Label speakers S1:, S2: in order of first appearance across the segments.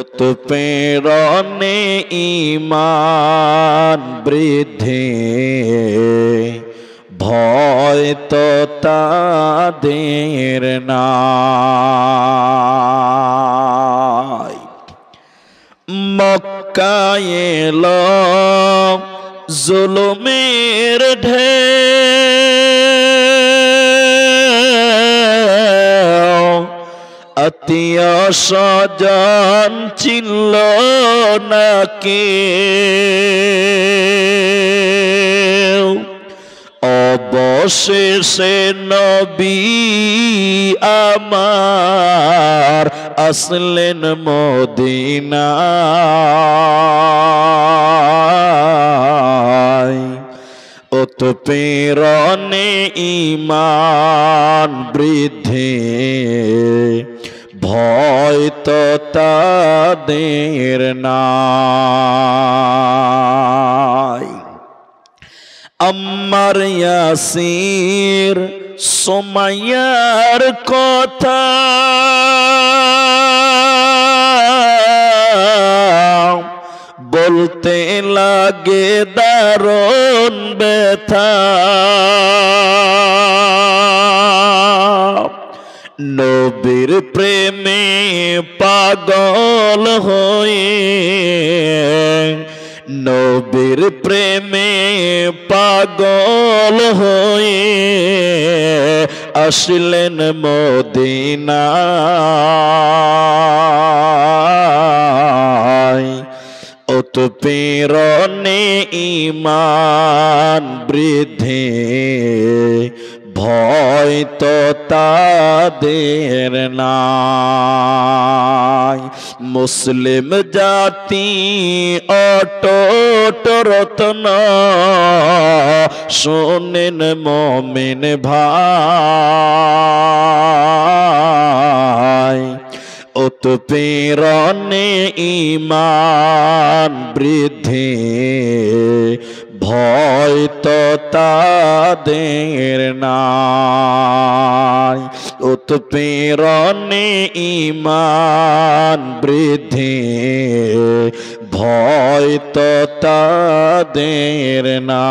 S1: উৎপীড়নে ঈমান বৃদ্ধি ভয় তো তাদের নাই। মক্কায় এলো জুলুমের ঢেউ, আত্মীয় স্বজন ছিল না কেউ। অবশেষে নবী আমার আসলেন মদিনায়। উৎপীড়নে ঈমান বৃদ্ধি ভয় তো তাদের নাই। আম্মার ইয়াসির সুমাইয়ার কথা বলতে লাগে দারুণ ব্যথা। নবীর প্রেমে পাগল হয়ে, নবীর প্রেমে পাগল হয়ে আসলেন মদিনায়। উৎপীড়নে ঈমান বৃদ্ধি ভয় তো তাদের নাই। মুসলিম জাতি অটুট রত্ন শোনেন মুমিন ভাই। উৎপীড়নে ঈমান বৃদ্ধি ভয় তো তাদের নাই। উৎপীড়নে ঈমান বৃদ্ধি ভয় তো তাদের নাই।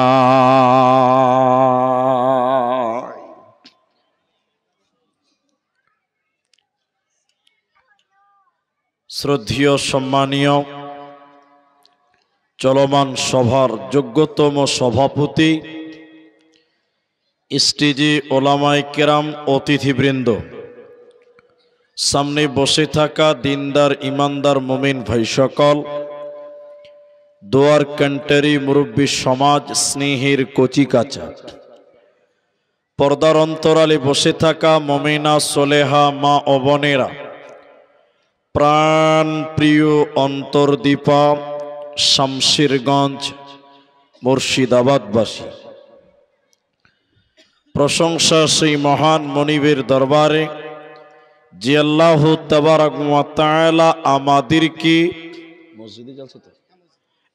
S1: শ্রদ্ধেয় সম্মানীয় চলমান সভার যোগ্যতম সভাপতি, স্টেজে ওলামায়ে কেরাম, অতিথিবৃন্দ, সামনে বসে থাকা দিনদার ইমানদার মুমিন ভাই সকল, দোয়ার কান্ট্রি মুরব্বী সমাজ, স্নেহের কচিকাচা, পর্দার অন্তরালে বসে থাকা মুমিনা সোলেহা মা ও বোনেরা, প্রাণ প্রিয় অন্তর্দীপা শামশিরগঞ্জ মুর্শিদাবাদবাসী, প্রশংসা সেই মহান মনিবের দরবারে যে আল্লাহ তাবারক ওয়া তাআলা আমাদেরকে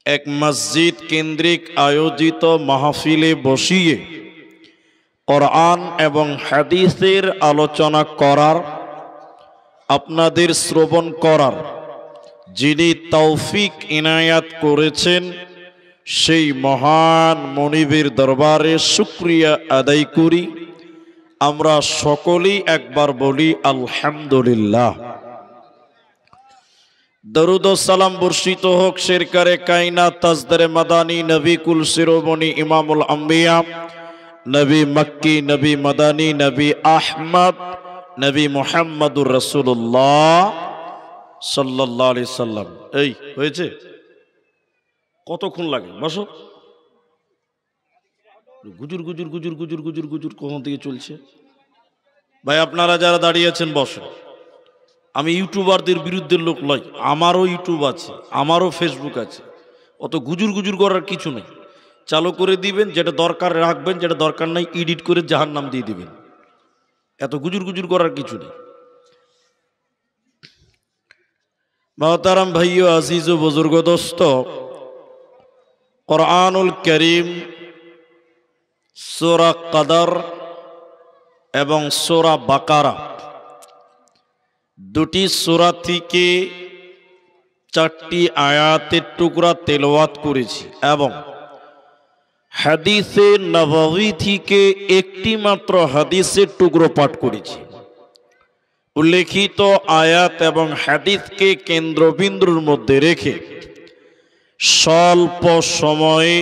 S1: এক মসজিদ কেন্দ্রিক আয়োজিত মাহফিলে বসিয়ে কোরআন এবং হাদিসের আলোচনা করার, আপনাদের শ্রবণ করার যিনি তৌফিক ইনায়াত করেছেন, সেই মহান মনিবের দরবারে শুকরিয়া আদায় করি। আমরা সকলেই একবার বলি আলহামদুলিল্লাহ। দরুদ ও সালাম বর্ষিত হোক শেরকারে কায়নাত তাজদারে মাদানী নবী কুল শিরোমণি ইমামুল আম্বিয়া নবী মক্কি নবী মাদানী নবী আহমদ নবী মুহাম্মদুর রাসূলুল্লাহ সাল্লাল্লাহু আলাইহি সাল্লাম। এই হয়েছে, কতক্ষণ লাগে? বসো। গুজুর গুজুর গুজুর গুজুর গুজুর গুজুর কোথা থেকে চলছে? ভাই আপনারা যারা দাঁড়িয়ে আছেন বসো। আমি ইউটিউবারদের বিরুদ্ধে লোক নই, আমারও ইউটিউব আছে, আমারও ফেসবুক আছে। অত গুজুর গুজুর করার কিছু নেই। চালু করে দিবেন, যেটা দরকার রাখবেন, যেটা দরকার নাই এডিট করে জাহান্নাম দিয়ে দিবেন। এত গুজুর গুজুর করার কিছু নেই। মোহতারাম ভাইও আজিজ ও বুজুর্গ দোস্ত, কোরআনুল কারীম সূরা কদর এবং সূরা বাকারা দুটি সূরা থেকে 4টি আয়াতের টুকরা তেলাওয়াত করেছি এবং হাদিসে নববী থেকে একটি মাত্র হাদিসের টুকরো পাঠ করেছি। উল্লেখিত আয়াত এবং হাদিসকে কেন্দ্রবিন্দুর মধ্যে রেখে স্বল্প সময়ে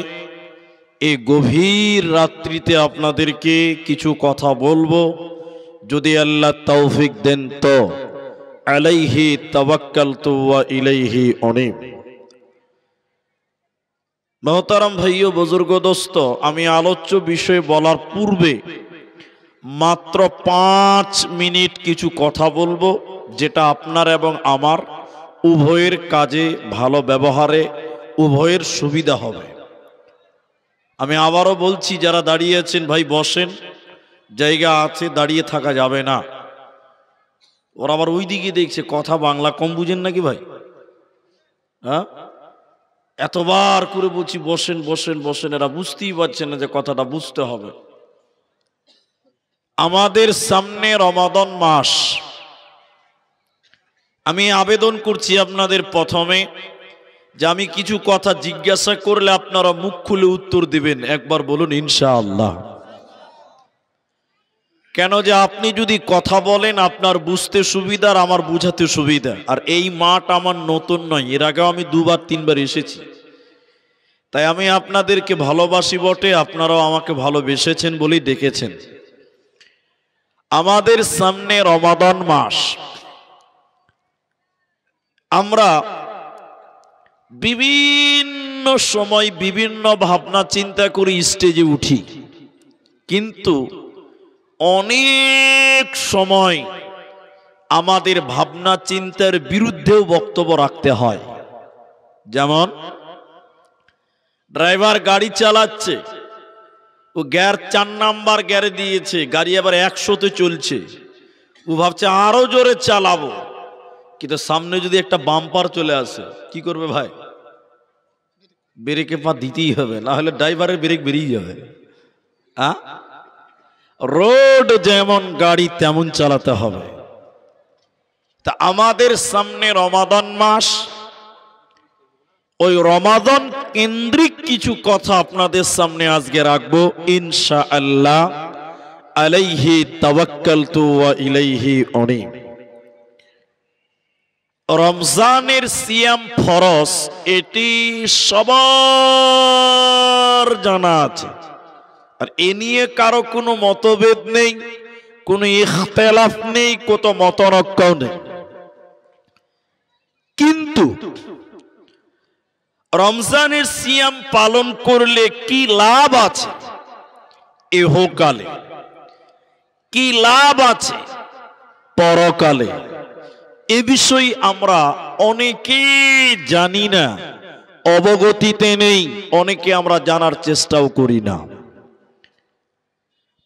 S1: এই গভীর রাত্রিতে আপনাদেরকে কিছু কথা বলবো, যদি আল্লাহ তৌফিক দেন তো। আলাইহি তাওয়াক্কালতু ওয়া ইলাইহি উনীব। মোহতারাম ভাইও বুজুর্গ দোস্ত, আমি আলোচ্য বিষয় বলার পূর্বে মাত্র 5 মিনিট কিছু কথা বলবো, যেটা আপনার এবং আমার উভয়ের কাজে, ভালো ব্যবহারে উভয়ের সুবিধা হবে। আমি আবারও বলছি, যারা দাঁড়িয়ে আছেন ভাই বসেন, জায়গা আছে, দাঁড়িয়ে থাকা যাবে না। ওরা আবার ওই দিকে দেখছে, কথা বাংলা কম বুঝেন নাকি ভাই? হ্যাঁ, এতবার করে বলছি বসেন বসেন বসেন, এরা বুঝতেই পারছেন না যে কথাটা বুঝতে হবে। আমাদের সামনে রমাদান মাস। আমি আবেদন করছি আপনাদের প্রথমে যে আমি কিছু কথা জিজ্ঞাসা করলে আপনারা মুখ খুলে উত্তর দিবেন। একবার বলুন ইনশাআল্লাহ। কেন যে আপনি যদি কথা বলেন আপনার বুঝতে সুবিধা আর আমার বুঝাতে সুবিধা। আর এই মাঠ আমার নতুন নয়, এর আগেও আমি 2বার 3বার এসেছি। তাই আমি আপনাদেরকে ভালোবাসি বটে, আপনারাও আমাকে ভালোবেসেছেন বলেই ডেকেছেন। আমাদের সামনে রমাদান মাস। আমরা বিভিন্ন সময় বিভিন্ন ভাবনা চিন্তা করে স্টেজে উঠি, কিন্তু অনেক সময় আমাদের ভাবনা চিন্তার বিরুদ্ধেও বক্তব্য রাখতে হয়। যেমন ড্রাইভার গাড়ি চালাচ্ছে, ও গিয়ার 4 নাম্বার গিয়ারে দিয়েছে, গাড়ি আবার 100-তে চলছে। ও ভাবছে আরো জোরে চালাবো, কিন্তু সামনে যদি একটা বাম্পার চলে আসে কি করবে ভাই? ব্রেকে পা দিতেই হবে, না হলে ড্রাইভারের ব্রেক বেরিয়ে যাবে। রোড যেমন গাড়ি তেমন চালাতে হবে। তা আমাদের সামনে রমাদান মাস, ওই রমাদান কেন্দ্রিক কিছু কথা আপনাদের সামনে আজকে রাখবো ইনশাআল্লাহ। আলাইহি তাওয়াক্কালতু ওয়া ইলাইহি উনীব। রমজানের সিয়াম ফরজ, এটি সবার জানা আছে, আর এ নিয়ে কারো কোনো মতভেদ নেই, কোনো ইখতিলাফ নেই, কত মতনৈক্য নেই। কিন্তু রমজানের সিয়াম পালন করলে কি লাভ আছে ইহকালে, কি লাভ আছে পরকালে, এ বিষয়ে আমরা অনেকেই জানি না, অবগতিতে নেই। অনেকে আমরা জানার চেষ্টাও করি না।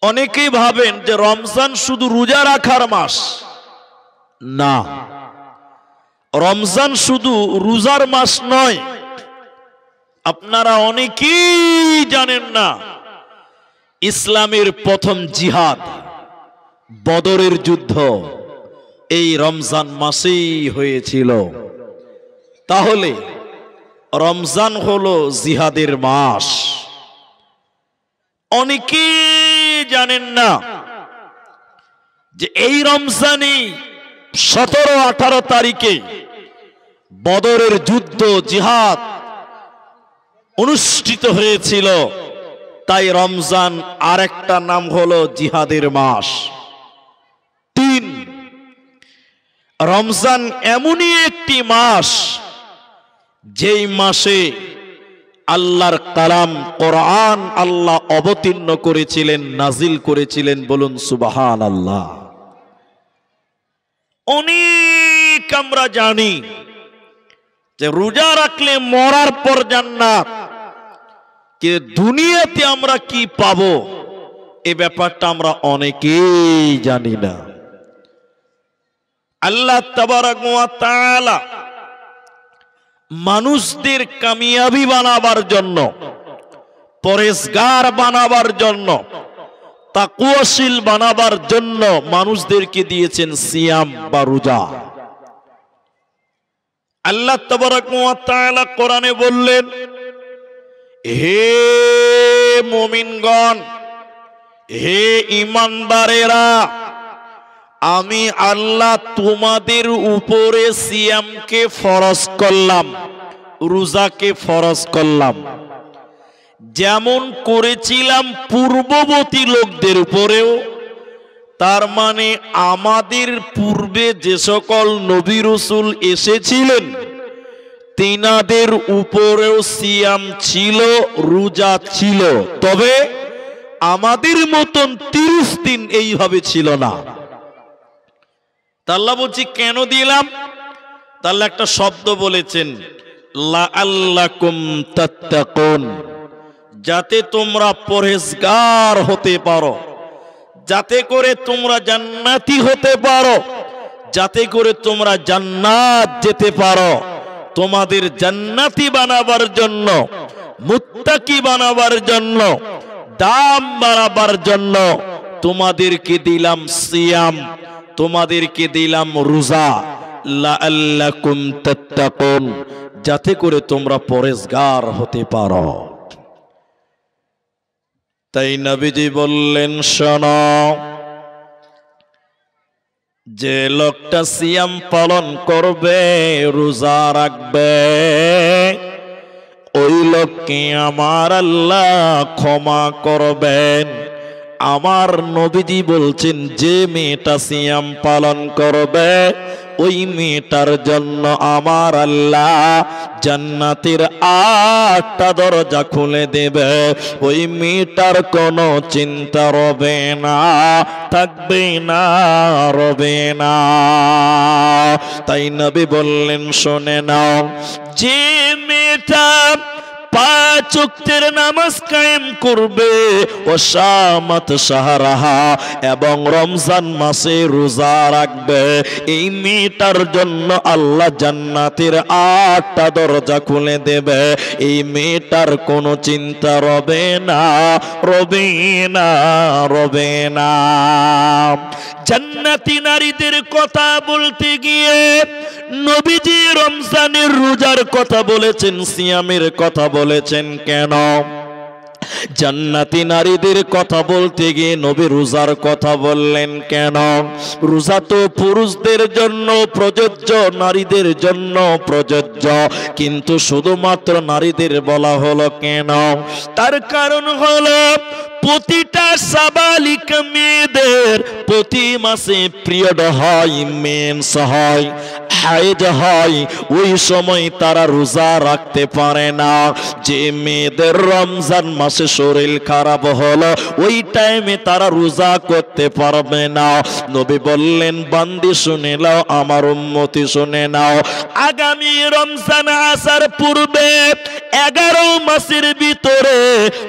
S1: অনেকেই ভাবেন যে রমজান শুধু রোজা রাখার মাস। না, রমজান শুধু রোজার মাস নয়। আপনারা অনেকেই জানেন না, ইসলামের প্রথম জিহাদ বদরের যুদ্ধ এই রমজান মাসেই হয়েছিল। তাহলে রমজান হলো জিহাদের মাস। অনেকেই জানেন না যে এই রমজানে 17-18 তারিখে বদরের যুদ্ধ, জিহাদ অনুষ্ঠিত হয়েছিল। তাই রমজান আরেকটা নাম হলো জিহাদের মাস। 3, রমজান এমনই একটি মাস যেই মাসে আল্লাহর কালাম কোরআন আল্লাহ অবতীর্ণ করেছিলেন, নাজিল করেছিলেন। বলুন সুবহানাল্লাহ। অনেক আমরা জানি যে রোজা রাখলে মরার পর জান্নাত, যে দুনিয়াতে আমরা কি পাবো এই ব্যাপারটা আমরা অনেকেই জানি না। আল্লাহ তাবারক ওয়া তাআলা মানুষদের কামিয়াবি বানাবার জন্য, পরেশগার বানাবার জন্য, তাকওয়াশীল বানাবার জন্য মানুষদেরকে দিয়েছেন সিয়াম বা রোজা। আল্লাহ তাবারাক ওয়া তাআলা কোরআনে বললেন, হে মুমিনগণ, হে ঈমানদারেরা, আমি আল্লাহ তোমাদের উপরে সিয়ামকে ফরজ করলাম, রোজাকে ফরজ করলাম, যেমন করেছিলাম পূর্ববর্তী লোকদের উপরেও। তার মানে আমাদের পূর্বে যে সকল নবী রাসূল এসেছিলেন তিনাদের উপরেও সিয়াম ছিল, রোজা ছিল, তবে আমাদের মতন 30 দিন এইভাবে ছিল না। আল্লাহ বলছি কেন দিলাম? তাহলে একটা শব্দ বলেছেন, লাআল্লাকুম তাত্তাকুন, যাতে তোমরা পরহেজগার হতে পারো, যাতে করে তোমরা জান্নাতি হতে পারো, যাতে করে তোমরা জান্নাত যেতে পারো। তোমাদের জান্নাতি বানাবার জন্য, মুত্তাকি বানাবার জন্য, দাম বাড়াবার জন্য তোমাদেরকে দিলাম সিয়াম, তোমাদেরকে দিলাম রোজা, লাআল্লাকুম তাত্তাকুন, যাতে করে তোমরা পরহেজগার হতে পারো। তাই নবীজি বললেন, শোনো, যে লোকটা সিয়াম পালন করবে, রোজা রাখবে, ওই লোককে আমার আল্লাহ ক্ষমা করবেন। আমার নবীজি বলছেন, যে মেয়েটা সিয়াম পালন করবে ওই মেয়েটার জন্য আমার আল্লাহ জান্নাতের 8টা দরজা খুলে দেবে। ওই মেয়েটার কোনো চিন্তা রবে না, থাকবে না, রবে না। তাই নবী বললেন, শুনে নাও, যে মেয়েটা 5 ওয়াক্তের নামাজ কায়েম করবে, ও শামাত শাহরাহা, এবং রমজান মাসে রোজা রাখবে, এই মেয়েটার জন্য আল্লাহ জান্নাতের 8টা দরজা খুলে দেবে। এই মেয়েটার কোনো চিন্তা রবে না, রবে না, রবে না। জান্নাতি নারীদের কথা বলতে গিয়ে নবীজি রমজানের রোজার কথা বলেছেন, সিয়ামের কথা বলেছেন কেন? জান্নাতি নারীদের কথা বলতে গিয়ে নবী রোজার কথা বললেন কেন? রোজা তো পুরুষদের জন্য প্রযোজ্য, নারীদের জন্য প্রযোজ্য, কিন্তু শুধুমাত্র নারীদের বলা হলো কেন? তার কারণ হলো প্রতিটা সাবালিকা মেয়েদের প্রতি মাসে পিরিয়ড হয়, মেন্স হয়, হাইজ হয়, ওই সময় তারা রোজা রাখতে পারে না। যে মেয়েদের রমজান মাসে শরীর খারাপ হলো, ওই টাইমে তারা রোজা করতে পারবে না। নবী বললেন, বান্দি শুনে নাও, আমার উম্মতি শুনে নাও, আগামী রমজান আসার পূর্বে 11 মাসের ভিতরে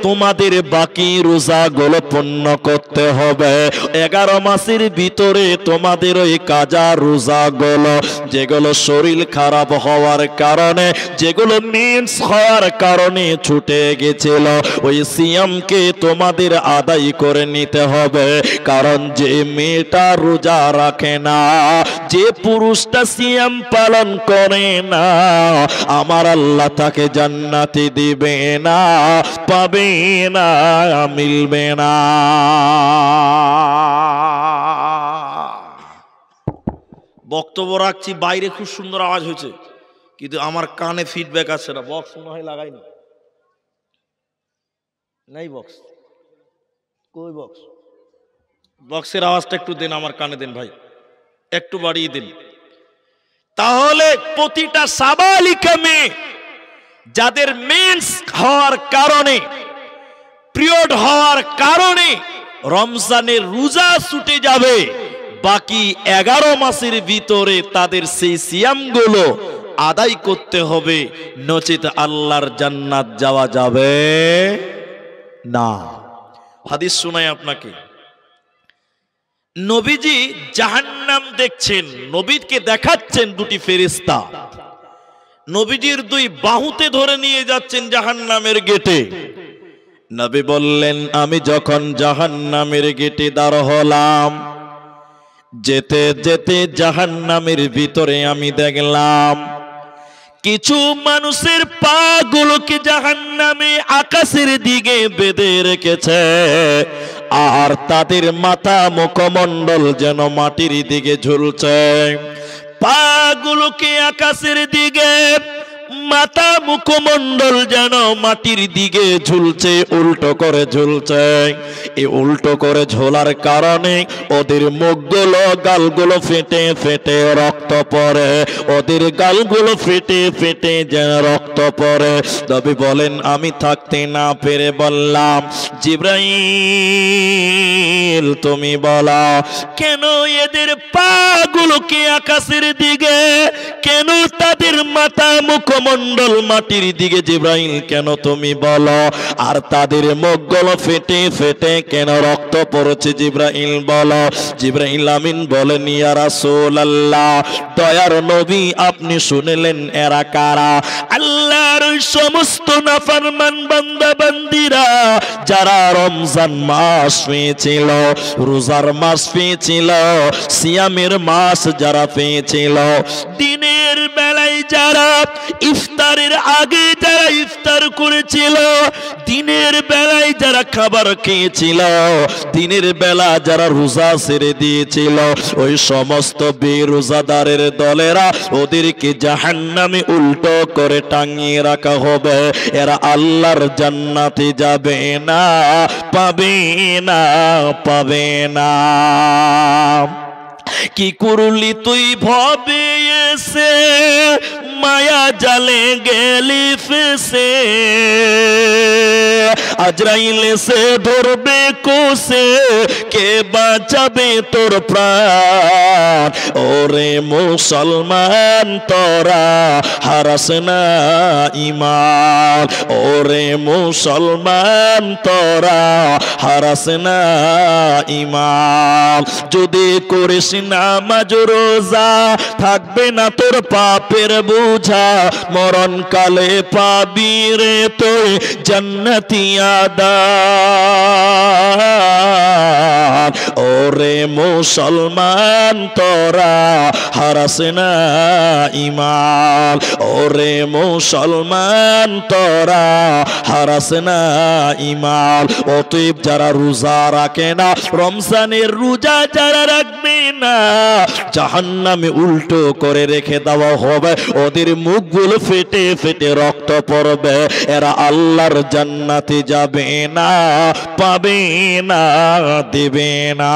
S1: তোমাদের বাকি রোজাগুলো পূর্ণ করতে হবে। 11 মাসের ভিতরে তোমাদের ওই কাজা রোজাগুলো, যেগুলো শরীর খারাপ হওয়ার কারণে, যেগুলো মেন্স হওয়ার কারণে ছুটে গেছিল, ওই সিয়ামকে তোমাদের আদায় করে নিতে হবে। কারণ যে মেয়েটা রোজা রাখে না, যে পুরুষটা সিয়াম পালন করে না, আমার আল্লাহ তাকে জান্নাতে দিবে না, পাবে না, মিলবে না। বক্তব্য রাখছি, বাইরে খুব সুন্দর আওয়াজ হয়েছে, কিন্তু আমার কানে ফিডব্যাক আসছে না। বক্স মনে হয় লাগাইনি, নাই বক্স, কই বক্স? বক্সের আওয়াজটা একটু দেন, আমার কানে দেন ভাই, একটু বাড়িয়ে দিন। তাহলে প্রতিটা সাবালিকা মেয়ে যাদের মেন্স হওয়ার কারণে, পিরিয়ড হওয়ার কারণে রমজানের রোজা ছুটে যাবে, বাকি 11 মাসের ভিতরে তাদের সেই সিয়ামগুলো আদায় করতে হবে, নচেত আল্লাহর জান্নাত যাওয়া যাবে না। হাদিস শোনাই আপনাকে। নবীজি জাহান্নাম দেখছেন, নবীকে দেখাচ্ছেন দুটি ফেরেশতা, নবীজির 2 বাহুতে ধরে নিয়ে যাচ্ছেন জাহান্নামের গেটে। নবী বললেন, আমি যখন জাহান্নামের গেটে দাঁড় হলাম, যেতে যেতে জাহান্নামের ভিতরে আমি দেখলাম কিছু মানুষের পা গুলোকে জাহান্নামে আকাশের দিকে বেঁধে রেখেছে, আর তাদের মাথা মুখমণ্ডল যেন মাটির দিকে ঝুলছে। পা গুলোকে আকাশের দিকে, মাথা মুখমণ্ডল যেন মাটির দিকে ঝুলছে, উল্টো করে ঝুলছে। এই উল্টো করে ঝোলার কারণে ওদের মুখগুলো, গালগুলো ফেটে ফেটে রক্ত পড়ে, ওদের গালগুলো ফেটে ফেটে যেন রক্ত পড়ে। নবী বলেন, আমি থাকতে না পেরে বললাম, জিবরাইল তুমি বলো, কেন এদের পা গুলোকে আকাশের দিকে, কেন তাদের মাথা মুখমণ্ডল মাটির দিকে, জিবরাইল কেন তুমি বলো, আর তাদের মুখগুলো ফেটে ফেটে কেন রক্ত পড়ছে, জিবরাইল বলো। জিবরাইল আমিন বলেন, ইয়া রাসূলুল্লাহ, দয়ার নবী আপনি শুনলেন এরা কারা? আল্লাহর সমস্ত নাফরমান বান্দা বান্দিরা যারা রমজান মাস পেয়েছিল, রোজার মাস পেয়েছিল, সিয়ামের মাস যারা পেয়েছিল, দিনের বেলায় যারা ইফতারের আগে যারা ইফতার করেছিল, দিনের বেলায় যারা খাবার খেয়েছিল, দিনের বেলা যারা রোজা ছেড়ে দিয়েছিল, ওই সমস্ত বেরোজাদারের দলেরা ওদেরকে জাহান্নামে উল্টো করে টাঙিয়ে রাখা হবে। এরা আল্লাহর জান্নাতে যাবে না, পাবে না, পাবে না। কি করলি তুই ভবে এসে, মায়া জালে গেলি ফেসে, আজরাইল এসে ধরবে কোসে, কে বাঁচাবে তোর প্রাণ? ওরে মুসলমান তোরা হারাস না ঈমান, ওরে মুসলমান তোরা হারাস না ঈমান। যদি করিস নামাজ রোজা, থাকবে না তোর পাপের বোঝা, মরণকালে পাবি রে তুই জান্নাতি আদান। ওরে মুসলমান তোরা হারাস না ঈমান, ওরে মুসলমান তোরা হারাস না ঈমান। অতএব যারা রোজা রাখে না, রমজানের রোজা যারা রাখবে না, জাহান্নামে উল্টো করে রেখে দেওয়া হবে, ওদের মুখগুলো ফেটে ফেটে রক্ত পড়বে। এরা আল্লাহর জান্নাতে যাবে না, পাবে না, দেবে না।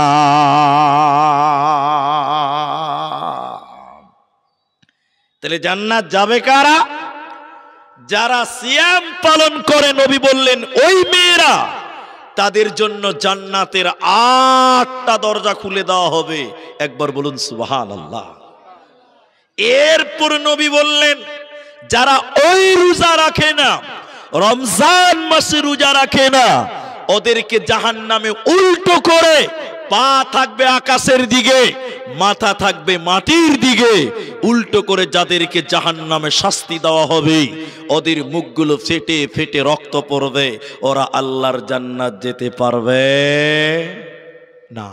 S1: তাহলে জান্নাত যাবে কারা? যারা সিয়াম পালন করে। নবী বললেন ওই মেয়েরা, তাদের জন্য জান্নাতের 8টা দরজা খুলে দেওয়া হবে। একবার বলুন সুবহানাল্লাহ। এরপর নবী বললেন, যারা ওই রোজা রাখে না, রমজান মাসে রোজা রাখে না, ওদেরকে জাহান্নামে উল্টো করে, পা থাকবে আকাশের দিকে, মাথা থাকবে মাটির দিকে, উল্টো করে যাদেরকে জাহান্নামে শাস্তি দেওয়া হবে, ওদের মুখগুলো ফেটে ফেটে রক্ত পড়বে, ওরা আল্লাহর জান্নাত যেতে পারবে না।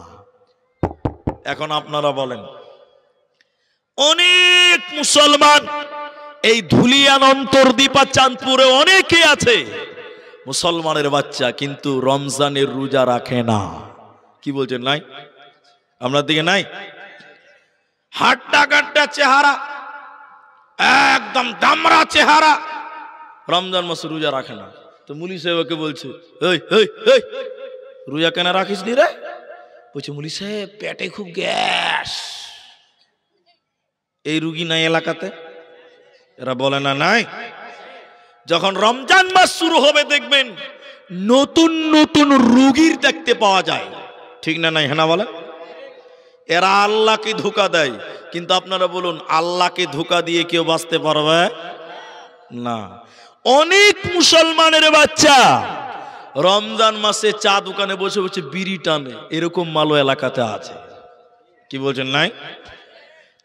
S1: এখন আপনারা বলেন, অনেক মুসলমান এই ধুলিয়ান, অন্তর্দ্বীপ আর চাঁদপুরে অনেকে আছে মুসলমানের বাচ্চা, কিন্তু রমজানের রোজা রাখে না। কি বলছেন? নাই? আপনার দিকে নাই? হাড্ডা গাড্ডা চেহারা, একদম দামড়া চেহারা, রমজান মাসে রোজা রাখে না। তো মুলি সাহেবকে বলছে, এই এই এই রোজা কেন রাখিস নি রে? বলছে, মুলি সাহেব পেটে খুব গ্যাস। এই রুগী নাই এলাকাতে? এরা বলে না নাই? যখন রমজান মাস শুরু হবে দেখবেন নতুন নতুন রোগীর দেখতে পাওয়া যায়। ঠিক না নাই? হ্যাঁ বলে। এরা আল্লাহকে ধোঁকা দেয়, কিন্তু আপনারা বলুন, আল্লাহকে ধোঁকা দিয়ে কেউ বাঁচতে পারবে না। অনেক মুসলমানের বাচ্চা রমজান মাসে চা দোকানে বসে বসে বিড়ি টানে, এরকম মালো এলাকাতে আছে। কি বলছেন? নাই?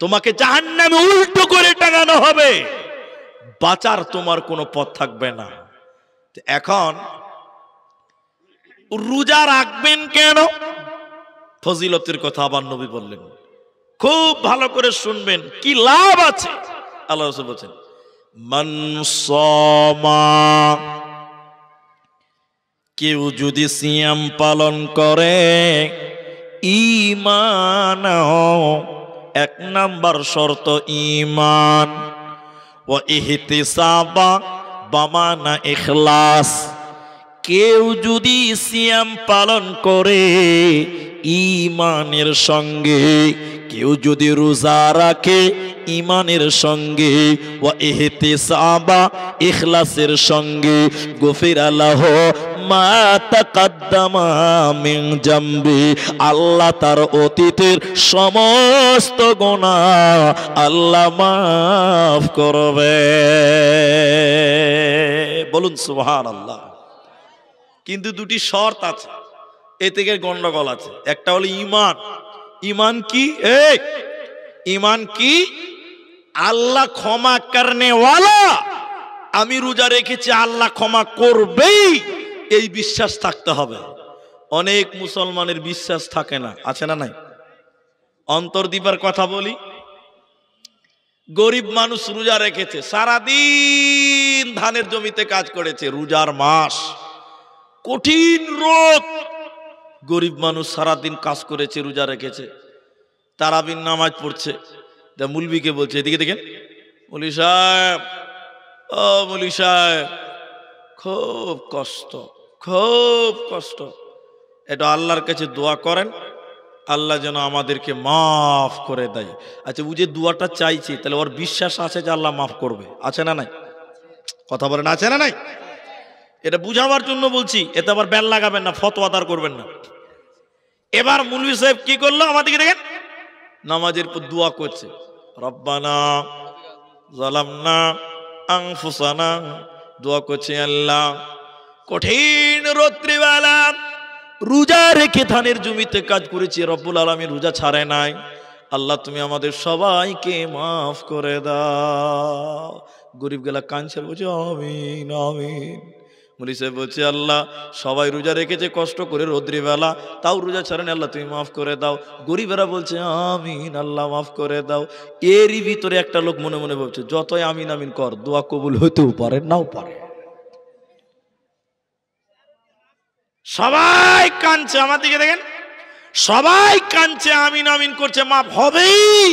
S1: তোমাকে জাহান্নামে উল্টো করে টাঙানো হবে, বাঁচার তোমার কোনো পথ থাকবে না। এখন রোজা রাখবেন কেন? ফজিলতের কথা আবার নবী বললেন, খুব ভালো করে শুনবেন, কি লাভ আছে। আল্লাহ রাসূল বলেন, মান সামা, কেউ যদি সিয়াম পালন করে, ঈমান, এক নাম্বার শর্ত ঈমান, ওয়া ইহতিসাবা বামানা ইখলাস, কেউ যদি সিয়াম পালন করে ঈমানের সঙ্গে, কেউ যদি রোজা রাখে ঈমানের সঙ্গে, ওয়া ইহতিসাবা ইখলাসের সঙ্গে, গফিরা লাহু মা তাকাদ্দামা মিন জামবি, আল্লাহ তার অতীতের সমস্ত গুনাহ আল্লাহ মাফ করবে। বলুন সুবহানাল্লাহ। কিন্তু দুটি শর্ত আছে, এ থেকে গন্ডগোল আছে। একটা হলো ঈমান। ঈমান কি? ঈমান কি? আল্লাহ ক্ষমা করনে ওয়ালা, আমি রোজা রেখেছি আল্লাহ ক্ষমা করবেই, এই বিশ্বাস থাকতে হবে। অনেক মুসলমানের বিশ্বাস থাকে না, আছে না নাই? অন্তর্দীপের কথা বলি, গরিব মানুষ রোজা রেখেছে, সারাদিন ধানের জমিতে কাজ করেছে, রোজার মাস, কঠিন রোদ, গরিব মানুষ সারাদিন কাজ করেছে, রোজা রেখেছে, তারাবির নামাজ পড়ছে, মুলবিকে বলছে, এদিকে দেখেন মুলি সাহেব, ও মুলি সাহেব, খুব কষ্ট, খুব কষ্ট, এটা আল্লাহর কাছে দোয়া করেন, আল্লাহ যেন আমাদেরকে মাফ করে দেয়। আচ্ছা, ও যে দোয়াটা চাইছে, তাহলে ওর বিশ্বাস আছে যে আল্লাহ মাফ করবে, আছে না নাই? কথা বলেন, আছে না নাই? এটা বুঝাবার জন্য বলছি, এতে আবার ব্যান লাগাবেন না, ফতোয়াদার করবেন না। এবার মুলবি সাহেব কি করলো, আমাদেরকে দেখেন নামাজের পর দোয়া করছে, রব্বানা যালামনা আনফুসানা, দোয়া করছে আল্লাহ, কঠিন রাত্রিবেলা রোজা রেখে ধানের জমিতে কাজ করেছি, রব্বুল আলামিন রোজা ছাড়ে নাই, আল্লাহ তুমি আমাদের সবাইকে মাফ করে দাও। গরিব গেলা কাঁদছে, বলছে আমিন আমিন। মুলি সাহেব বলছে, আল্লাহ সবাই রোজা রেখেছে কষ্ট করে রৌদ্রিবেলা, তাও রোজা ছাড়েন, আল্লাহ তুমি মাফ করে দাও। গরিবেরা বলছে আমিন, আল্লাহ মাফ করে দাও। এরই ভিতরে একটা লোক মনে মনে ভাবছে, যতই আমিন আমিন কর, দোয়া কবুল হতেও পারে, নাও পারে। সবাই কাঁদছে, আমার দিকে দেখেন, সবাই কাঁদছে, আমিন আমিন করছে, মাফ হবেই।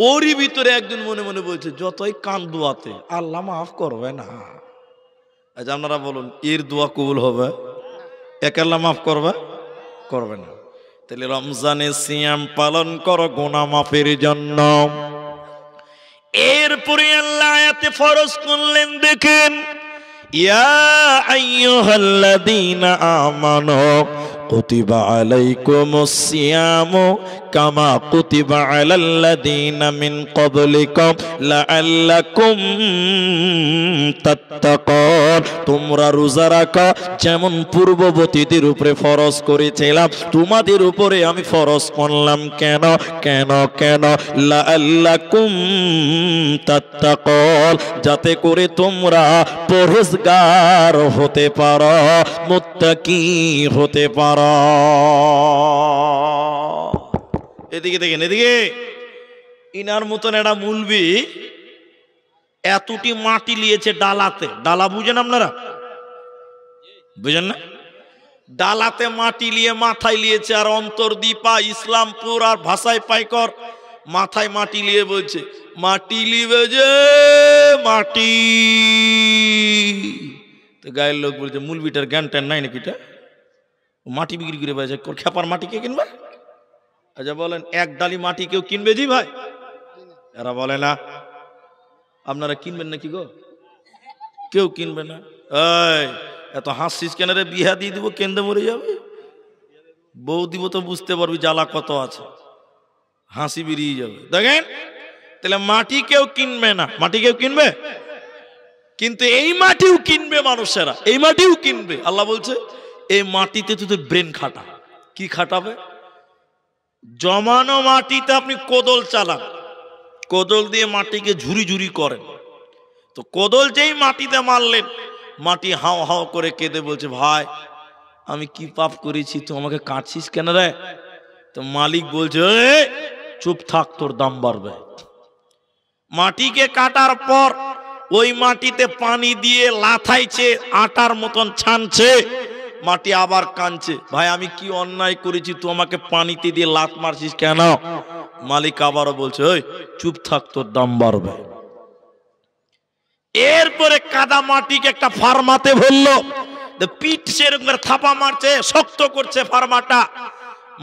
S1: ওরই ভিতরে একজন মনে মনে বলছে, যতই কান দোয়াতে আল্লাহ মাফ করবে না। আচ্ছা আপনারা বলুন, এর দোয়া কবুল হবে? এক আল্লাহ মাফ করবে? করবে না। তাহলে রমজানে সিয়াম পালন করো গুনাহ মাফের জন্য। এরপরে আল্লাহ আয়াতে ফরজ করলেন, দেখেন, ইয়া আইয়ুহাল্লাযীনা আমানু কুতিবা আলাইকুমুস সিয়ামু কামা কুতিবা আলাল্লাযীনা মিন ক্বাবলিকুম লাআল্লাকুম তাত্তাকুন, তোমরা রোজা রাখো যেমন পূর্ববর্তীদের উপরে ফরজ করেছিলাম, তোমাদের উপরে আমি ফরজ করলাম। কেন কেন কেন? লাআল্লাকুম তাত্তাকুন, যাতে করে তোমরা পরহেজগার হতে পারো, মুত্তাকি হতে পারো। এদিকে দেখেন, এদিকে ইনার মতন একটা মুলবি এতটি মাটি নিয়েছে ডালাতে, ডালা বুঝেন আপনারা? বুঝেন না? ডালাতে মাটি নিয়ে মাথায় নিয়েছে, আর অন্তর্দীপা, ইসলামপুর আর ভাষায় পাইকর মাথায় মাটি নিয়ে বলছে, মাটি লিবে যে মাটি। তো গায়ের লোক বলছে, মুলবিটার জ্ঞান ট্যান নাই নাকি, মাটি বিক্রি করে বেড়েছে, খেপার মাটি কে কিনবে? আচ্ছা বলেন, এক ডালি মাটি কেউ কিনবে? জি ভাই, এরা বলে না। আপনারা কিনবেন নাকি গো? কেউ কিনবে না। এই এত হাসছিস কেন রে? বিহা দিয়ে দিব, কেন্দ্রে মরে যাবে। বউ দিব তো বুঝতে পারবি জ্বালা কত আছে, হাসি বেরিয়ে যাবে। দেখেন, তাহলে মাটি কেউ কিনবে না। মাটি কেউ কিনবে? কিন্তু এই মাটিও কিনবে মানুষেরা, এই মাটিও কিনবে। আল্লাহ বলছে, এই মাটিতে তুই ব্রেন খাটা। কি খাটাবে? জমানো মাটিতে আপনি কোদল চালান, কোদল দিয়ে মাটিকে ঝুরি ঝুরি করেন, তো কোদল যেই মাটিতে মারলেন, মাটি হাও হাও করে কেঁদে বলছে, ভাই আমি কি পাপ করেছি, তুই আমাকে কাটছিস কেন রে? তো মালিক বলছে, চুপ থাক, তোর দাম বাড়বে। মাটিকে কাটার পর ওই মাটিতে পানি দিয়ে লাথাইছে, আটার মতন ছানছে, মাটি আবার কাঁদছে, ভাই আমি কি অন্যায় করেছি, তুই আমাকে পানিতে দিয়ে লাথ মারছিস কেন? মালিক আবারও বলছে, ওই চুপ থাক, তোর দাম বাড়বে। এরপরে কাদা মাটিকে একটা ফার্মাতে ভরলো, পিঠ সেরকম থাপা মারছে, শক্ত করছে ফার্মাটা।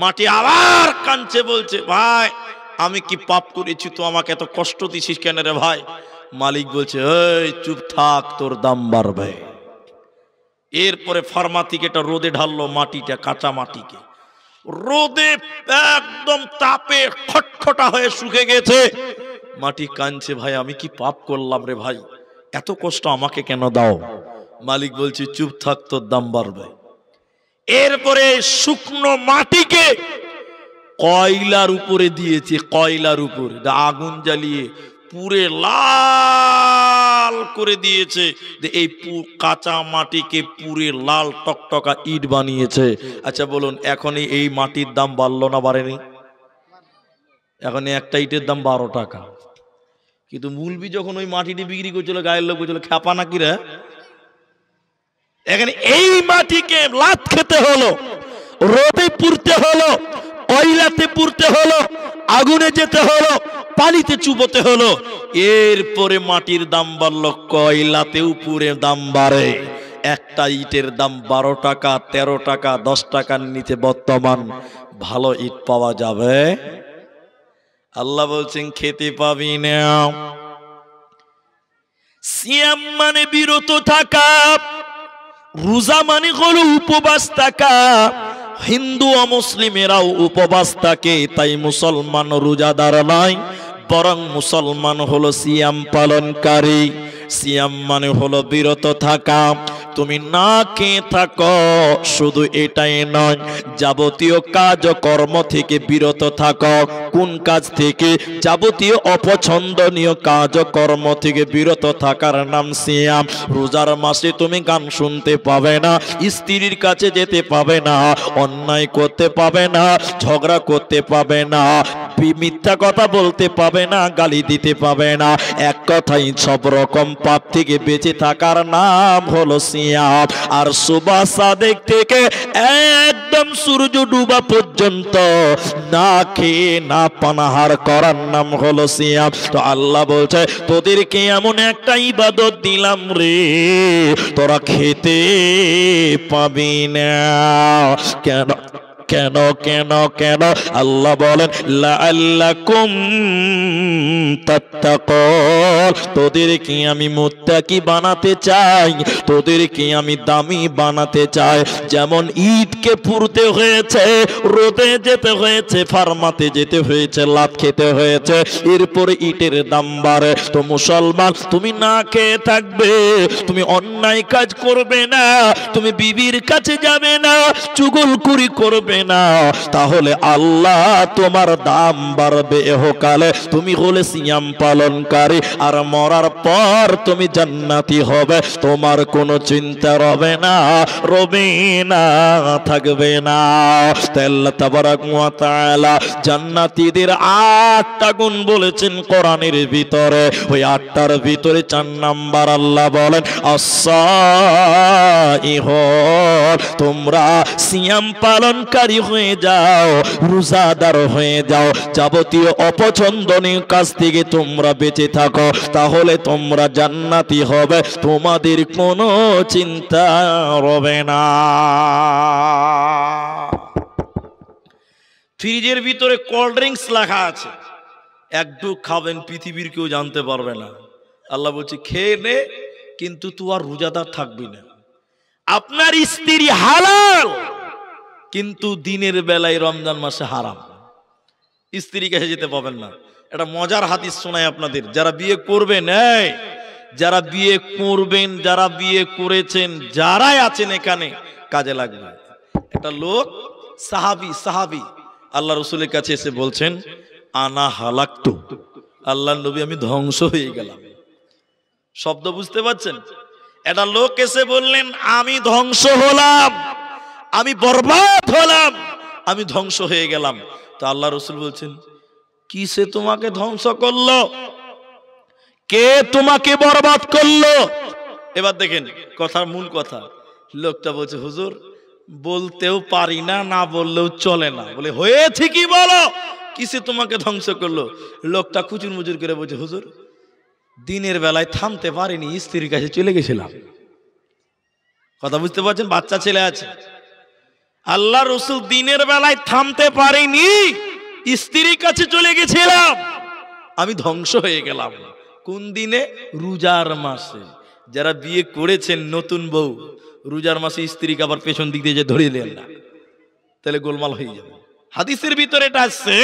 S1: মাটি আবার কাঁদছে, বলছে, ভাই আমি কি পাপ করেছি, তো আমাকে এত কষ্ট দিছিস কেন রে ভাই? মালিক বলছে, এই চুপ থাক, তোর দাম বাড়বে। এরপরে ফার্মা থেকে এটা রোদে ঢাললো, মাটিটা, কাঁচা মাটিকে রোদে একদম তাপে খটখটা হয়ে শুকে গেছে। মাটি কাঁদছে, ভাই আমি কি পাপ করলাম রে ভাই, এত কষ্ট আমাকে কেন দাও? মালিক বলছে, চুপ থাক, তোর দাম বাড়বে। এরপরে শুকনো মাটিকে কয়লার উপরে দিয়েছে, কয়লার উপরে আগুন জ্বালিয়ে পুরে লাল করে দিয়েছে। এই কাঁচা মাটিকে পুরে লাল টকটকা ইট বানিয়েছে। আচ্ছা বলুন, এখনই এই মাটির দাম বাড়লো না বাড়েনি? এখন একটা ইটের দাম 12 টাকা। কিন্তু মূলবি যখন ওই মাটিটি বিক্রি করছিল, গায়ের লোক বলছিল, খ্যাপা নাকি রে? এখানে এই মাটিকে লাত খেতে হলো, রোদে পুড়তে হলো, কয়লাতে পুড়তে হলো, আগুনে যেতে হলো, পানিতে চুবোতে হলো। এরপরে মাটির দাম বাড়লো, কয়লাতেও পুরে দাম বাড়ে। একটা ইটের দাম 12 টাকা, 13 টাকা, 10 টাকার নিচে বর্তমান ভালো ইট পাওয়া যাবে? আল্লাহ বলছেন, খেতে পাবি না। সিয়াম মানে বিরত থাকা, রোজা মানে হলো উপবাস থাকা। হিন্দু ও মুসলিমেরাও উপবাস থাকে, তাই মুসলমান রোজাদার নয়, বরং মুসলমান হলো সিয়াম পালনকারী। সিয়াম মানে হলো বিরত থাকা। তুমি না খেয়ে থাকো, শুধু এটাই নয়, যাবতীয় কাজ কর্ম থেকে বিরত থাকো। কোন কাজ থেকে? যাবতীয় অপছন্দনীয় কাজ কর্ম থেকে বিরত থাকার নাম সিয়াম। রোজার মাসে তুমি গান শুনতে পাবে না, স্ত্রীর কাছে যেতে পাবে না, অন্যায় করতে পাবে না, ঝগড়া করতে পাবে না, মিথ্যা কথা বলতে পাবে না, গালি দিতে পাবে না। এক কথাই সব রকম পাপ থেকে বেঁচে থাকার নাম হলো সিয়াম। আর সুবহ সাদেক থেকে একদম সূর্য ডুবা পর্যন্ত না খেয়ে না পানাহার করার নাম হলো সিয়াম। তো আল্লাহ বলছে, তোদেরকে এমন একটা ইবাদত দিলাম রে, তোরা খেতে পাবি না। কেন কেন কেন কেন? আল্লাহ বলেন, লাআল্লাকুম তাত্তাকুন। তোদেরকে আমি মুত্তাকি বানাতে চাই, তোদেরকে আমি দামি বানাতে চাই। যেমন ঈদকে পুড়তে হয়েছে, রোদে যেতে হয়েছে, ফার্মাতে যেতে হয়েছে, লাত খেতে হয়েছে, এরপরে ইটের দাম বাড়ে। তো মুসলমান, তুমি না খেয়ে থাকবে, তুমি অন্যায় কাজ করবে না, তুমি বিবির কাছে যাবে না, চুগলখুরি করবে না, তাহলে আল্লাহ তোমার দাম বাড়বে ইহকালে। তুমি হলে সিয়াম পালনকারী, আর মরার পর তুমি জান্নাতি হবে, তোমার কোনো চিন্তা রবে না, রবে না, থাকবে না। আল্লাহ তাবারাক ওয়া তাআলা জান্নাতীদের 8টা গুণ বলেছেন কোরআনের ভিতরে। ওই 8টার ভিতরে 4 নাম্বার আল্লাহ বলেন, আস-সাইহুন। তোমরা সিয়াম পালনকারী হয়ে যাও, রোজাদার হয়ে যাও, যাবতীয় অপছন্দনীয় কাজ থেকে তোমরা বেঁচে থাকো, তাহলে তোমরা জান্নাতি হবে, তোমাদের কোনো চিন্তা হবে না। ফ্রিজের ভিতরে কোল্ড ড্রিঙ্কস লেখা আছে, একটু খাবেন, পৃথিবীর কেউ জানতে পারবে না। আল্লাহ বলছে, খেয়ে নে, কিন্তু তুই আর রোজাদার থাকবি না। আপনার স্ত্রী হালাল, কিন্তু দিনের বেলায় রমজান মাসে হারাম, স্ত্রীর কাছে যেতে পাবেন না। এটা মজার হাদিস শোনাই আপনাদের, যারা বিয়ে করবেন, যারা বিয়ে করবেন, যারা বিয়ে করেছেন, যারাই আছেন এখানে, কাজে লাগবে। একটা লোক সাহাবী আল্লাহ রসুলের কাছে এসে বলছেন, আনা হালাকতু, আল্লাহ নবী আমি ধ্বংস হয়ে গেলাম। শব্দ বুঝতে পারছেন? একটা লোক এসে বললেন, আমি ধ্বংস হলাম, আমি বরবাদ হলাম, আমি ধ্বংস হয়ে গেলাম। তো আল্লাহ রসুল বলছেন, কিসে তোমাকে ধ্বংস করলো? কে তোমাকে বরবাদ করলো? এবার দেখেন কথার মূল কথা, লোকটা বলছে হুজুর বলতেও পারি না, না বললেও চলে না। বলে হয়েছে কি বলো, কিসে তোমাকে ধ্বংস করলো? লোকটা খুচুর মুচুর করে বলছে হুজুর দিনের বেলায় থামতে পারিনি, স্ত্রীর কাছে চলে গেছিলাম। কথা বুঝতে পারছেন? বাচ্চা ছেলে আছে, আল্লাহ রসুল দিনের বেলায় থামতে পারিনি, স্ত্রীর কাছে চলে গেছিলাম, আমি ধ্বংস হয়ে গেলাম। কোন দিনে? রোজার মাসে। যারা বিয়ে করেছেন নতুন বউ, রোজার মাসে স্ত্রীকে আবার পেছন দিক দিয়ে যে ধরিয়ে দেন না, তাহলে গোলমাল হয়ে যাবে। হাদিসের ভিতরে এটা আসছে,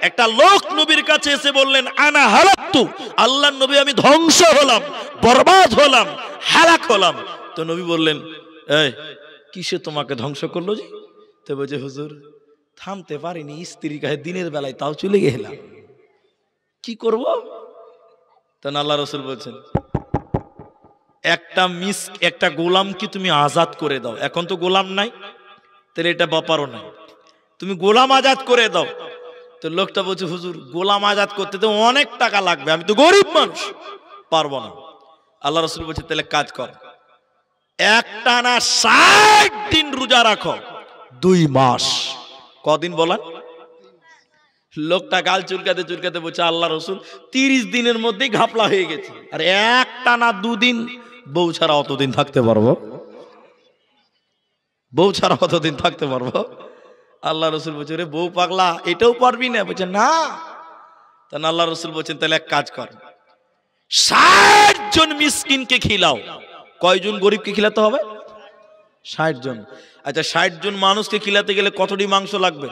S1: একটা লোক নবীর কাছে এসে বললেন আনা হালাকতু, আল্লাহর নবী আমি ধ্বংস হলাম, বরবাদ হলাম, হালাক হলাম। তো নবী বললেন এই কিসে তোমাকে ধ্বংস করলো যে? তো বলছে হুজুর থামতে পারিনি, স্ত্রীর কাছে দিনের বেলায় তাও চলে গেলাম, কি করব? তখন আল্লাহ রসুল বলছেন একটা গোলাম কি তুমি আজাদ করে দাও। এখন তো গোলাম নাই, তাহলে এটা ব্যাপারও নাই, তুমি গোলাম আজাদ করে দাও। তো লোকটা বলছে হুজুর গোলাম আজাদ করতে তো অনেক টাকা লাগবে, আমি তো গরিব মানুষ, পারবো না। আল্লাহ রসুল বলছে তাহলে কাজ কর, একটানা 60 দিন রোজা রাখো, 2 মাস। কদিন বলেন? লোকটা গাল চুলকাতে চুলকাতে বলছে আল্লাহ রসুল 30 দিনের মধ্যেই ঘাপলা হয়ে গেছে, আর একটানা 2 দিন, বউ ছাড়া অতদিন থাকতে পারবো? বউ ছাড়া অতদিন থাকতে পারবো? আল্লাহ রসুল বলছে রে বউ পাগলা, এটাও পারবি না? বলছে না। তখন আল্লাহ রসুল বলছেন তাহলে এক কাজ কর, 60 জন মিসকিনকে খিলাও। কয়জন গরিবকে খিলাতে হবে? 60 জন। আচ্ছা 60 জন মানুষকে খিলাতে গেলে কতটি মাংস লাগবে?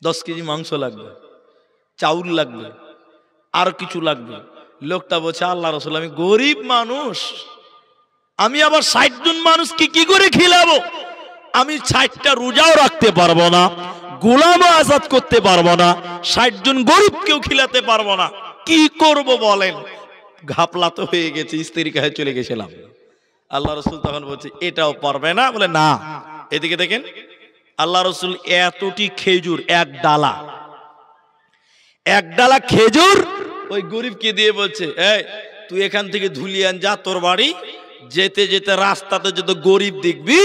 S1: 10 কেজি মাংস লাগবে, চাউল লাগবে, আর কিছু লাগবে। লোকটা বলছে আল্লাহ রসুল আমি গরিব মানুষ, আমি আবার 60 জন মানুষকে কি করে খিলাবো? আমি 60টা রোজাও রাখতে পারবো না, গোলামও আজাদ করতে পারবো না, 60 জন গরিবকেও খিলাতে পারবো না, কি করব বলেন? ঘাপলা তো হয়ে গেছে, স্ত্রীর কাছে চলে গেছিলাম। আল্লাহ রসুল তখন বলছে এটাও পারবে না? বলে না। এদিকে দেখেন আল্লাহ রসুল এতটি খেজুর, এক ডালা খেজুর ওই গরিবকে দিয়ে বলছে এই তুই এখান থেকে ধুলিয়ান যা তোর বাড়ি, যেতে যেতে রাস্তাতে যত গরিব দেখবি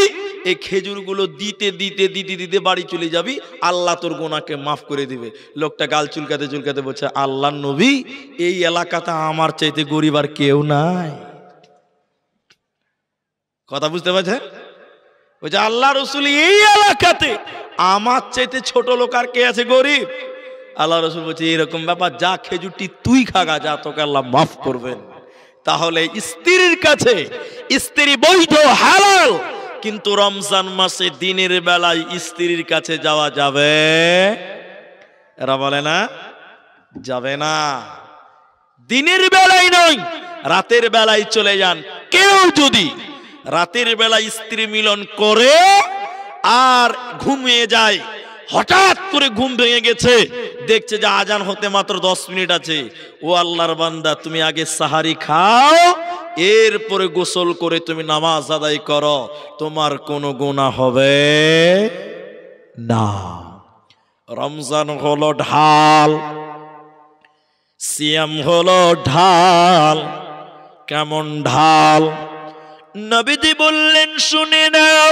S1: এই খেজুরগুলো দিতে দিতে দিতে দিতে বাড়ি চলে যাবি, আল্লাহ তোর গুনাহকে মাফ করে দিবে। লোকটা গাল চুলকাতে চুলকাতে বলছে আল্লাহর নবী এই এলাকাতে আমার চাইতে গরিব আর কেউ নাই। কথা বুঝতে পারছেন? বলছে আল্লাহ রসুল এই এলাকাতে আমার চাইতে ছোট লোক আর কে আছে গরিব? আল্লাহ রসুল বলছে এরকম ব্যাপার, যা খেজুরটি তুই খাগা, যা তোকে আল্লাহ মাফ করবেন। তাহলে স্ত্রীর কাছে স্ত্রী বৈধ হালাল, কিন্তু রমজান মাসে দিনের বেলায় স্ত্রীর কাছে যাওয়া যাবে? এরা বলে না যাবে না। দিনের বেলায় নয়, রাতের বেলায় চলে যান। কেউ যদি রাতের বেলায় স্ত্রী মিলন করে আর ঘুমিয়ে যায়, হঠাৎ করে ঘুম ভেঙে গেছে, দেখছে যে আজান হতে মাত্র 10 মিনিট আছে, ও আল্লাহর বান্দা তুমি আগে সাহারি খাও, এরপরে গোসল করে তুমি নামাজ আদায় করো, তোমার কোনো গুনাহ হবে না। রমজান হলো ঢাল, সিয়াম হলো ঢাল। কেমন ঢাল? নবীজি বললেন শুনে নাও,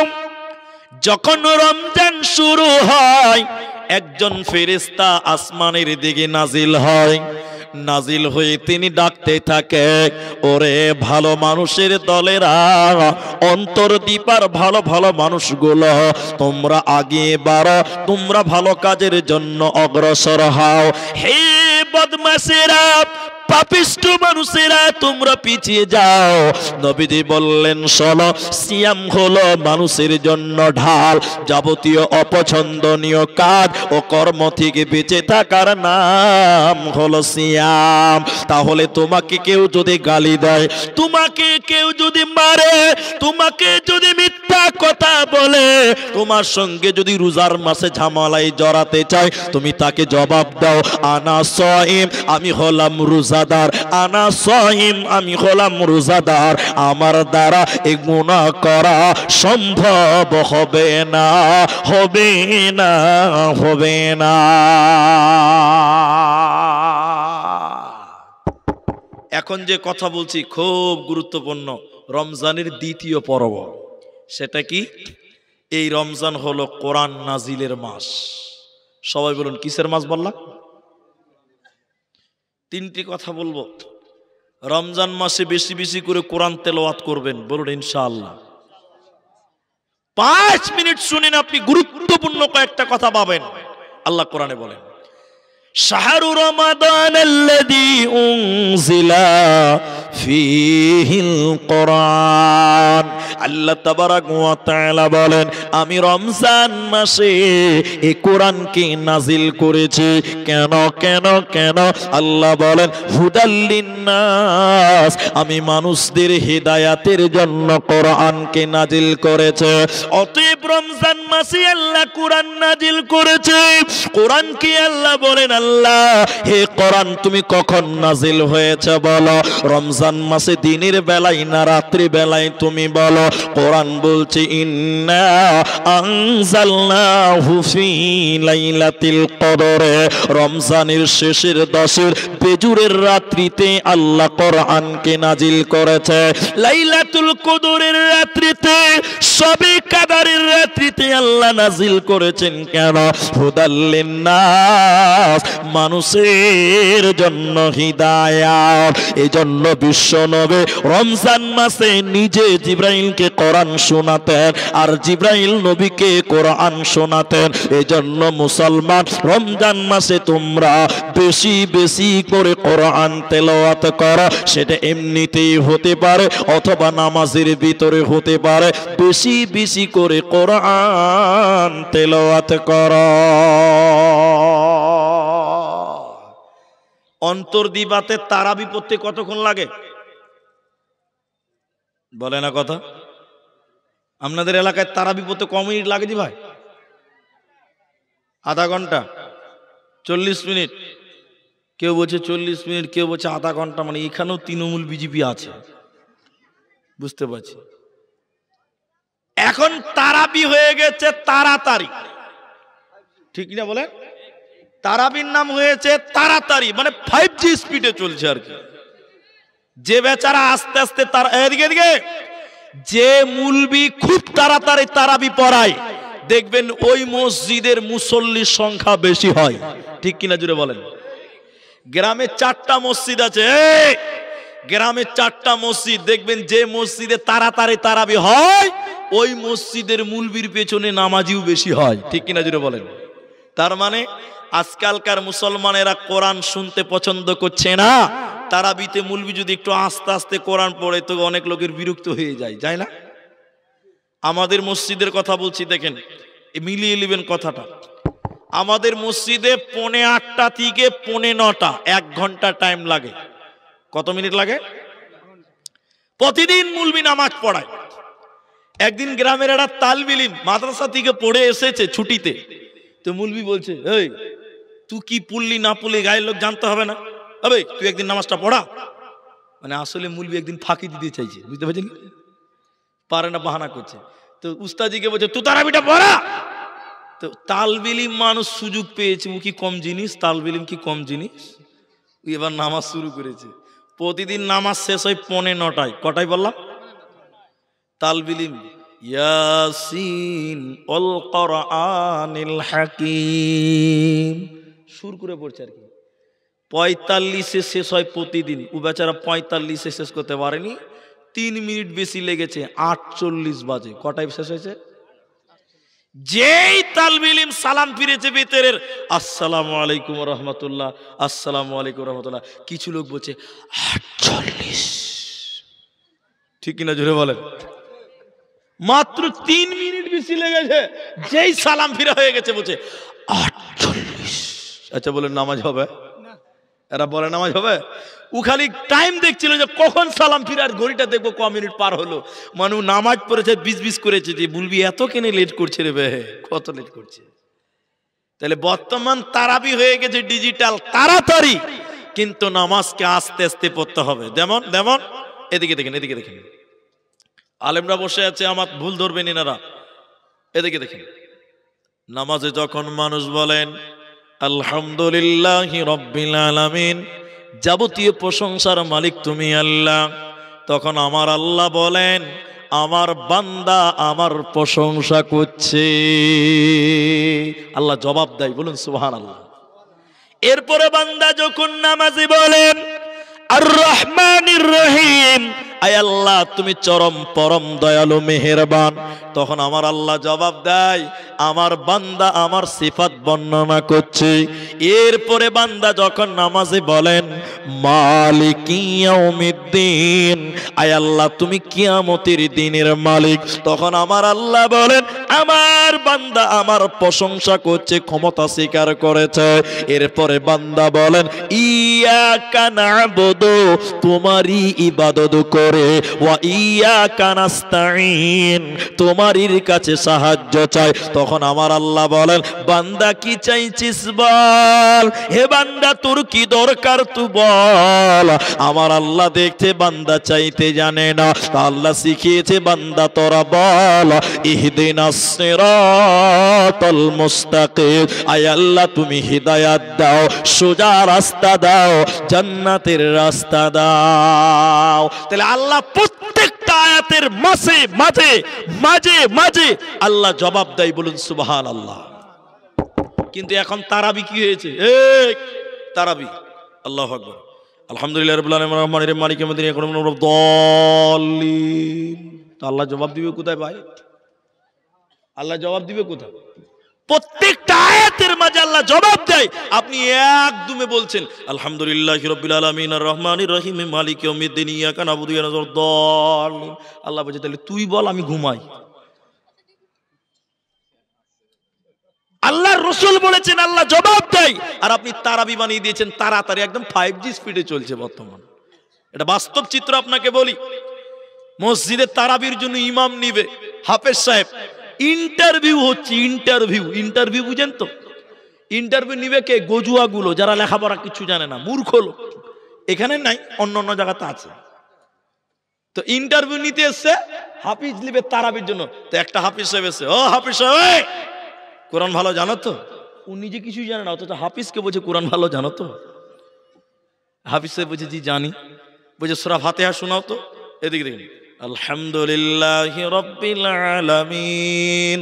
S1: যখন রমজান শুরু হয় একজন ফেরেশতা আসমানের দিকে নাজিল হয়, নাজিল হয়ে তিনি ডাকতে থাকে ওরে ভালো মানুষের দলেরা, অন্তর দীপার ভালো ভালো মানুষগুলো তোমরা আগে বাড়ো, তোমরা ভালো কাজের জন্য অগ্রসর হও। হে বদমাশেরা, পাপিষ্ঠ মানুষেরা তোমরা পিছিয়ে যাও। নবীজি বললেন শোনো, সিয়াম হলো মানুষের জন্য ঢাল, যাবতীয় অপছন্দনীয় কাজ ও কর্ম থেকে বেঁচে থাকার নাম হলো সিয়াম। তাহলে তোমাকে কেউ যদি গালি দেয়, তোমাকে কেউ যদি মারে, তোমাকে যদি মিথ্যা কথা বলে, তোমার সঙ্গে যদি রোজার মাসে ঝামেলায় জড়াতে চায়, তুমি তাকে জবাব দাও আনা সাইম, আমি হলাম রোজাদার, আনা সাইম, আমি হলাম রোজাদার, আমার দ্বারা এই গুনাহ করা সম্ভব হবে না, হবে না, হবে না। এখন যে কথা বলছি খুব গুরুত্বপূর্ণ, রমজানের দ্বিতীয় পর্ব। সেটা কি? এই রমজান হলো কোরআন নাজিলের মাস। সবাই বলুন কিসের মাস বললাম? তিনটি কথা বলবো। রমজান মাসে বেশি বেশি করে কোরআন তেলাওয়াত করবেন, বলুন ইনশাআল্লাহ। 5 মিনিট শুনেন, আপনি গুরুত্বপূর্ণ কয়েকটা কথা পাবেন। আল্লাহ কোরআনে বলেন, শাহরু রমাদানাল্লাযী উনজিলা ফীহিল কোরআন। আল্লাহ তাবারাক ওয়া তাআলা বলেন, আমি রমজান মাসে এই কোরআনকে নাজিল করেছি। কেন কেন কেন? আল্লাহ বলেন, হুদাল লিন্নাস, আমি মানুষদের হিদায়াতের জন্য কোরআনকে নাজিল করেছে। অতএব রমজান মাসে আল্লাহ কোরআন নাজিল করেছে। কোরআন কি আল্লাহ বলেন, আল্লাহ হে কোরআন তুমি কখন নাজিল হয়েছে বলো? রমজান মাসে দিনের বেলায় না রাত্রি বেলায় তুমি বলো। কোরআন বলছে, ইন্না আনজালনাহু ফি লাইলাতিল কদরে, রমজানের শেষের 10-এর বেজুরের রাত্রিতে আল্লাহ কোরআনকে নাজিল করেছে। লাইলাতুল কদরের রাত্রিতে, শবে কাদরের রাত্রিতে আল্লাহ নাজিল করেছেন। কেন? হুদাল লিন্নাস, মানুষের জন্য হিদায়াত। এজন্য বিশ্ব নবী রমজান মাসে নিজে জিবরাইলকে কোরআন শোনাতেন, আর জিবরাইল নবীকে কোরআন শোনাতেন। এজন্য মুসলমান রমজান মাসে তোমরা বেশি বেশি করে কোরআন তেলাওয়াত করো। সেটা এমনিতেই হতে পারে অথবা নামাজের ভিতরে হতে পারে। বেশি বেশি করে কোরআন তেলাওয়াত করো। অন্তর্দিবাতে তারাবি পড়তে কতক্ষণ লাগে বলে না কথা? আপনাদের এলাকায় তারাবি পড়তে কম মিনিট লাগে জি ভাই? আধা ঘন্টা, 40 মিনিট, কেউ বলছে 40 মিনিট, কেউ বলছে আধা ঘন্টা। মানে এখানেও তৃণমূল বিজেপি আছে, বুঝতে পারছি। এখন তারাবি হয়ে গেছে তাড়াতাড়ি, ঠিক না বলেন? তারাবির নাম হয়েছে তাড়াতাড়ি, মানে 5G স্পিডে চলছে আর কি। যে বেচারা আস্তে আস্তে তার এদিকে এদিকে, যে মুলবি খুব তাড়াতাড়ি তারাবি পড়ায়, দেখবেন ওই মসজিদের মুসল্লির সংখ্যা বেশি হয়, ঠিক কিনা জুড়ে বলেন? গ্রামে 4টা মসজিদ আছে, গ্রামে 4টা মসজিদ, দেখবেন যে মসজিদে তাড়াতাড়ি তারাবি হয় ওই মসজিদের মুলবির পেছনে নামাজিও বেশি হয়, ঠিক কিনা জুড়ে বলেন? তার মানে আজকালকার মুসলমানেরা কোরআন শুনতে পছন্দ করছে না। তারাবিতে মুলবি যদি একটু আস্তে আস্তে কোরআন পড়ে তো অনেক লোকের বিরক্ত হয়ে যায়, যায় না? আমাদের মসজিদের কথা বলছি, দেখেন মিলিয়ে নেবেন কথাটা। আমাদের মসজিদে 8:45 থেকে 9:45 1 ঘন্টা টাইম লাগে। কত মিনিট লাগে? প্রতিদিন মুলবি নামাজ পড়ায়। একদিন গ্রামের একটা তালবে ইলম মাদ্রাসা থেকে পড়ে এসেছে ছুটিতে, তো মুলবি বলছে, এই তুই কি পড়লি না পড়লি গায়ের লোক জানতে হবে না, আবে তুই একদিন নামাজটা পড়া। মানে আসলে মুলবি একদিন ফাঁকি দিতে চাইছে, বুঝতে পারছেন? পারে না, বাহানা করছে। তো উস্তাদিকে বলছে তুই তারাবিটা পড়া। তো তালবে ইলম মানুষ সুযোগ পেয়েছে, ও কি কম জিনিস? তালবে ইলম কি কম জিনিস? এবার নামাজ শুরু করেছে। প্রতিদিন নামাজ শেষ হয় 9:45। কটায় বললাম? তালবে ইলম ইয়াসিন ওয়াল কোরআনিল হাকিম শুরু করে পড়ছে আর কি। 45-এ শেষ হয় প্রতিদিন। ও বেচারা 45-এ শেষ করতে পারেনি, 3 মিনিট বেশি লেগেছে, 48 বাজে। কটায় শেষ হয়েছে? যেই তালবে ইলম সালাম ফিরেছে ভিতরের, আসসালামু আলাইকুম ওয়া রাহমাতুল্লাহ, আসসালামু আলাইকুম ওয়া রাহমাতুল্লাহ, কিছু লোক বলছে 48, ঠিক কিনা জোরে বলেন? মাত্র 3 মিনিট বেশি লেগেছে, যেই সালাম ফিরা হয়ে গেছে বলছে 48। আচ্ছা বলেন নামাজ হবে? এরা বলে নামাজ হবে? ও খালি টাইম দেখছিল যে কখন সালাম ফিরার, ঘড়িটা দেখবো ক মিনিট পার হলো। মানে নামাজ পড়েছে, 20 করেছে, যে বলবি এত কেন লেট করছে রে বে, কত লেট করছে। তাহলে বর্তমান তারাবি হয়ে গেছে ডিজিটাল, তাড়াতাড়ি, কিন্তু নামাজকে আস্তে আস্তে পড়তে হবে। যেমন যেমন এদিকে দেখেন, এদিকে দেখেন, আলেমরা বসে আছে, আমার ভুল ধরবেন এনারা। এদিকে দেখেন, নামাজে যখন মানুষ বলেন আলহামদুলিল্লাহি রাব্বিল আলামিন, যাবতীয় প্রশংসার মালিক তুমি আল্লাহ। তখন আমার আল্লাহ বলেন, আমার বান্দা আমার প্রশংসা করছে। আল্লাহ জবাব দেয়, বলুন সুবহানাল্লাহ। এরপরে বান্দা যখন নামাজে বলেন আর রহমানির রহিম, আয় আল্লাহ তুমি চরম পরম দয়ালু মেহেরবান, তখন আমার আল্লাহ জবাব দেয়, আমার বান্দা আমার সিফাত বর্ণনা করছে। এরপরে বান্দা যখন নামাজে বলেন মালিকি ইয়াউমিদ্দিন, আয় আল্লাহ তুমি কিয়ামতের দিনের মালিক, তখন আমার আল্লাহ বলেন, আমার বান্দা আমার প্রশংসা করছে, ক্ষমতা স্বীকার করেছে। এরপরে বান্দা বলেন ইয়াকা না'বুদু, তোমারই ইবাদত করে, ওয়া ইয়াকা নাস্তাঈন, তোমারই কাছে সাহায্য চাই। তখন আমার আল্লাহ বলেন, বান্দা কি চাইছিস বল, হে বান্দা তোর কি দরকার তুই বল। আমার আল্লাহ দেখতে বান্দা চাইতে জানে না, আল্লাহ শিখিয়েছে বান্দা তোরা বল ইহদিনাস সিরাতাল মুস্তাকিম, আয় আল্লাহ তুমি হিদায়াত দাও, সোজা রাস্তা দাও, জান্নাতের রাস্তা দাও। তাহলে আল্লাহ প্রত্যেকটা আয়াতের মাঝে মাঝে মাঝে মাঝে আল্লাহ জবাব দেয়, বলুন সুবহানাল্লাহ। কিন্তু এখন তারাবি কি হয়েছে? তারাবি, আল্লাহু আকবার, আলহামদুলিল্লাহ রাব্বিল আলামিন রহমানির রহিম মালিকি ইয়াউমিদ্দিন ইয়্যাকা না'বুদু ওয়া ইয়্যাকা নাস্তাঈন। তো আল্লাহ জবাব দিবে কোথায় ভাই? আল্লাহ জবাব দিবে কোথায়? প্রত্যেকটা আয়াতের মাঝে আল্লাহ জবাব দেয়। আপনি একদমে বলছেন আলহামদুলিল্লাহি রাব্বিল আলামিন আর রহমানির রহিম মালিকি ইয়াউমিদ্দিন ইয়্যাকা না'বুদু ওয়া ইয়্যাকা নাস্তাঈন। আল্লাহ বলছে তাহলে তুই বল, আমি ঘুমাই। আল্লাহর রাসূল বলেছেন, আল্লাহ জবাব দেয়। আর আপনি তারাবি বানিয়ে দিয়েছেন তাড়াতাড়ি, একদম 5G স্পিডে চলছে বর্তমান। এটা বাস্তব চিত্র আপনাকে বলি। মসজিদে তারাবির জন্য ইমাম নিবে হাফেজ সাহেব, ইন্টারভিউ হচ্ছে, ইন্টারভিউ বুঝেন তো? ইন্টারভিউ নিবে কে? গজুয়াগুলো, যারা লেখাপড়া কিছু জানে না, মূর্খ লোক। এখানে নাই, অন্য অন্য জায়গাতে আছে। তো ইন্টারভিউ নিতে এসছে, হাফিজ নিবে তারাবির জন্য। তো একটা হাফিজ সাহেব এসে, ও হাফিজ সাহেব কোরআন ভালো জানো তো? ও নিজে কিছুই জানে না, অথচ হাফিজকে বলছে কোরআন ভালো জানো তো? হাফিজ সাহেব বলছে জি জানি। বলছে সূরা ফাতিহা শোনাও তো। এদিকে দেখুন, আলহামদুলিল্লাহি রাব্বিল আলামিন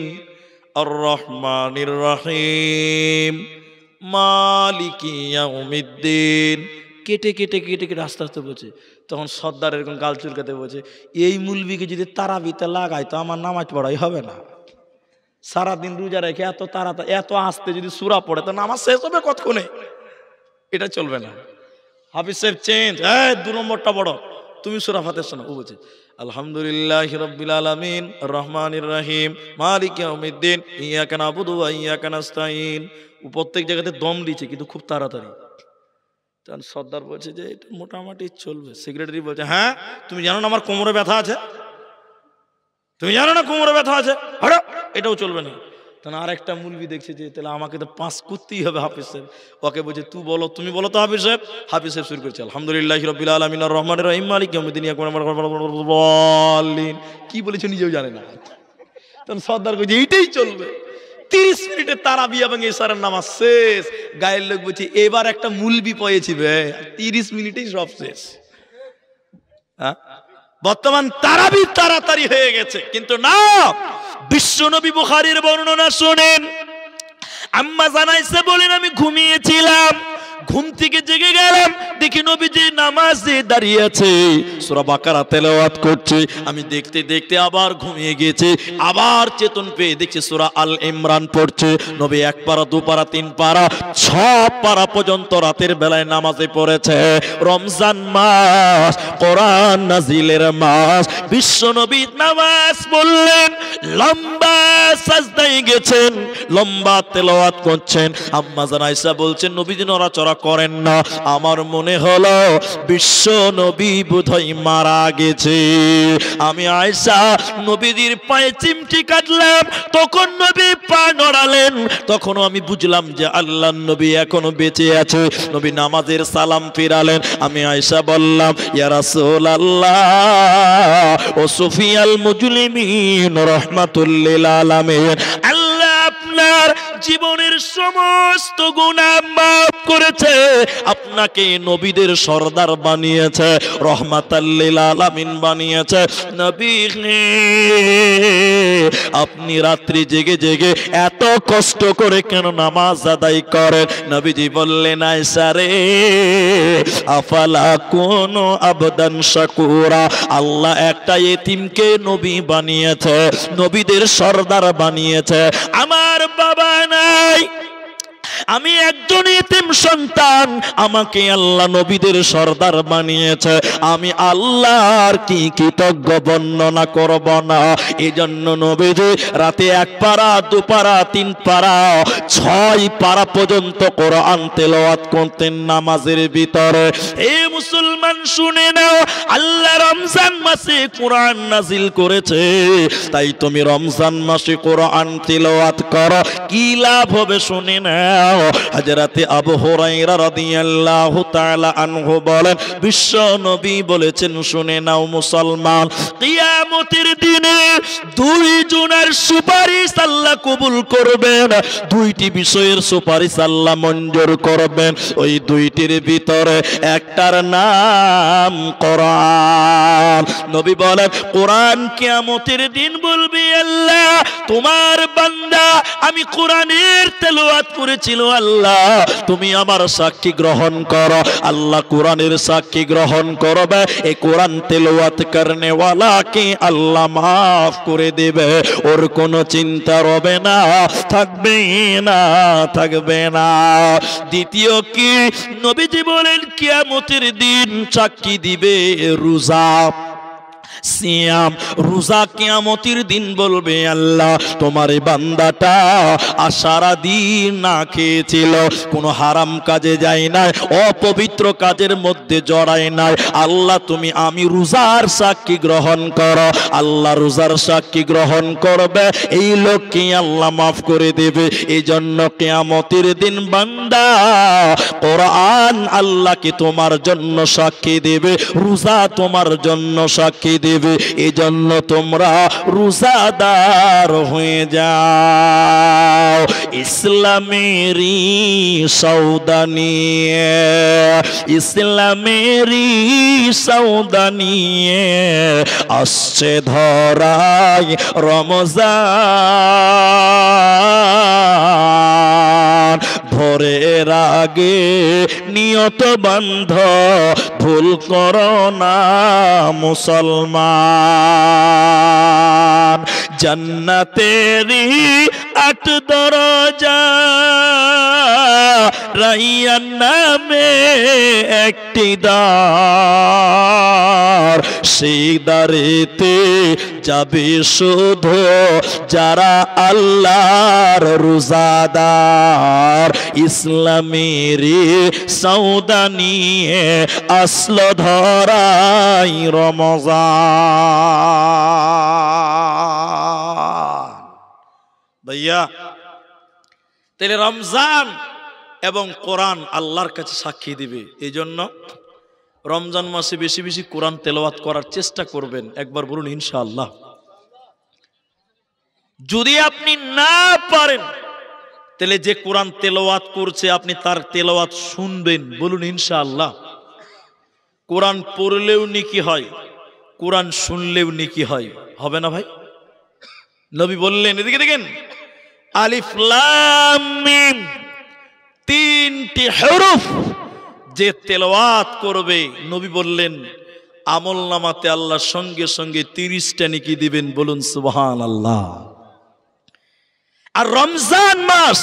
S1: আর রহমানির রহিম মালিকি ইয়াউমিদ্দিন। কেটে কেটে কেটে কেটে আস্তে আস্তে বলছে। তখন সর্দার এরকম গাল চুলকাতে বলছে, এই মুলবিকে যদি তারাবিতে লাগাই তো আমার নামাজ পড়াই হবে না। সারাদিন রোজা রেখে এত তাড়াতাড়ি এত আস্তে যদি সূরা পড়ে তো নামাজ শেষ হবে কতক্ষণে? এটা চলবে না। হাফিজ সাহেব চেঞ্জ, 2 নম্বরটা বড়, তুমি সূরা ফাতিহা শোনো। ও বলছে আলহামদুলিল্লাহি রাব্বিল আলামিন আর রহমানির রহিম মালিকি ইয়াউমিদ্দিন ইয়্যাকা না'বুদু ওয়া ইয়্যাকা নাস্তাঈন। ও প্রত্যেক জায়গাতে দম দিচ্ছে কিন্তু খুব তাড়াতাড়ি। তখন সর্দার বলছে যে এটা মোটামুটি চলবে। সেক্রেটারি বলছে, হ্যাঁ তুমি জানো না আমার কোমরে ব্যথা আছে? তুমি জানো না কোমরে ব্যথা আছে? হটো, এটাও চলবে না। তখন আরেকটা মুলবি দেখছে যে তাহলে আমাকে তো পাস করতেই হবে হাফিজ সাহেব। ওকে বলছে তুই বলো, তুমি বলো তো হাফিজ সাহেব। হাফিজ সাহেব শুরু করছে আলহামদুলিল্লাহি রাব্বিল আলামিন আর রহমানির রহিম মালিকি ইয়াউমিদ্দিন ইয়্যাকা না'বুদু ওয়া কি বলেছে নিজেও জানে না। তখন সর্দার কইছে এইটাই চলবে। 30 মিনিটে তারাবি এবং ইশারার নামাজ শেষ। গায়ের লোক বলছে এবার একটা মুলবি পেয়েছি বে, 30 মিনিটেই সব শেষ। হ্যাঁ, বর্তমান তারাবি তাড়াতাড়ি হয়ে গেছে, কিন্তু না। বিশ্বনবী বুখারীর বর্ণনা শুনেন, আম্মা জানাইছে বলেন আমি ঘুমিয়েছিলাম, ঘুম থেকে জেগে গেলাম, দেখি নবীজি নামাজে দাঁড়িয়ে আছে, সূরা বাকারা তেলাওয়াত করছে। আমি দেখতে দেখতে আবার ঘুমিয়ে গেছি, আবার চেতন পেয়ে দেখছি সূরা আল ইমরান পড়ছে। নবী 1 পারা 2 পারা 3 পারা 6 পারা পর্যন্ত রাতের বেলায় নামাজে পড়েছে। রমজান মাস, কোরআন নাজিলের মাস, বিশ্ব নবী নামাজ পড়লেন, লম্বা সাজদায় গেছেন, লম্বা তেলাওয়াত করছেন। আম্মা জান আয়েশা বলছেন নবীজি নড়াচড়া করেন না। আমার মনে হলো বিশ্ব নবী বোধহয় মারা গেছে। আমি আয়েশা নবীজির পায়ে চিমটি কাটলাম, তখন নবী পা নড়ালেন, তখন আমি বুঝলাম যে আল্লাহর নবী এখনো বেঁচে আছে। নবী নামাজের সালাম ফিরালেন। আমি আয়েশা বললাম ইয়া রাসূলুল্লাহ ও সুফিয়াল মুজলিমিন রাহমাতুল লিল আলামিন, আল্লাহ আপনার জীবনের সমস্ত গুনাহ মাফ করেছে, আপনাকে নবীদের সরদার বানিয়েছে, রহমাতাল লিল আলামিন বানিয়েছে। নবী আপনি রাত্রি জেগে জেগে এত কষ্ট করে কেন নামাজ আদায় করেন? নবীজি বললেন, আয়েশা রে, আফালা কুনু আবদান শাকুরা, আল্লাহ একটা এতিমকে নবী বানিয়েছে, নবীদের সরদার বানিয়েছে। আমার বাবা নাই, আমি একজন এতিম সন্তান, আমাকে আল্লাহ নবীদের সরদার বানিয়েছে, আমি আল্লাহর কি কৃতজ্ঞ বর্ণনা করব না? এজন্য নবীজি রাতে 1 পারা 2 পারা 3 পারা 6 পারা পর্যন্ত কোরআন তেলাওয়াত করতেন নামাজের ভিতরে। হে মুসলমান শুনে নাও, আল্লাহ রমজান মাসে কোরআন নাজিল করেছে, তাই তুমি রমজান মাসে কোরআন তেলাওয়াত করো, কি লাভ হবে শুনে নাও। হযরতে আবু হুরায়রা রাদিয়াল্লাহু তাআলা আনহু বলেন, বিশ্ব নবী বলেছেন, শুনে নাও মুসলমান, কিয়ামতের দিনে 2 জনের সুপারিশ আল্লাহ কবুল করবেন, 2টি বিষয়ের সুপারিশ আল্লাহ মঞ্জুর করবেন। ওই 2টির ভিতরে একটার নাম কোরআন। নবী বলেন, কোরআন কিয়ামতের দিন বলবে, আল্লাহ তোমার বান্দা আমি কোরআনের তেলাওয়াত করেছিল, আল্লাহ তুমি আমার সাক্ষী গ্রহণ করো। আল্লাহ কোরআনের সাক্ষী গ্রহণ করবে, এই কোরআন তেলাওয়াত করনে ওয়ালাকে আল্লাহ মাফ করে দেবে, ওর কোনো চিন্তা রবে না, থাকবে না, থাকবে না। দ্বিতীয় কি, নবীজি বলেন কিয়ামতের দিন সাক্ষী দিবে রোজা, সিয়াম, রোজা কিয়ামতের দিন বলবে, আল্লাহ তোমার এই বান্দাটা সারা দিন না খেয়েছিল, কোনো হারাম কাজে যায় নাই, অপবিত্র কাজের মধ্যে জড়ায় নাই, আল্লাহ তুমি আমি রোজার সাক্ষী গ্রহণ করো। আল্লাহ রোজার সাক্ষী গ্রহণ করবে, এই লোককে আল্লাহ মাফ করে দেবে। এই জন্য কিয়ামতের দিন বান্দা কোরআন আল্লাহকে তোমার জন্য সাক্ষী দেবে, রোজা তোমার জন্য সাক্ষী দেবে। এই জন্য তোমরা রোজাদার হয়ে যাও। ইসলামেরই সওদা নিয়ে, ইসলামেরই সওদা নিয়ে আসছে ধরাই রমজান, ভোরের আগে নিয়ত বান্ধ, ভুল করো না মুসলমান। জান্নাতেরই 8 দরজা, রাইয়ান নামে একটি দ্বার, সেই দ্বারেতে যাবে শুধু যারা আল্লাহর রোজাদার। ইসলামেরই সওদা নিয়ে আসলো ধরাই রমজান। ভাইয়া, তাহলে রমজান এবং কোরআন আল্লাহর কাছে সাক্ষী দিবে। এই জন্য রমজান মাসে বেশি বেশি কোরআন তেলাওয়াত করার চেষ্টা করবেন। একবার বলুন ইনশাআল্লাহ। যদি আপনি না পারেন, তাহলে যে কোরআন তেলাওয়াত করছে আপনি তার তেলাওয়াত শুনবেন, বলুন ইনশাআল্লাহ। কোরআন পড়লেও নেকি হয়, কোরআন শুনলেও নেকি হয়, হবে না ভাই? নবী বললেন, এদিকে দেখেন, আলিফ লাম মিম 3টি হরফ যে তেলাওয়াত করবে, নবী বললেন আমলনামাতে আল্লাহ সঙ্গে সঙ্গে 30টা নেকি দিবেন, বলুন সুবহানাল্লাহ। আর রমজান মাস,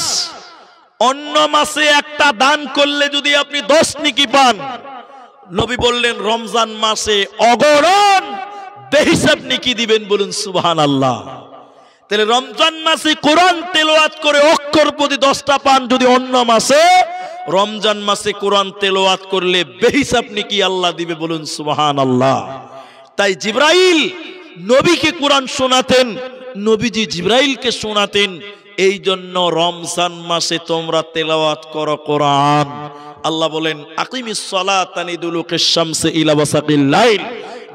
S1: অন্য মাসে একটা দান করলে যদি আপনি 10 নেকি পান, নবী বললেন রমজান মাসে অগণন বেহিসাব নেকি দিবেন, বলুন সুবহানাল্লাহ। তাহলে রমজান মাসে কোরআন তেলাওয়াত করে অক্ষর প্রতি 10টা পান, যদি অন্য মাসে, রমজান মাসে কোরআন তেলাওয়াত করলে বেহিসাব নেকি আল্লাহ দিবে, বলুন সুবহানাল্লাহ। তাই জিবরাইল নবীকে কোরআন শোনাতেন, নবীজি জিবরাইলকে শোনাতেন। এই জন্য রমজান মাসে তোমরা তেলাওয়াত করো কোরআন। আল্লাহ বলেন, আকিমিস সালাতা লিদুলুকিশ শামসি ইলা ওয়াসাকিল লাইল,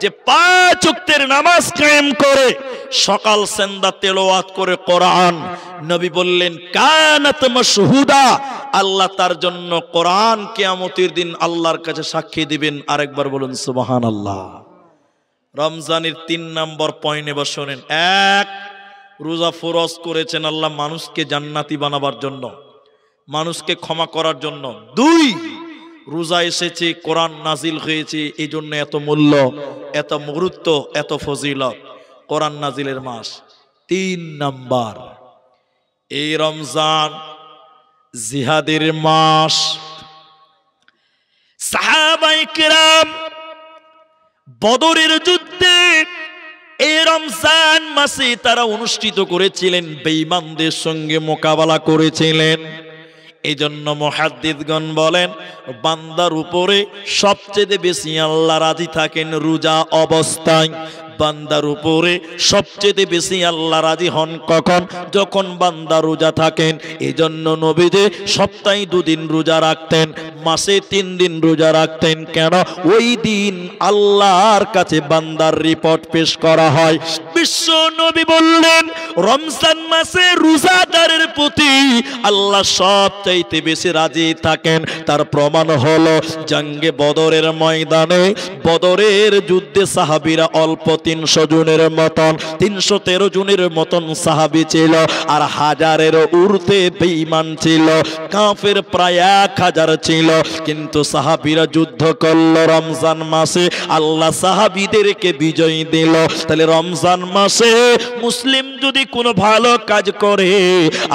S1: যে 5 ওয়াক্তের নামাজ কায়েম করে সকাল সন্ধ্যা তেলাওয়াত করে কোরআন। নবী বললেন কানাত মাশহুদা, আল্লাহ তার জন্য কোরআন কিয়ামতের দিন আল্লাহর কাছে সাক্ষী দিবেন। আরেকবার বলুন সুবহানাল্লাহ। রমজানের 3 নম্বর পয়েন্টে বসেন। 1, রোজা ফরজ করেছেন আল্লাহ মানুষকে জান্নাতি বানাবার জন্য, মানুষকে ক্ষমা করার জন্য। 2, রোজা এসেছে, কোরআন নাজিল হয়েছে, এই জন্য এত মূল্য, এত গুরুত্ব, এত ফজিলত, কোরআন নাজিলের মাস। 3 নম্বর, এই রমজান জিহাদের মাস। সাহাবায়ে কেরাম বদরের যুদ্ধে এই রমজান মাসে তারা অনুষ্ঠিত করেছিলেন, বেঈমানদের সঙ্গে মোকাবেলা করেছিলেন। এই জন্য মুহাদ্দিসগণ বলেন বান্দার উপরে সবচেয়ে বেশি আল্লাহ রাজি থাকেন রোজা অবস্থায়। বান্দার উপরে সবচেয়ে বেশি আল্লাহ রাজি হন কখন? যখন বান্দা রোজা থাকেন। এই জন্য নবীজি সপ্তাহে 2 দিন রোজা রাখতেন, মাসে 3 দিন রোজা রাখতেন। কেন? ওই দিন আল্লাহর কাছে বান্দার রিপোর্ট পেশ করা হয়। বিশ্ব নবী বললেন রমজান মাসে রোজাদারের প্রতি আল্লাহ সবচাইতে বেশি রাজি থাকেন। তার প্রমাণ হলো জঙ্গে বদরের ময়দানে, বদরের যুদ্ধে সাহাবীরা অল্প 300 জনের মতন, 313 জনের মতন সাহাবী ছিল, আর হাজারের ঊর্ধ্বে বেঈমান ছিল, কাফের প্রায় 1000 ছিল। কিন্তু সাহাবীরা যুদ্ধ করল রমজান মাসে, আল্লাহ সাহাবীদেরকে বিজয় দিল। তাহলে রমজান মাসে মুসলিম যদি কোনো ভালো কাজ করে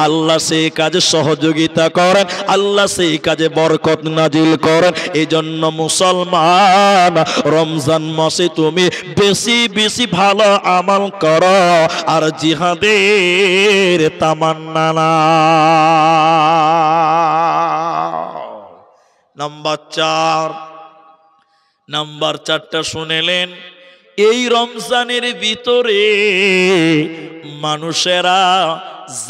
S1: আল্লাহ সেই কাজে সহযোগিতা করেন, আল্লাহ সেই কাজে বরকত নাজিল করেন। এই জন্য মুসলমান রমজান মাসে তুমি বেশি বেশি ভালো আমল করো আর জিহাদের তামান্না নাও। নাম্বার 4, নাম্বার 4টা শুনেলেন, এই রমজানের ভিতরে মানুষেরা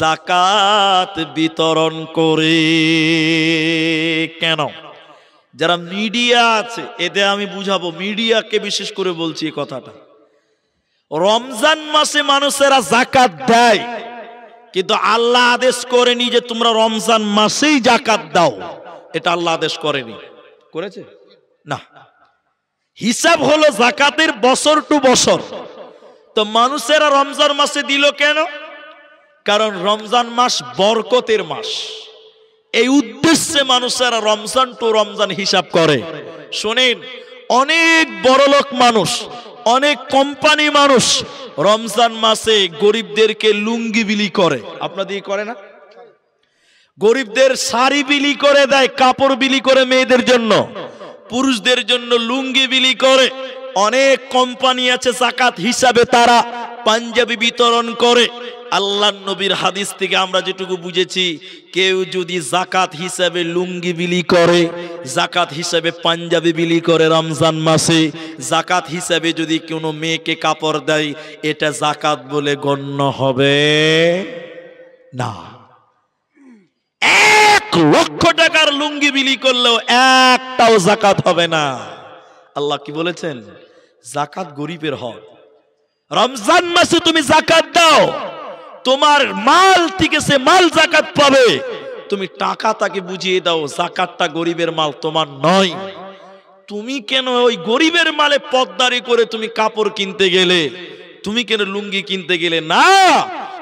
S1: যাকাত বিতরণ করে। কেন? যারা মিডিয়া আছে এতে আমি বুঝাবো, মিডিয়াকে বিশেষ করে বলছি এই কথাটা। রমজান মাসে মানুষেরা যাকাত দেয়, কিন্তু আল্লাহ আদেশ করেনি যে তোমরা রমজান মাসেই যাকাত দাও। এটা আল্লাহ আদেশ করেনি। করেছে? না। হিসাব হলো যাকাতের বছর টু বছর। তো মানুষেরা রমজান মাসে দিল কেন? কারণ রমজান মাস বরকতের মাস। এই উদ্দেশ্যে মানুষেরা রমজান টু রমজান হিসাব করে। শুনেন, অনেক বড়লোক মানুষ, অনেক কোম্পানি মানুষ রমজান মাসে গরিবদেরকে লুঙ্গি বিলি করে। আপনাদের করে না? গরিবদের শাড়ি বিলি করে দেয়, কাপড় বিলি করে মেয়েদের জন্য, পুরুষদের জন্য লুঙ্গি বিলি করে। অনেক কোম্পানি আছে যাকাত হিসাবে তারা পাঞ্জাবি বিতরণ করে। আল্লাহর নবীর হাদিস থেকে আমরা যেটুকু বুঝেছি, কেউ যদি যাকাত হিসাবে লুঙ্গি বিলি করে, যাকাত হিসাবে পাঞ্জাবি বিলি করে রমজান মাসে, যাকাত হিসাবে যদি কোনো মেয়েকে কাপড় দেয়, এটা যাকাত বলে গণ্য হবে না। 1 লক্ষ টাকার লুঙ্গি বিলি করলেও একটাও যাকাত হবে না। আল্লাহ কি বলেছেন? যাকাত গরিবের হক। রমজান মাসে তুমি যাকাত দাও, তোমার মাল থেকে সে মাল যাকাত পাবে। তুমি টাকা তাকে বুঝিয়ে দাও যাকাতটা গরিবের মাল, তোমার নয়। তুমি কেন ওই গরিবের মালে পদ্মারি করে তুমি কাপড় কিনতে গেলে? তুমি কেন লুঙ্গি কিনতে গেলে? না,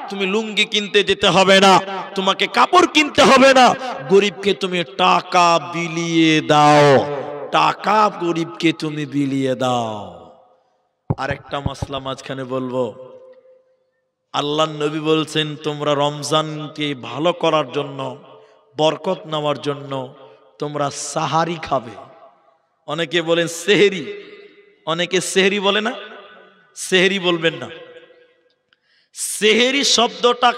S1: তুমি লুঙ্গি কিনতে যেতে হবে না, তোমাকে কাপড় কিনতে হবে না। গরিবকে তুমি টাকা বিলিয়ে দাও, টাকা গরিবকে তুমি বিলিয়ে দাও। আরেকটা মাসলা মাঝখানে বলবো। আল্লাহর নবী বলছেন তোমরা রমজানকে ভালো করার জন্য, বরকত নেওয়ার জন্য তোমরা সাহারি খাবে। অনেকে বলেন সেহরি, অনেকে সেহরি বলে না, সেহরি বলবেন না। সেহরি শব্দটা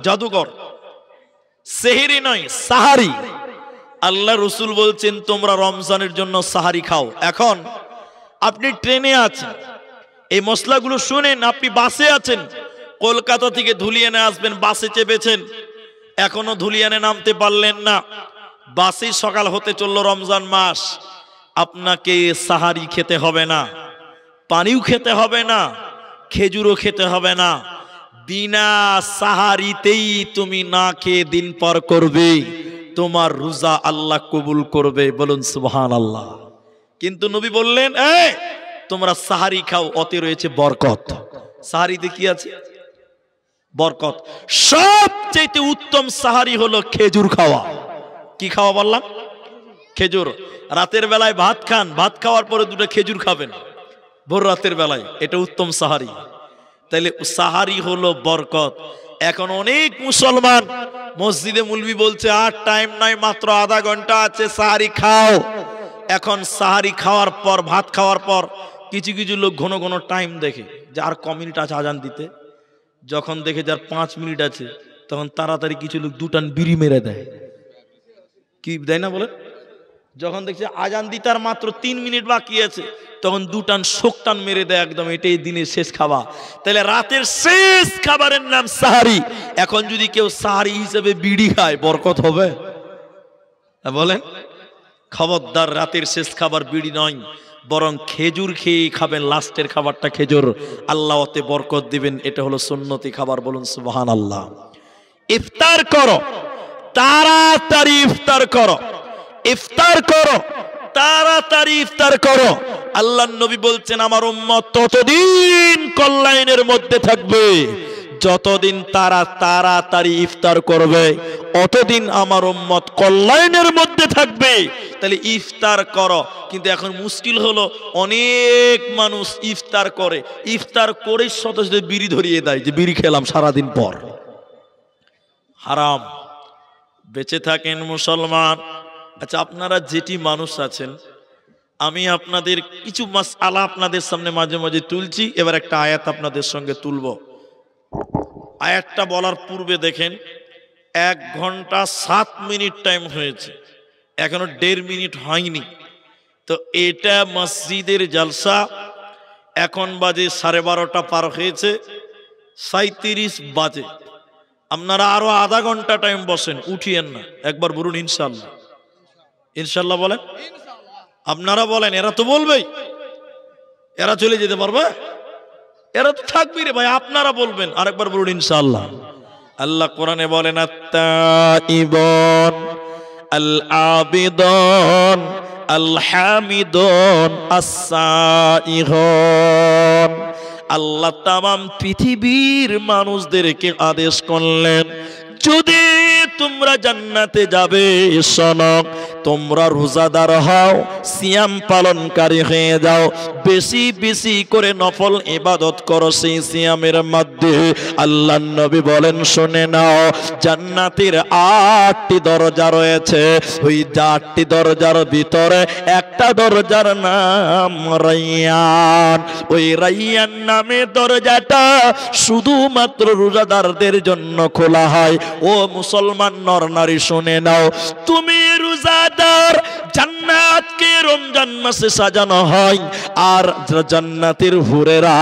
S1: জাদুকর, সেহরি নয়, সাহারি। আল্লাহ রসুল বলছেন তোমরা রমজানের জন্য সাহারি খাও। এখন আপনি ট্রেনে আছেন, এই মশলাগুলো শুনেন। আপনি বাসে আছেন, কলকাতা থেকে ধুলিয়ানে আসবেন, বাসে চেপেছেন, এখনো ধুলিয়ানে নামতে পারলেন না, বাসে সকাল হতে চললো রমজান মাস। আপনাকে সাহারি খেতে হবে না, পানিও খেতে হবে না, খেজুরও খেতে হবে না, বিনা সাহারিতেই তুমি না খেয়ে দিন পার করবে, তোমার রোজা আল্লাহ কবুল করবে। বলুন সুবহানাল্লাহ। কিন্তু নবী বললেন, তোমরা সাহারি খাও, অতে রয়েছে বরকত। সাহারিতে কি আছে? বরকত। সবচেয়ে উত্তম সাহারি হলো খেজুর খাওয়া। কি খাওয়া বললাম? খেজুর। রাতের বেলায় ভাত খান, ভাত খাওয়ার পরে দুটো খেজুর খাবেন ভোর রাতের বেলায়, এটা উত্তম সাহারি। তাইলে সাহারি হলো বরকত। এখন অনেক মুসলমান মসজিদে মুলবি বলছে আর টাইম নাই, মাত্র আধা ঘন্টা আছে, সাহারি খাও। এখন সাহারি খাওয়ার পর, ভাত খাওয়ার পর কিছু কিছু লোক ঘন ঘন টাইম দেখে যে আর ক মিনিট আছে আজান দিতে। যখন দেখে যার 5 মিনিট আছে, তখন তাড়াতাড়ি কিছু লোক দুটান বিড়ি মেরে দেয়। কি দেয় না বলে? যখন দেখছে আজান দিতে আর মাত্র 3 মিনিট বাকি আছে, তখন দুটান শোকটান মেরে দেয় একদম। এটাই দিনের শেষ খাবার। তাহলে রাতের শেষ খাবারের নাম সাহারি। এখন যদি কেউ সাহারি হিসেবে বিড়ি খায়, বরকত হবে? বলেন। খবরদার, রাতের শেষ খাবার বিড়ি নয়, বরং খেজুর খেয়ে খাবেন। লাস্টের খাবারটা খেজুর, আল্লাহ ওতে বরকত দিবেন। এটা হলো সুন্নতি খাবার। বলুন সুবহানাল্লাহ। ইফতার করো, তাড়াতাড়ি ইফতার করো, ইফতার করো, তাড়াতাড়ি ইফতার করো। আল্লাহর নবী বলছেন, আমার উম্মত ততদিন কল্যাণের মধ্যে থাকবে যতদিন তারা তাড়াতাড়ি ইফতার করবে, অতদিন আমার উম্মত কল্যাণের মধ্যে থাকবে। তাহলে ইফতার করো। কিন্তু এখন মুশকিল হলো, অনেক মানুষ ইফতার করে, ইফতার করে সাথে সাথে বিড়ি ধরিয়ে দেয় যে বিড়ি খেলাম সারাদিন পর। হারাম। বেঁচে থাকেন মুসলমান। আচ্ছা, আপনারা যেটি মানুষ আছেন, আমি আপনাদের কিছু মাসআলা আপনাদের সামনে মাঝে মাঝে তুলছি। এবার একটা আয়াত আপনাদের সঙ্গে তুলব। আয়াতটা বলার পূর্বে দেখেন, 1 ঘন্টা 7 মিনিট টাইম হয়েছে, এখনো 1.5 মিনিট হয়নি। তো এটা মসজিদের জলসা। এখন বাজে 12:30 পার হয়েছে, 37 বাজে। আপনারা আরো আধা ঘন্টা টাইম বসেন, উঠিয়েন না। একবার বলুন ইনশাল্লাহ। ইনশাল্লাহ বলেন। আপনারা বলেন, এরা তো বলবেই। এরা চলে যেতে পারবে? এরা তো থাকবি রে ভাই, আপনারা বলবেন। আরেকবার বলুন ইনশাআল্লাহ। আল্লাহ কোরআনে বলেন, আত-তাইবুন আল-আবিদুন আল-হামিদুন আস-সাইহুন। আল্লাহ তামাম পৃথিবীর মানুষদেরকে আদেশ করলেন, যদি তোমরা জান্নাতে যাবে, শোনো, তোমরা রোজাদার হও, সিয়াম পালনকারী হয়ে যাও, বেশি বেশি করে নফল ইবাদত করো সেই সিয়ামের মধ্যে। আল্লাহর নবী বলেন, শুনে নাও, জান্নাতের 8টি দরজা রয়েছে। ওই 8টি দরজার ভিতরে একটা দরজার নাম রাইয়ান। ওই রাইয়ান নামে দরজাটা শুধুমাত্র রোজাদারদের জন্য খোলা হয়। ও মুসলমান নর নারী, শুনে নাও, তুমি রোজাদার, জান্নাতকে রমজান মাসে সাজানো হয়, আর জান্নাতের হুরেরা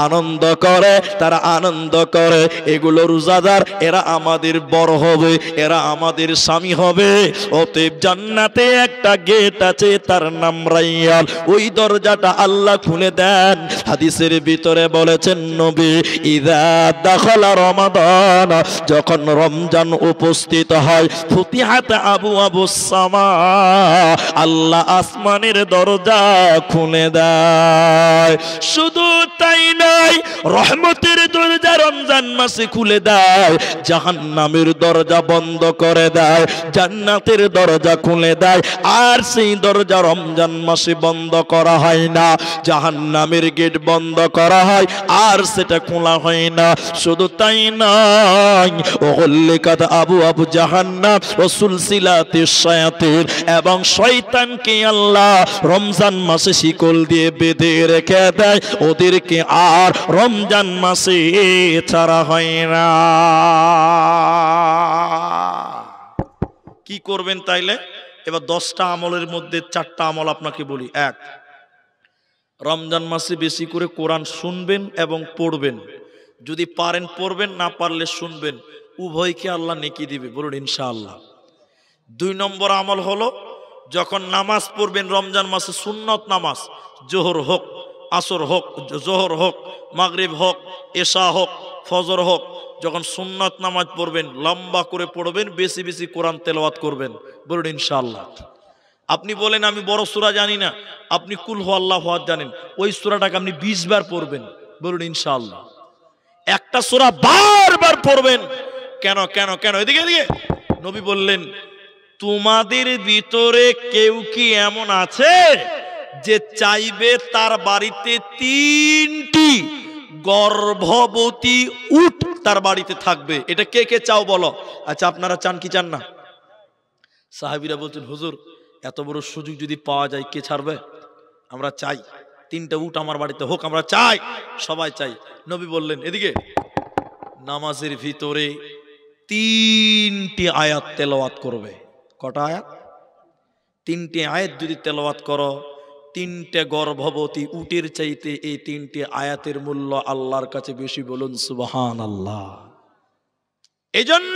S1: আনন্দ করে, তারা আনন্দ করে। এগুলো রোজাদার, এরা আমাদের বড় হবে, এরা আমাদের স্বামী হবে। অতএব জান্নাতে একটা গেট আছে, তার নাম রাইয়ান। ওই দরজাটা আল্লাহ খুলে দেন। হাদিসের ভিতরে বলেছেন নবী, ইযা দাখালা রমাদান, যখন রমজান উপস্থিত হয়, ফুতিহাত আবওয়াবুস সামা, আল্লাহ আসমানের দরজা খুলে দেয়। শুধু তাই নয়, রহমতের দরজা রমজান মাসে খুলে দেয়, জাহান্নামের দরজা বন্ধ করে দেয়, জান্নাতের দরজা খুলে দেয়। আর সেই দরজা রমজান মাসে বন্ধ করা হয় না, জাহান্নামের গেট বন্ধ করা হয়, আর সেটা খোলা হয় না। শুধু তাই নয়, ওগুল্লিকাত আবওয়াবু জাহান্নাম ওয়া সুলসিলাতিশ শায়াতিন, এবং শয়তানকে আল্লাহ রমজান মাসে শিকল দিয়ে বেঁধে রেখে দেয়, ওদেরকে আর রমজান মাসে ছাড়া হয় না। কি করবেন তাইলে? এবার 10টা আমলের মধ্যে 4টা আমল আপনাকে বলি। 1, রমজান মাসে বেশি করে কোরআন শুনবেন এবং পড়বেন। যদি পারেন পড়বেন, না পারলে শুনবেন। উভয়কে আল্লাহ নেকি দিবে। বলুন ইনশাআল্লাহ। 2 নম্বর আমল হলো, যখন নামাজ পড়বেন রমজান মাসে, সুন্নত নামাজ, জোহর হোক, আসর হোক, জোহর হোক, মাগরিব হোক, এশা হোক, ফজর হোক, যখন সুন্নাত নামাজ পড়বেন লম্বা করে পড়বেন, বেশি বেশি কোরআন তেলাওয়াত করবেন। বলুন ইনশাআল্লাহ। আপনি বলেন আমি বড় সূরা জানি না, আপনি কুল হু আল্লাহু আহাদ জানেন, ওই সূরাটাকে আপনি 20 বার পড়বেন। বলুন ইনশাআল্লাহ। একটা সূরা বারবার পড়বেন। কেন কেন কেন? এদিকে এদিকে। নবী বললেন, তোমাদের ভিতরে কেউ কি এমন আছে যে চাইবে তার বাড়িতে 3টি গর্ভবতী উট তার বাড়িতে থাকবে? এটা কে কে চাও বলো? আচ্ছা আপনারা চান কি চান না? সাহাবীরা বলছেন, হুজুর এত বড় সুযোগ যদি পাওয়া যায় কে ছাড়বে? আমরা চাই 3টা উট আমার বাড়িতে হোক, আমরা চাই, সবাই চাই। নবী বললেন, এদিকে, নামাজের ভিতরে 3টি আয়াত তেলাওয়াত করবে। কটা আয়াত? 3টি আয়াত যদি তেলাওয়াত করো, 3টে গর্ভবতী উটের চাইতে এই 3টি আয়াতের মূল্য আল্লাহর কাছে বেশি। বলুন সুবহানাল্লাহ। এজন্য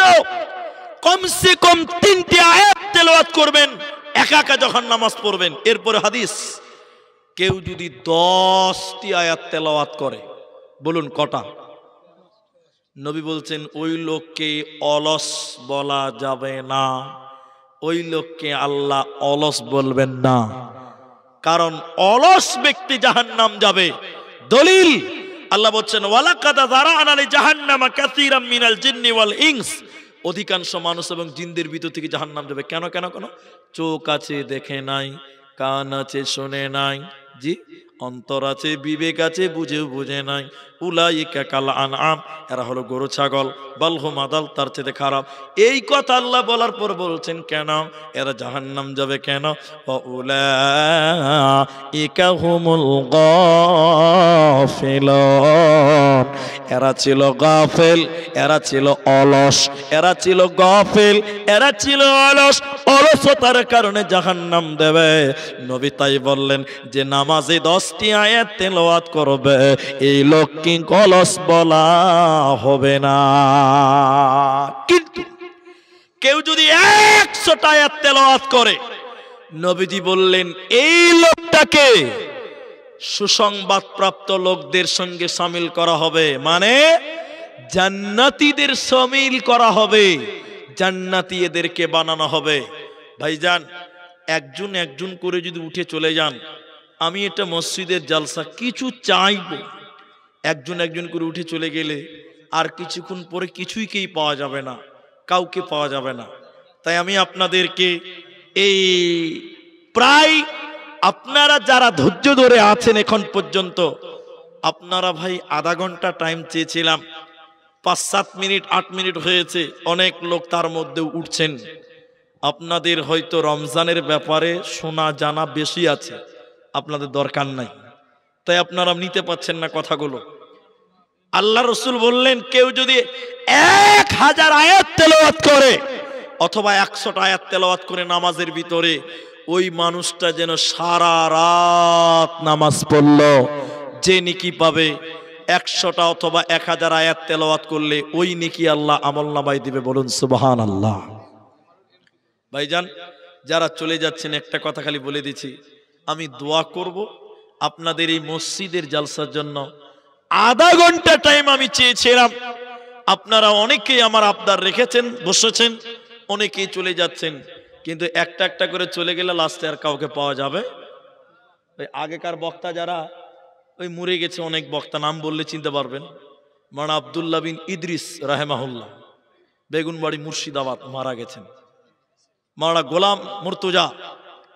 S1: কমসে কম 3টি আয়াত তেলাওয়াত করবেন একা একা যখন নামাজ পড়বেন। এরপরে হাদিস, কেউ যদি 10টি আয়াত তেলাওয়াত করে, বলুন কটা? নবী বলছেন ওই লোককে অলস বলা যাবে না, ওই লোককে আল্লাহ অলস বলবেন না, কারণ অলস ব্যক্তি জাহান্নাম যাবে। দলিল, আল্লাহ বলছেন ওয়ালাকাদ যারা'না লিজাহান্নামা কাসীরাম মিনাল জিন্নি ওয়াল ইনস, অধিকাংশ মানুষ এবং জিনদের ভিতর থেকে জাহান্নাম যাবে। কেন কেন কেন? চোখ আছে দেখে নাই, কান আছে শুনে নাই, জি, অন্তর আছে বিবেক আছে বুঝেও বুঝে নাই। উলাইকা কাল আনআম, এরা হলো গরু ছাগল, বাল হুম আদাল, তার চেয়ে খারাপ। এই কথা আল্লাহ বলার পর বলছেন কেন এরা জাহান্নাম যাবে? কেন? উলাইকা হুমুল গাফিলুন, এরা ছিল গাফেল, এরা ছিল অলস, এরা ছিল গাফেল, এরা ছিল অলস, অলসতার কারণে জাহান্নাম দেবে। নবী তাই বললেন যে নামাজে 10টি আয়াত তেলাওয়াত করবে, এই লোককে অলস বলা হবে না। কিন্তু কেউ যদি 100টা আয়াত তেলাওয়াত করে, নবীজি বললেন এই লোকটাকে সুসংবাদ প্রাপ্ত লোকদের সঙ্গে শামিল করা হবে, মানে জান্নাতীদের শামিল করা হবে, জান্নাতী এদেরকে বানানো হবে। ভাইজান, একজন একজন করে যদি উঠে চলে যান, আমি এটা মসজিদের জালসা, কিছু চাইবো, একজন একজন করে উঠে চলে গেলে আর কিছুক্ষণ পরে কিছুই কেই পাওয়া যাবে না, কাউকে পাওয়া যাবে না। তাই আমি আপনাদেরকে এই প্রায় আপনারা যারা ধৈর্য ধরে আছেন এখন পর্যন্ত, আপনারা ভাই আধা ঘন্টা টাইম চেয়েছিলাম, 5-7 মিনিট 8 মিনিট হয়েছে, অনেক লোক তার মধ্যে উঠছেন। আপনাদের হয়তো রমজানের ব্যাপারে শোনা জানা বেশি আছে, আপনাদের দরকার নাই, তাই আপনারা নিতে পাচ্ছেন না কথাগুলো। আল্লাহ রসুল বললেন কেউ যদি 1000 আয়াত তেলাওয়াত করে অথবা 100টা আয়াত তেলাওয়াত করে নামাজের ভিতরে, ওই মানুষটা যেন সারা রাত নামাজ পড়লো, যে নেকি পাবে 100টা অথবা 1000 আয়াত তেলাওয়াত করলে ওই নেকি আল্লাহ আমলনামায় দিবে। বলুন সুবহানাল্লাহ। ভাইজান, যারা চলে যাচ্ছেন একটা কথা খালি বলে দিচ্ছি, আমি দোয়া করব আপনাদের এই মসজিদের জালসার জন্য। আধা ঘন্টা টাইম আমি চেয়েছিলাম, আপনারা অনেকেই আমার আবদার রেখেছেন, বসেছেন, অনেকেই চলে যাচ্ছেন, কিন্তু একটা একটা করে চলে গেলে লাস্টে আর কাউকে পাওয়া যাবে। ওই আগেকার বক্তা যারা ওই মরে গেছে, অনেক বক্তা, নাম বললে চিনতে পারবেন। মাওলানা আব্দুল্লাহ বিন ইদ্রিস রাহেমাহুল্লাহ, বেগুনবাড়ি মুর্শিদাবাদ, মারা গেছেন। মাওলানা গোলাম মুর্তজা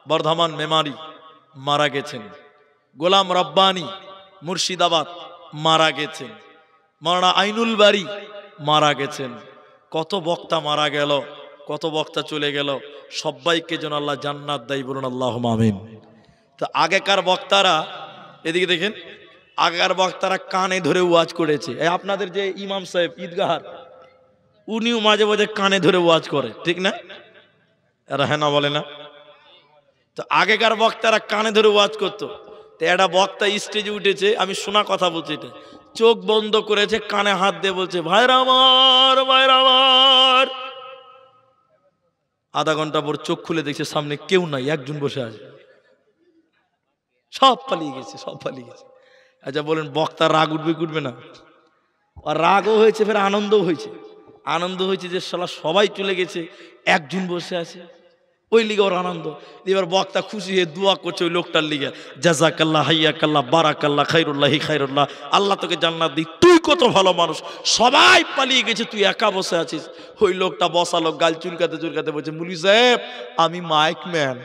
S1: বর্ধমান মেমারি, মারা গেছেন। গোলাম রব্বানি মুর্শিদাবাদ, মারা গেছেন। মাওলানা আইনুল বাড়ি, মারা গেছেন। কত বক্তা মারা গেল, কত বক্তা চলে গেল, সবাইকে যেন আল্লাহ জান্নাত দেয়। বলুন আল্লাহুম্মা আমিন। তো আগেকার বক্তারা, এদিকে দেখেন, আগেকার বক্তারা কানে ধরে ওয়াজ করেছে। আপনাদের যে ইমাম সাহেব ঈদগাহার, উনিও মাঝে মাঝে কানে ধরে ওয়াজ করে, ঠিক না? এরা হ্যাঁ না বলে না? তো আগেকার বক্তারা কানে ধরে ওয়াজ করতো। তো একটা বক্তা স্টেজে উঠেছে, আমি শোনা কথা বলছি, এটা চোখ বন্ধ করেছে, কানে হাত দিয়ে বলছে ভাইরা আমার, ভাইরা আমার। আধা ঘন্টা পর চোখ খুলে দেখছে সামনে কেউ নাই, একজন বসে আছে। সব পালিয়ে গেছে, সব পালিয়ে গেছে। আচ্ছা বলেন বক্তার রাগ উঠবে কি উঠবে না? আর রাগও হয়েছে, ফের আনন্দও হয়েছে। আনন্দ হয়েছে যে শালা সবাই চলে গেছে, একজন বসে আছে, ওই লিগে ওর আনন্দ। এবার বক্তা খুশি হয়ে দোয়া করছে ওই লোকটার লিগে, জাযাকাল্লাহ হাইয়াকাল্লাহ বারাকাল্লাহ খাইরুল্লাহি খাইরুল্লাহ, আল্লাহ তোকে জান্নাত দিক, তুই কত ভালো মানুষ, সবাই পালিয়ে গেছে তুই একা বসে আছিস। ওই লোকটা বসা লোক গাল চুলকাতে চুলকাতে বলছে, মুলি সাহেব আমি মাইক ম্যান,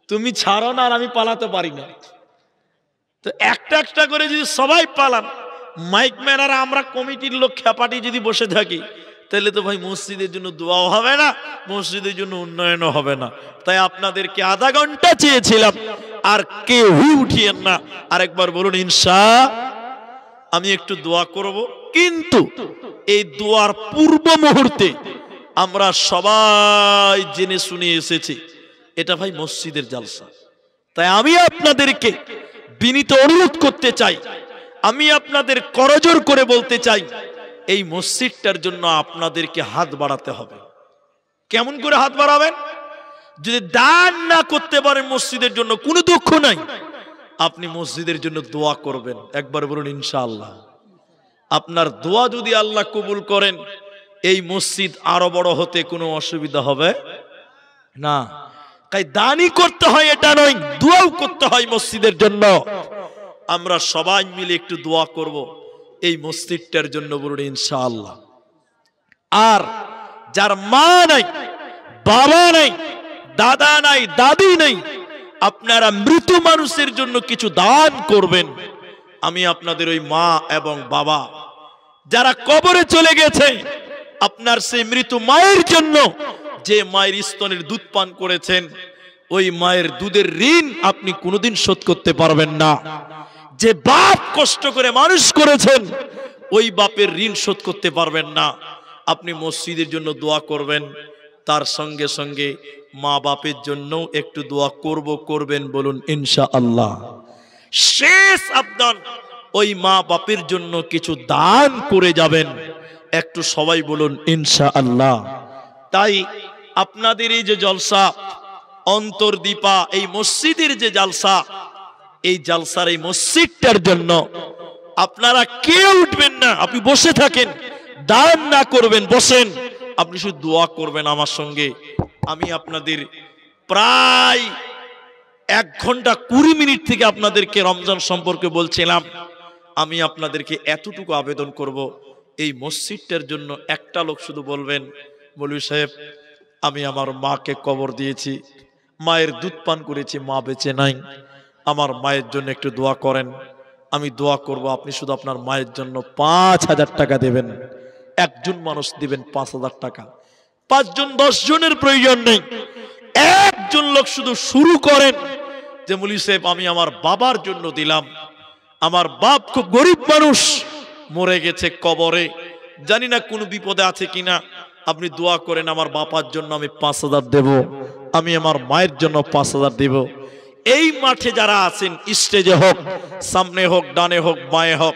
S1: তুমি ছাড়ো না আর আমি পালাতে পারি না। তো একটা একটা করে যদি সবাই পালান, মাইক ম্যান আর আমরা কমিটির লোক খেপাটি যদি বসে থাকি, তাহলে তো ভাই মসজিদের জন্য দোয়াও হবে না, মসজিদের জন্য উন্নয়নও হবে না। তাই আপনাদেরকে আধা ঘন্টা চেয়েছিলাম, আর কেউই উঠিয়েন না। আরেকবার বলুন ইনশাআল্লাহ। আমি একটু দোয়া করব, কিন্তু এই দোয়ার পূর্ব মুহূর্তে আমরা সবাই জেনে শুনে এসেছি এটা ভাই মসজিদের জালসা। তাই আমি আপনাদেরকে বিনীত অনুরোধ করতে চাই, আমি আপনাদের করজোর করে বলতে চাই, এই মসজিদটার জন্য আপনাদেরকে হাত বাড়াতে হবে। কেমন করে হাত বাড়াবেন? যদি দান না করতে পারেন মসজিদের জন্য কোনো দুঃখ নাই, আপনি মসজিদের জন্য দোয়া করবেন। একবার বলুন ইনশাআল্লাহ। আপনার দোয়া যদি আল্লাহ কবুল করেন, এই মসজিদ আরো বড় হতে কোনো অসুবিধা হবে না। তাই দানই করতে হয় এটা নয়, দোয়াও করতে হয় মসজিদের জন্য। আমরা সবাই মিলে একটু দোয়া করব এই মসজিদটার জন্য, বলুন ইনশাআল্লাহ। আর যার মা নাই, বাবা নাই, দাদা নাই, দাদি নাই, আপনারা মৃত মানুষের জন্য কিছু দান করবেন। আমি আপনাদের ওই মা এবং বাবা যারা কবরে চলে গেছে, আপনার সেই মৃত মায়ের জন্য, যে মায়ের স্তনের দুধ পান করেছেন, ওই মায়ের দুধের ঋণ আপনি কোনোদিন শোধ করতে পারবেন না। যে বাপ কষ্ট করে মানুষ করেছেন, ওই বাপের ঋণ শোধ করতে পারবেন না। আপনি মসজিদের জন্য দোয়া করবেন, তার সঙ্গে সঙ্গে মা বাপের জন্য একটু দোয়া করবেন, বলুন ইনশাআল্লাহ। শেষ আবদান, ওই মা বাপের জন্য কিছু দান করে যাবেন, একটু সবাই বলুন ইনশাআল্লাহ। তাই আপনাদের এই যে জলসা অন্তর্দীপা, এই মসজিদের যে জালসা, এই জালসার এই মসজিদটার জন্য আপনারা কেউ উঠবেন না, আপনি বসে থাকেন, দান না করবেন, বসেন, আপনি শুধু দোয়া করবেন আমার সঙ্গে। আমি আপনাদের প্রায় 1 ঘন্টা 20 মিনিট থেকে আপনাদেরকে রমজান সম্পর্কে বলছিলাম। আমি আপনাদেরকে এতটুকু আবেদন করব, এই মসজিদটার জন্য একটা লোক শুধু বলবেন, মৌলভী সাহেব আমি আমার মাকে কবর দিয়েছি, মায়ের দুধ পান করেছি, মা বেঁচে নাই, আমার মায়ের জন্য একটু দোয়া করেন। আমি দোয়া করব, আপনি শুধু আপনার মায়ের জন্য 5000 টাকা দেবেন। একজন মানুষ দিবেন 5000 টাকা, 5 জন 10 জনের প্রয়োজন নেই। একজন লোক শুধু শুরু করেন যে মৌলভী সাহেব আমি আমার বাবার জন্য দিলাম, আমার বাপ খুব গরিব মানুষ, মরে গেছে কবরে, জানি না কোন বিপদে আছে কিনা, আপনি দোয়া করেন আমার বাবার জন্য আমি 5000 দেব, আমি আমার মায়ের জন্য 5000 দেব। এই মাঠে যারা আছেন, স্টেজে হোক, সামনে হোক, ডানে হোক, বাঁয়ে হোক,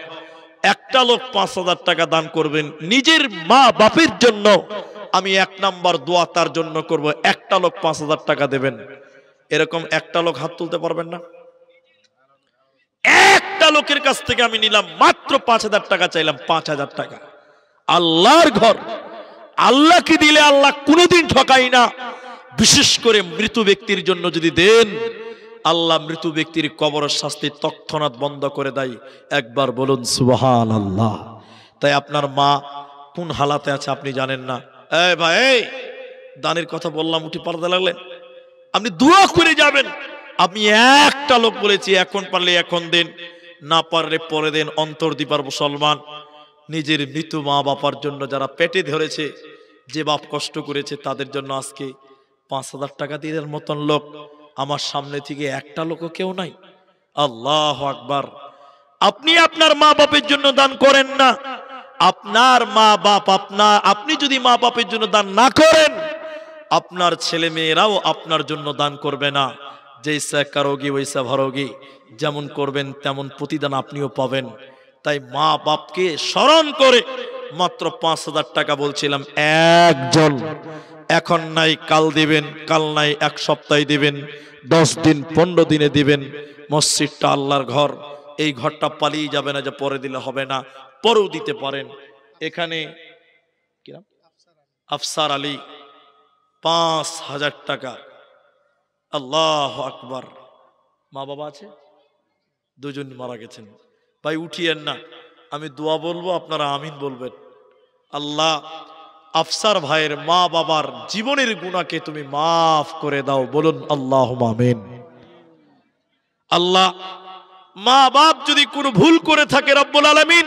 S1: একটা লোক 5000 টাকা দান করবেন নিজের মা বাপের জন্য। আমি 1 নাম্বার দোয়া তার জন্য করব, একটা লোক 5000 টাকা দেবেন। এরকম একটা লোক হাত তুলতে পারবেন না? একটা লোকের কাছ থেকে আমি নিলাম মাত্র 5000 টাকা, চাইলাম 5000 টাকা। আল্লাহর ঘর, আল্লাহকে দিলে আল্লাহ কোনোদিন ঠকাই না। বিশেষ করে মৃত ব্যক্তির জন্য যদি দেন, আল্লাহ মৃত ব্যক্তির কবরের শাস্তি তৎক্ষণাৎ বন্ধ করে দেয়। একবার বলুন সুবহানাল্লাহ। তাই আপনার মা কোন হালাতে আছে আপনি জানেন না। এই ভাই, দানের কথা বললাম, উঠে পড়তে লাগলেন। আপনি দোয়া করে যাবেন। আমি একটা লোক বলেছি, এখন পারলে এখন দেন, না পারলে পরে দেন। অন্তর্দীপার মুসলমান, নিজের মৃত মা বাবার জন্য যারা পেটে ধরেছে, যে বাপ কষ্ট করেছে, তাদের জন্য আজকে 5000 টাকা দেওয়ার মতন লোক আমার সামনে থেকে একটা লোকও কেউ নাই। আল্লাহু আকবার। আপনি আপনার মা বাপের জন্য দান করেন না, আপনার মা বাপ, আপনি যদি মা বাপের জন্য দান না করেন, আপনার ছেলে মেয়েরাও আপনার জন্য দান করবে না। জৈসা কারোগি ওইসা ভরোগি, যেমন করবেন তেমন প্রতিদান আপনিও পাবেন। তাই মা বাপকে স্মরণ করে মাত্র 5,000 টাকা বলছিলাম একজন। এখন নাই কাল দিবেন, কাল নাই এক সপ্তাহে দিবেন, 10 দিন 15 দিনে দিবেন। মসজিদটা আল্লাহর ঘর, এই ঘরটা পালিয়ে যাবে না যে পরে দিলে হবে না, পরেও দিতে পারেন। এখানে কি নাম? আফসার আলী, 5,000 টাকা। আল্লাহু আকবার। মা বাবা আছে, দুজন মারা গেছেন। ভাই উঠিয়েন না, আমি দোয়া বলবো, আপনারা আমিন বলবেন। আল্লাহ আফসার ভাইয়ের মা বাবার জীবনের গুনাহকে তুমি মাফ করে দাও, বলুন আল্লাহুম্মা আমিন। আল্লাহ মা বাপ যদি কোনো ভুল করে থাকে রব্বুল আলামিন,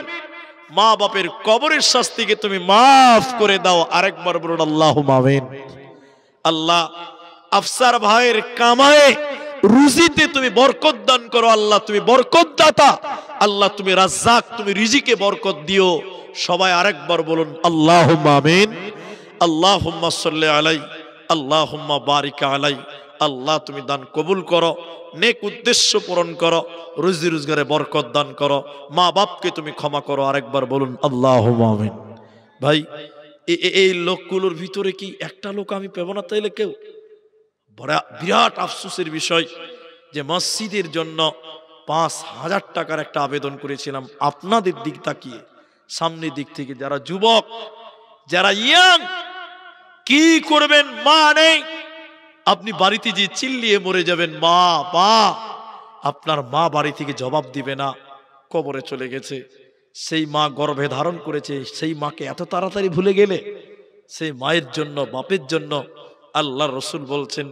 S1: মা বাপের কবরের শাস্তিকে তুমি মাফ করে দাও, আরেকবার বলুন আল্লাহুম্মা আমিন। আল্লাহ আফসার ভাইয়ের কামায়ে রুজিতে তুমি বরকত দান করো, আল্লাহ তুমি বরকত দাতা, আল্লাহ তুমি রাজ্জাক, তুমি রিজিকে বরকত দিও। সবাই আরেকবার বলুন আল্লাহুম্মা আমিন। আল্লাহুম্মা সাল্লি আলাই, আল্লাহুম্মা বারিক আলাই। আল্লাহ তুমি দান কবুল করো, নেক উদ্দেশ্য পূরণ করো, রুজি রোজগারে বরকত দান করো, মা বাপকে তুমি ক্ষমা করো, আরেকবার বলুন আল্লাহুম্মা আমিন। ভাই এই লোকগুলোর ভিতরে কি একটা লোক আমি পেব না? তাইলে কেউ বিরাট আফসোসের বিষয় যে মসজিদের জন্য 5,000 টাকার একটা আবেদন করেছিলাম। আপনাদের দিক তাকিয়ে, সামনের দিক থেকে যারা যুবক, যারা ইয়াং, কি করবেন? মা নেই, আপনি বাড়িতে যে চিল্লিয়ে মরে যাবেন, মা মা, আপনার মা বাড়ি থেকে জবাব দিবে না, কবরে চলে গেছে। সেই মা গর্ভে ধারণ করেছে, সেই মাকে এত তাড়াতাড়ি ভুলে গেলে? সেই মায়ের জন্য, বাপের জন্য আল্লাহর রাসূল বলছেন,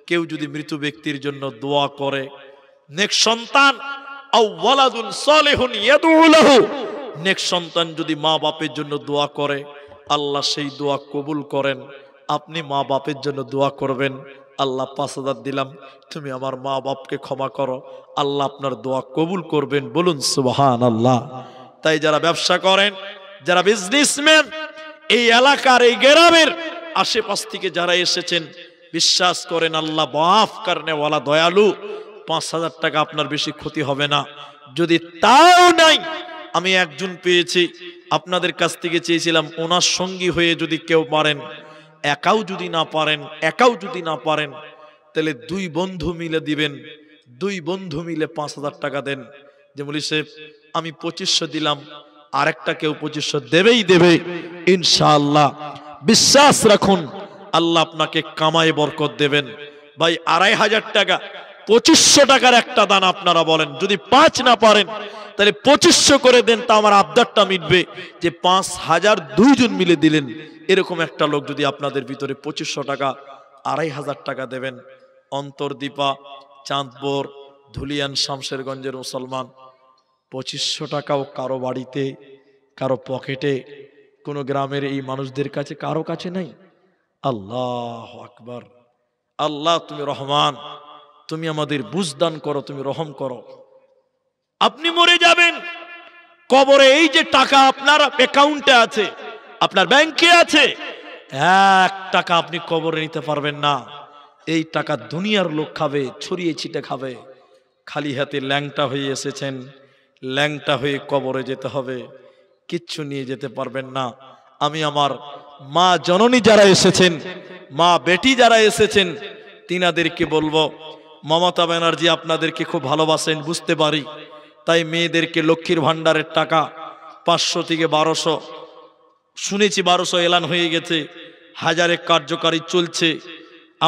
S1: কেউ যদি মৃত ব্যক্তির জন্য দোয়া করে, নেক সন্তান আও ওয়ালাদুন সালিহুন ইয়াদউ লাহু, নেক সন্তান যদি মা বাপের জন্য দোয়া করে, আল্লাহ সেই দোয়া কবুল করেন। আপনি মা বাপের জন্য দোয়া করবেন, আল্লাহ 5,000 দিলাম, তুমি আমার মা বাপকে ক্ষমা করো, আল্লাহ আপনার দোয়া কবুল করবেন, বলুন সুবহানাল্লাহ। তাই যারা ব্যবসা করেন, যারা বিজনেসম্যান, এই এলাকার এই গ্রামের আশেপাশ থেকে যারা এসেছেন, বিশ্বাস করেন আল্লাহ মাফ করনে ওয়ালা, দয়ালু। 5,000 টাকা আপনার বেশি ক্ষতি হবে না। যদি তাও নাই, আমি একজন পেয়েছি, আপনাদের কাছ থেকে চেয়েছিলাম, ওনার সঙ্গী হয়ে যদি কেউ পারেন, একাও যদি না পারেন, তাহলে 2 বন্ধু মিলে দিবেন, 2 বন্ধু মিলে 5,000 টাকা দেন। যে বলি সাহেব আমি 2500 দিলাম, আরেকটা কেউ 2500 দেবেই দেবে ইনশাআল্লাহ। বিশ্বাস রাখুন, আল্লাহ আপনাকে কামায়ে বরকত দেবেন। ভাই 2,500 টাকা, 2500 টাকার একটা দান আপনারা বলেন, যদি 5 না পারেন তাহলে 2500 করে দেন, তা আমার আবদারটা মিটবে যে 5,000 দুইজন মিলে দিলেন। এরকম একটা লোক যদি আপনাদের ভিতরে 2500 টাকা, 2,500 টাকা দেবেন। অন্তরদীপা, চাঁদপুর, ধুলিয়ান, শামশেরগঞ্জের মুসলমান, 2500 টাকাও কারো বাড়িতে, কারো পকেটে, কোনো গ্রামের এই মানুষদের কাছে, কারো কাছে নাই। আল্লাহু আকবার। আল্লাহ তুমি রহমান, তুমি আমাদের বুঝদান করো, তুমি রহম করো। আপনি মরে যাবেন, কবরে এই যে টাকা আপনার অ্যাকাউন্টে আছে, আপনার ব্যাংকে আছে, 1 টাকা আপনি কবরে নিতে পারবেন না। এই টাকা দুনিয়ার লোক খাবে, ছড়িয়ে ছিটে খাবে। খালি হাতে ল্যাংটা হয়ে এসেছেন, ল্যাংটা হয়ে কবরে যেতে হবে, কিচ্ছু নিয়ে যেতে পারবেন না। আমি আমার মা জননী যারা এসেছেন, মা বেটি যারা এসেছেন, তিনাদেরকে বলবো, মমতা ব্যানার্জি আপনাদেরকে খুব ভালোবাসেন, বুঝতে পারি, তাই মেয়েদেরকে লক্ষ্মীর ভান্ডারের টাকা 500 থেকে 1200, শুনেছি 1200 এলান হয়ে গেছে, 1000 কার্যকারী চলছে।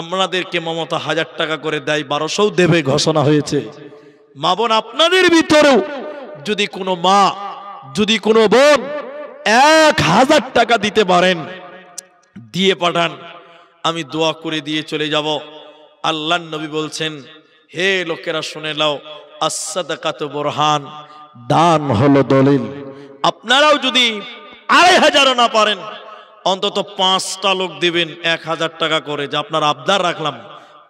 S1: আপনাদেরকে মমতা 1000 টাকা করে দেয়, 1200ও দেবে, ঘোষণা হয়েছে। মা বোন, আপনাদের ভিতরেও যদি কোনো মা, যদি কোনো বোন 1000 টাকা দিতে পারেন, দিয়ে পাঠান, আমি দোয়া করে দিয়ে চলে যাব। আল্লাহর নবী বলছেন, হে লোকেরা শুনে নাও, as-সাদাকাতু বুরহান, দান হলো দলিল। আপনারাও যদি 2,500 না পারেন, অন্তত 5টা লোক দিবেন 1000 টাকা করে, যে আপনার আবদার রাখলাম,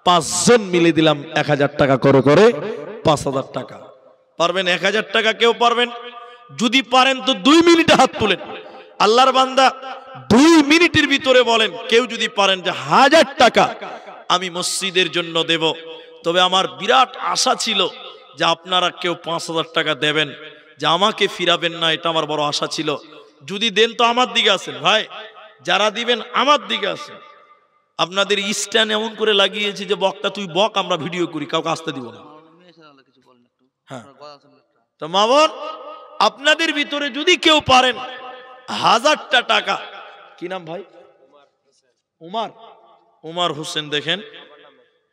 S1: 5 জন মিলে দিলাম 1000 টাকা করে করে 5,000 টাকা। পারবেন 1000 টাকা? কেউ পারবেন? যদি পারেন তো 2 মিনিটে হাত তুলেন। আল্লাহর বান্দা 2 মিনিটের ভিতরে বলেন, কেউ যদি পারেন যে 1000 টাকা আমি মসজিদের জন্য দেব। তবে আমার বিরাট আশা ছিল যে আপনারা কেউ 5,000 টাকা দেবেন, যে আমাকে ফিরাবেন না, এটা আমার বড় আশা ছিল। যদি দেন তো আমার দিকে আসেন ভাই, যারা দিবেন আমার দিকে আসেন। আপনাদের স্ট্যান্ড এমন করে লাগিয়েছি যে বক্তা তুই বক, আমরা ভিডিও করি, কাউকে আসতে দিব না। হ্যাঁ, তো মা বোন, আপনাদের ভিতরে যদি কেউ পারেন 1000টা টাকা, কি নাম ভাই? উমার, উমার হোসেন, দেখেন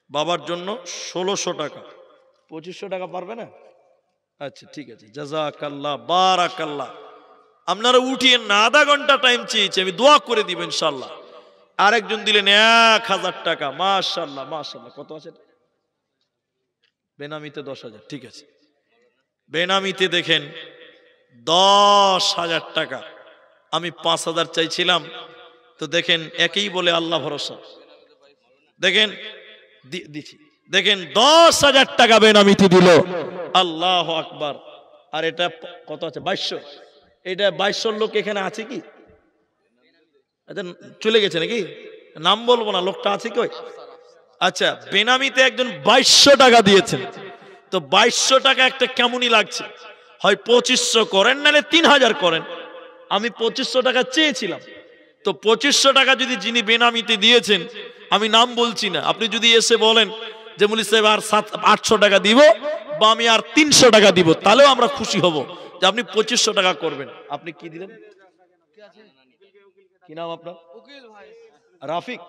S1: বাবার জন্য 1600 টাকা, 2500 টাকা পারবে না? আচ্ছা ঠিক আছে, জাযাকাল্লাহ, বারাকাল্লাহ। আপনারা উঠিয়ে না, আধা ঘন্টা টাইম চেয়েছি, আমি দোয়া করে দিব ইনশাআল্লাহ। আরেকজন দিলেন 1000 টাকা, মাশাআল্লাহ মাশাআল্লাহ। কত আছে? বেনামিতে 10,000, ঠিক আছে। বেনামিতে দেখেন 10,000 টাকা, আমি 5,000 চাইছিলাম, তো দেখেন একেই বলে আল্লাহ ভরসা। দেখেন দিচ্ছি, দেখেন 10,000 টাকা বেনামিতে দিল, আল্লাহ আকবার। আর এটা কত আছে? 2200। এটা 2200 লোক এখানে আছে কি? আচ্ছা চলে গেছে নাকি? নাম বলবো না, লোকটা আছে কি? আচ্ছা, বেনামিতে একজন 2200 টাকা দিয়েছেন। তো 2200 টাকা একটা কেমনই লাগছে, হয় 2500 করেন, নাহলে 3000 করেন। আমি 2500 টাকা চেয়েছিলাম, তো 2500 টাকা যদি যিনি বেনামিতে দিয়েছেন, আমি নাম বলছি না, আপনি যদি এসে বলেন যে মুলি সাহেব আর 800 টাকা দিব, বা আমি আর 300 টাকা দিব, তাহলেও আমরা খুশি হব যে আপনি 2500 টাকা করবেন। আপনি কি দিলেন? কি নাম আপনার? রাফিক,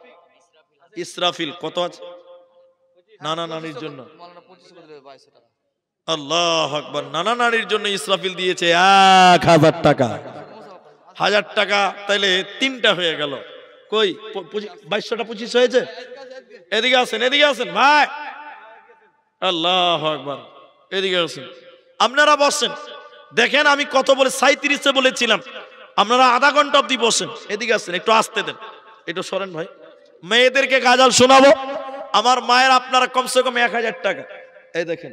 S1: ইসরাফিল। কত আছে? নানা নানির জন্য, আল্লাহ আকবার, নানা নানির জন্য ইসরাফিল দিয়েছে 1000 টাকা। 1000 টাকা তাইলে 3টা হয়ে গেল। কই 2200টা 25 হয়েছে? এদিকে আসেন, এদিকে আসেন ভাই, আল্লাহ আকবার, এদিকে আসেন। আপনারা বসেন, দেখেন আমি কত বলে 37-এ বলেছিলাম, আপনারা আধা ঘন্টা অবধি বসেন। এদিকে আসেন, একটু আসতে দেন, একটু সরেন ভাই। মেয়েদেরকে গাজাল শোনাবো, আমার মায়ের আপনারা কমসে কম 1000 টাকা। এই দেখেন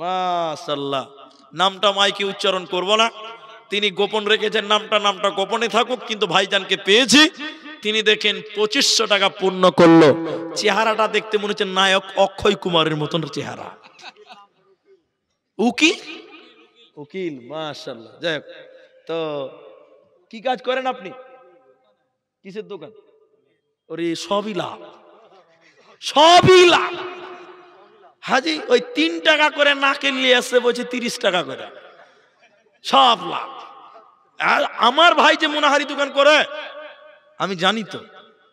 S1: মাশাআল্লাহ, নামটা মাইকে উচ্চারণ করব না, তিনি গোপন রেখেছেন নামটা, নামটা গোপনে থাকুক, কিন্তু ভাইজানকে পেয়েছি। তিনি দেখেন 2500 টাকা পূর্ণ করলো। চেহারাটা দেখতে মনে হচ্ছে নায়ক অক্ষয় কুমারের মতন চেহারা। উকিল, মাশাআল্লাহ। যাই হোক, তো কি কাজ করেন আপনি? কিসের দোকান? ওরে সবই লাভ, সবই লাভ। হাজি ওই 3 টাকা করে না কিনলে আসছে, বলছে 30 টাকা করে, সব লাভ। আর আমার ভাই যে মোনাহারি দোকান করে আমি জানি, তো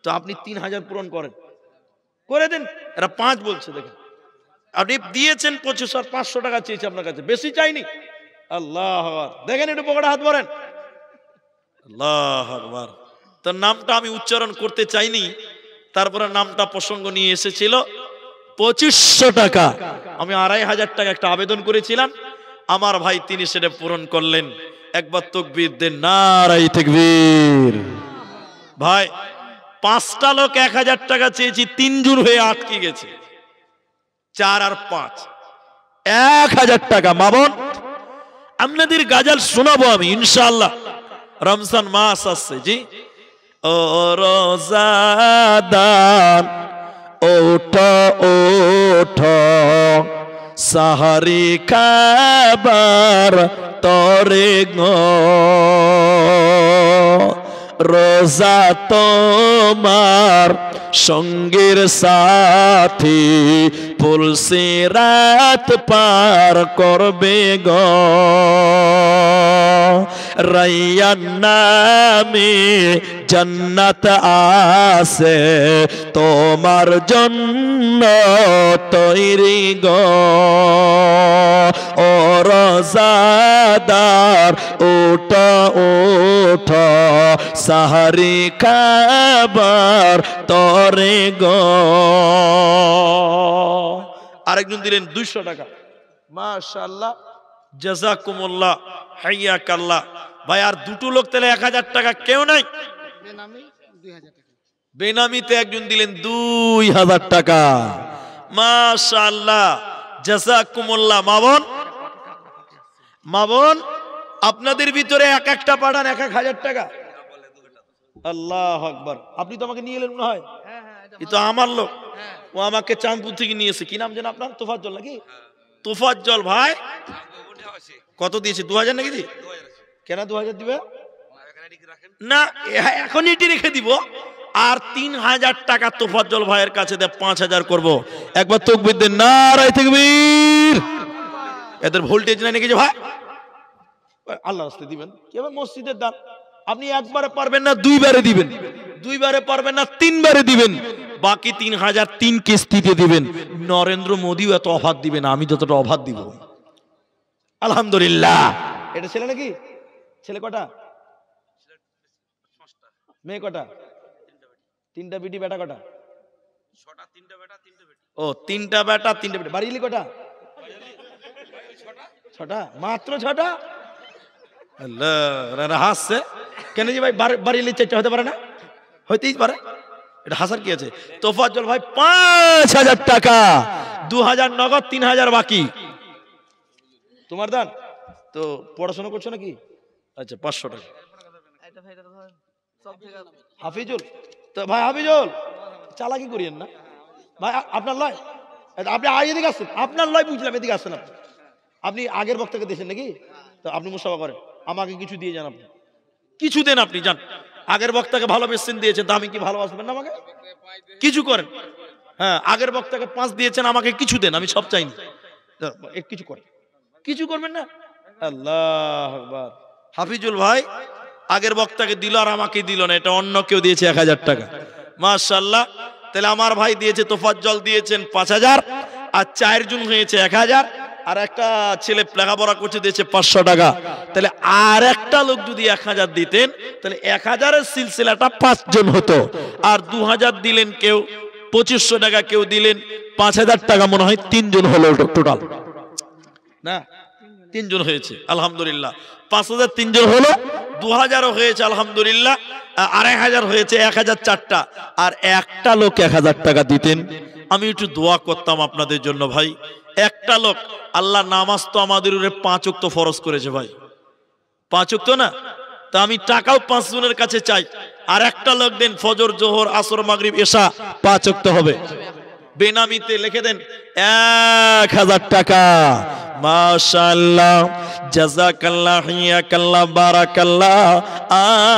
S1: তো আপনি 3000 পূরণ করেন, করে দেন। এরা 5 বলছে, দেখেন আপনি দিয়েছেন 2500 টাকা চেয়েছে আপনার কাছে, বেশি চাইনি। আল্লাহ আকবার, দেখেন একটু পকেটে হাত ভরেন, আল্লাহ আকবার। তার নামটা আমি উচ্চারণ করতে চাইনি, তারপরে নামটা প্রসঙ্গ নিয়ে এসেছিল। 2500 টাকা, আমি 2500 টাকা একটা আবেদন করেছিলাম, আমার ভাই তিনি সেটা পূরণ করলেন। একবার তাকবীর দেন, নারায়ে তাকবীর। ভাই 5টা লোক 1000 টাকা চেয়েছি, 3 জন হয়ে আটকে গেছে, 4 আর 5 1000 টাকা। মা বোন, আপনাদের গাজাল শোনাবো আমি ইনশাআল্লাহ, রমজান মাস আসছে। জি, ও রোজাদার ওঠো ওঠো, সাহারি খাবার তরে গো, রোজা তোমার সঙ্গের সাথী, পুলসিরাত পার করবে গো, রাইয়ান নামে জান্নাত আছে তোমার জন্য তৈরি গো, ও রোজাদার ওঠো ওঠো, সাহারি খাবার তরে গো। আরেকজন দিলেন 200 টাকা, মাশাআল্লাহ, জাযাকুমুল্লাহ, হাইয়াকাল্লাহ। ভাই আর 2টো লোক তাহলে 1000 টাকা, কেউ নাই? বেনামিতে একজন দিলেন 2000 টাকা, মাশাআল্লাহ, জাযাকুমুল্লাহ। মা বোন, আপনাদের ভিতরে এক একটা পাঠান 1000 টাকা, আল্লাহ আকবার। আপনি তো আমাকে নিয়ে এলেন মনে হয়, এই তো আমার লোক, ও আমাকে চাঁদপুর থেকে নিয়েছে। কি নাম যেন আপনার? তোফাজ্জল নাকি? তোফাজ্জল ভাই কত দিয়েছে? 2000 নাকি? কেন 2000 দিবে? না, এখন এটি রেখে দিব। আর 3000 টাকা তোফাজ্জল ভাইয়ের কাছে দিয়ে 5000 করব। একবার তাকবীর দেন, নারায়ে তাকবীর। এদের ভোল্টেজ নাই নাকি যে ভাই? আল্লাহর রাস্তায় দিবেন, কেবল মসজিদের দান। আপনি একবারে পারবেন না, দুইবারে দিবেন, দুইবারে পারবেন না, তিনবারে দিবেন, বাকি 3000 তিন কিস্তিতে দিবেন। নরেন্দ্র মোদিও এত অফার দিবেন, আমি যতটা অফার দিব। আলহামদুলিল্লাহ। এটা ছেলে নাকি? ছেলে কটা? মেয়ে কটা? তিনটা বেটি, বেটা কটা? ও, তিনটা বেটা, তিনটা বেটি। বাড়ি কটা? ছটা, মাত্র ছটা। আল্লাহ, হাসছে কেন যে ভাই? বাড়ি চারটা হতে পারে না? হইতেই পারে, এটা হাসার কি আছে? তোফাজ্জল ভাই 5000 টাকা, 2000 নগদ, 3000 বাকি। তোমার দান তো, পড়াশোনা করছো নাকি? আচ্ছা, 500 টাকা। হাফিজুল তো ভাই, হাফিজুল চালাকি করিয়েন না ভাই, আপনার লয়। আপনি এদিকে আসছেন, আপনার লয় বুঝলাম, এদিকে আসছেন আপনি। আপনি আগের বক্তাকে দিয়েছেন নাকি? তো আপনি মুসাফা করেন, আমাকে কিছু দিয়ে যান, আপনি কিছু দেন, আপনি যান। আগের বক্তাকে ভালোবেসেন, দিয়েছেন, তো আমি কি ভালোবাসবেন না? আমাকে কিছু করেন। হ্যাঁ, আগের বক্তাকে 5 দিয়েছেন, আমাকে কিছু দেন, আমি সব চাইনি। কিছু করেন, কিছু করবেন না। আল্লাহ আকবার। হাফিজুল ভাই আগের বক্তাকে দিল আর আমাকে দিল না, এটা অন্য কেউ দিয়েছে 1000 টাকা। মাশাআল্লাহ। তাহলে আমার ভাই দিয়েছে, তোফাজ্জল দিয়েছেন 5000, আর 4 জন হয়েছে 1000, আর একটা ছেলে লেখাপড়া করছে দিয়েছে 500 টাকা। তাহলে আর একটা লোক যদি 1000 দিতেন, তাহলে 1000-এর সিলসিলাটা 5 জন হতো। আর 2000 দিলেন কেউ, 2500 টাকা কেউ দিলেন, 5000 টাকা মনে হয় 3 জন হলো টোটাল না? 3 জন হয়েছে, আলহামদুলিল্লাহ। 5000 3 জন হলো, 2000ও হয়েছে, আলহামদুলিল্লাহ। 2500 হয়েছে, 1000 4টা। আর একটা লোক 1000 টাকা দিতেন, আমি একটু দোয়া করতাম আপনাদের জন্য ভাই। একটা লোক, আল্লাহ নামাজ তো আমাদের উপরে 5 ওয়াক্ত ফরজ করেছে ভাই, 5 ওয়াক্ত না? তা আমি টাকাও 5 জনের কাছে চাই। আর একটা লোক দেন, ফজর, জোহর, আসর, মাগরিব, এশা 5 ওয়াক্ত হবে। বেনামিতে লিখে দেন 1000 টাকা। মাশাআল্লাহ, জাযাকাল্লাহ, হিয়াকাল্লাহ, বারাকাল্লাহ,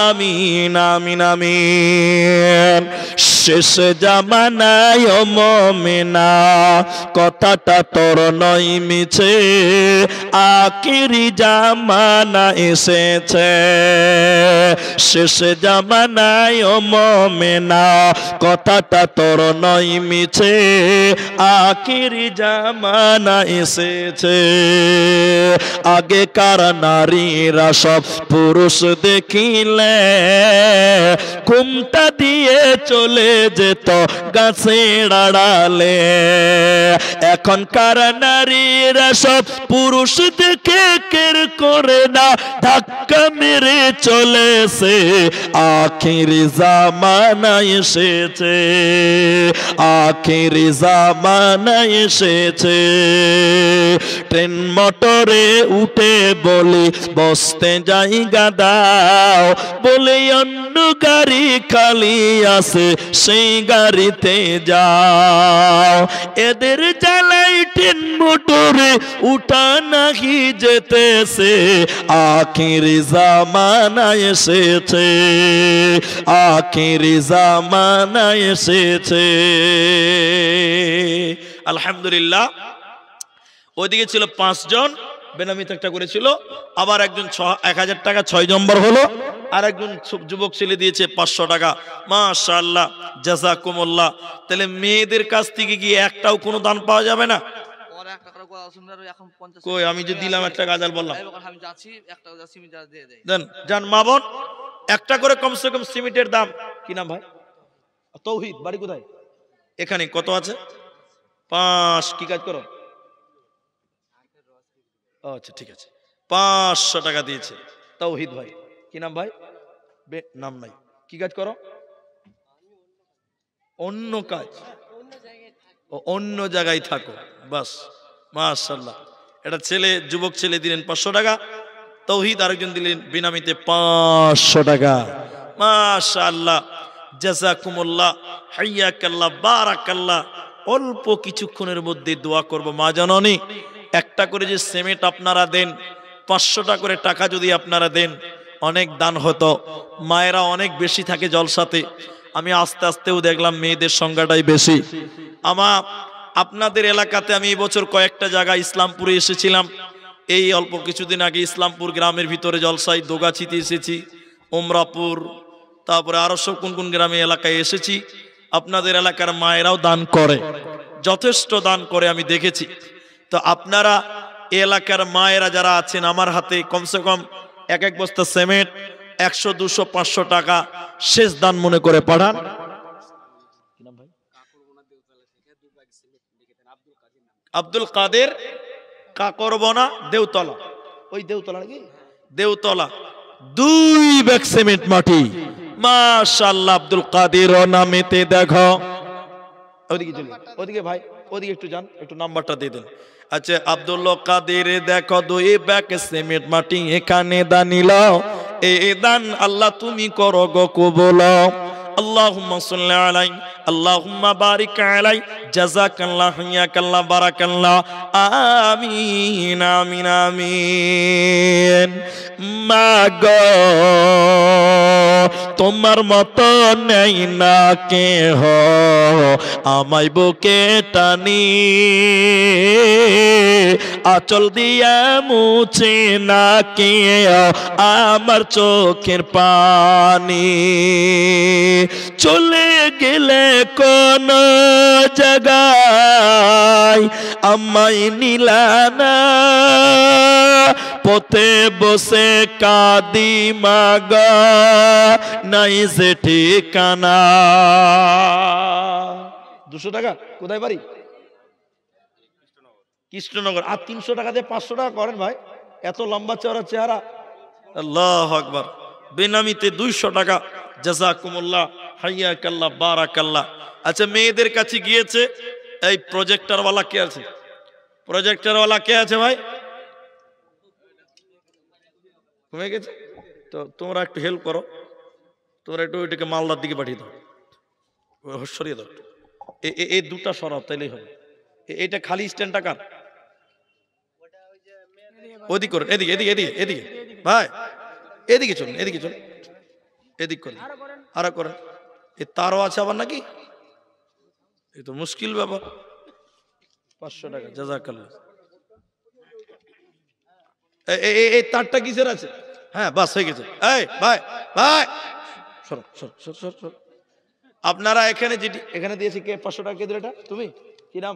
S1: আমিন আমিন আমিন। শেষ জামানায় ও মুমিনা, কথাটা তোর নয় মিছে, আখিরি জামানা এসেছে। শেষ জামানায় ও মুমিনা, কথাটা তোর নয় মিছে, আখিরি জামানা এসেছে। আগেকার নারীরা সব পুরুষ দেখিলে ঘুমটা দিয়ে চলে যেত গাছের আড়ালে। এখনকার নারীরা সব পুরুষ দেখে কের করে না, ধাক্কা মেরে চলেছে, আখিরি জামানা এসেছে, আখিরি জামানা এসেছে। ট্রেন মোটরে উঠে বলি বসতে জায়গা দাও, বলে অন্য গাড়ি খালি আছে সেই গাড়িতে যাও। এদের জ্বালাই ট্রেন মোটরে উঠা নাহি যেতেছে, আখিরি জামানা এসেছে, আখিরি জামানা এসেছে। আলহামদুলিল্লাহ। ওইদিকে ছিল 5 জন, বেনামিতে একটা করেছিল। আবার একজন 1000 টাকা 6 নম্বর হলো, আর একজন যুবক ছেলে দিয়েছে 500 টাকা। মাশাআল্লাহ, জাযাকুমুল্লাহ। তাহলে মেয়েদের কাছ থেকে কি একটাও কোনো দান পাওয়া যাবে না? কই, আমি যে দিলাম একটা গাজাল বললাম, দেন জান মা বোন, একটা করে কমসে কম সিমেন্টের দাম। কি নাম ভাই? তৌহিদ, বাড়ি কোথায়? এখানে। কত আছে? 5। কি কাজ করো? আচ্ছা, ঠিক আছে। 500 টাকা দিয়েছে তৌহিদ ভাই। কি নাম ভাই? নাম নাই। কি কাজ করো? অন্য কাজ, অন্য জায়গায় থাকো, বাস। মাশাআল্লাহ। এটা ছেলে, যুবক ছেলে দিলেন 500 টাকা। তৌহিদ আরেকজন দিলেন বিনামিতে 500 টাকা। মাশাআল্লাহ, জাযাকুমুল্লাহ, হাইয়াকাল্লাহ, বারাকাল্লাহ। অল্প কিছুক্ষণের মধ্যে দোয়া করব। মা জননী, একটা করে যে সিমেন্ট আপনারা দেন, 500 টাকা করে টাকা যদি আপনারা দেন, অনেক দান হতো, মায়েরা অনেক বেশি থাকে জলসাতে। আমি আস্তে আস্তেও দেখলাম মেয়েদের সংখ্যাটাই বেশি। আপনাদের এলাকাতে আমি এই বছর কয়েকটা জায়গায় ইসলামপুরে এসেছিলাম। এই অল্প কিছুদিন আগে ইসলামপুর গ্রামের ভিতরে জলসায় দোগাছিতে এসেছি, ওমরাপুর, তারপরে আরো সব কোন কোন গ্রামে এলাকায় এসেছি। আপনাদের এলাকার মায়েরাও দান করে, যথেষ্ট দান করে আমি দেখেছি। তো আপনারা এলাকার মায়েরা যারা আছেন, আমার হাতে কমসে কম এক বস্তা সিমেন্ট 100, 200, 500 টাকা শেষ দান মনে করে পাঠান। আব্দুল কাদের কাকরবনা দেউতলা, ওই দেউতলা নাকি দেউতলা, 2 ব্যাগ সিমেন্ট মাটি। মাশাআল্লাহ, আব্দুল কাদের নামেতে দেখো। ওদিকে চলে, ওদিকে ভাই, ওদিকে একটু যান, একটু নাম্বারটা দিয়ে দেন। আচ্ছা, আব্দুল কাদের দেখো 2 ব্যাগ সিমেন্ট মাটি এখানে দানিল। এই দান আল্লাহ তুমি করো গো কবুল। আল্লাহুম্মা সাল্লি আলাইহি, আল্লাহুম্মা বারিক আলাইহি, জাযাকাল্লাহ, হাইয়াকাল্লাহ, বারাকাল্লাহ, আমিন আমিন আমিন। মাগো তোমার মতো নেই না কেহ, আমায় বুকে টানি, আঁচল দিয়া মুছে না কেহ আমার চোখের পানি। চলে গেলে কোন জায়গায় আমায় নিলানা, পথে বসে কাঁদি মাগো নাই যে ঠিকানা। 200 টাকা কোথায় বাড়ি? কৃষ্ণনগর। আর 300 টাকা দিয়ে 500 টাকা করেন ভাই, এত লম্বা চওড়া চেহারা। আল্লাহু আকবার। বেনামিতে 200 টাকা, জাযাকুমুল্লাহ, হাইয়াকাল্লাহ, বারাকাল্লাহ। আচ্ছা, মেয়েদের কাছে গিয়েছে। এই প্রজেক্টরওয়ালা কে আছে? প্রজেক্টরওয়ালা কে আছে ভাই? কমে গেছে তো তোমরা একটু হেল্প করো, তোমরা একটু ওইটাকে মালদার দিকে পাঠিয়ে দাও, সরিয়ে দাও। এই 2টা সরাও, তাইলেই হবে। এইটা খালি স্ট্যান্ড টাকার ওদিক করেন, এদিকে এদিকে এদিকে এদিকে ভাই, এদিকে চলুন, এদিকে চলুন, এদিক করেন, আরো করেন। এ তারও আছে আবার নাকি? এই তো মুশকিল ব্যাপার। 500 টাকা, জাযাকাল্লাহ। এই তারটা কিসের আছে? হ্যাঁ, বাস হয়ে গেছে। এই ভাই ভাই সর সর সর সর সর। আপনারা এখানে যেটি এখানে দিয়েছি, কে 500 টাকা কে দিল? এটা তুমি? কি নাম?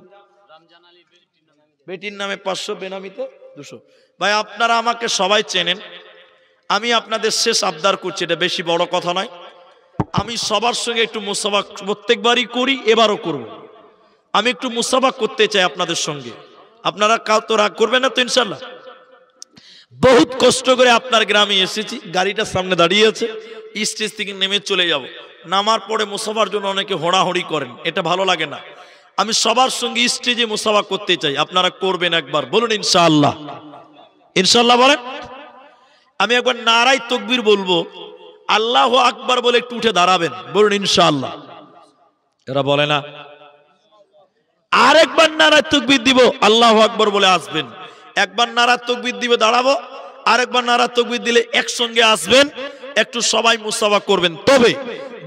S1: বেটির নামে 500, বেনামিতে 200। ভাই আপনারা আমাকে সবাই চেনেন, আমি আপনাদের শেষ আবদার করছি, এটা বেশি বড় কথা নয়। আমি সবার সঙ্গে একটু মুসাফা প্রত্যেকবারই করি, এবারও করব। আমি একটু মুসাফা করতে চাই আপনাদের সঙ্গে। আপনারা কাউ তো রাগ করবেন না তো ইনশাল্লাহ? বহুত কষ্ট করে আপনার গ্রামে এসেছি, গাড়িটার সামনে দাঁড়িয়ে আছে, স্টেজ থেকে নেমে চলে যাব। নামার পরে মুসাফার জন্য অনেকে হোড়াহড়ি করেন, এটা ভালো লাগে না। আমি সবার সঙ্গে স্টেজে মুসাফা করতে চাই, আপনারা করবেন একবার, বলুন ইনশাআল্লাহ। ইনশাআল্লাহ বলেন। আমি একবার নারাই তাকবীর বলবো, আল্লাহু আকবার বলে একটু উঠে দাঁড়াবেন, বলুন ইনশাআল্লাহ। এরা বলে না। আরেকবার নারাই তাকবীর দিব, আল্লাহু আকবার বলে আসবেন। একবার নারাই তাকবীর দিবে, দাঁড়াবো, আরেকবার নারাই তাকবীর দিলে একসঙ্গে আসবেন, একটু সবাই মুসাফা করবেন। তবে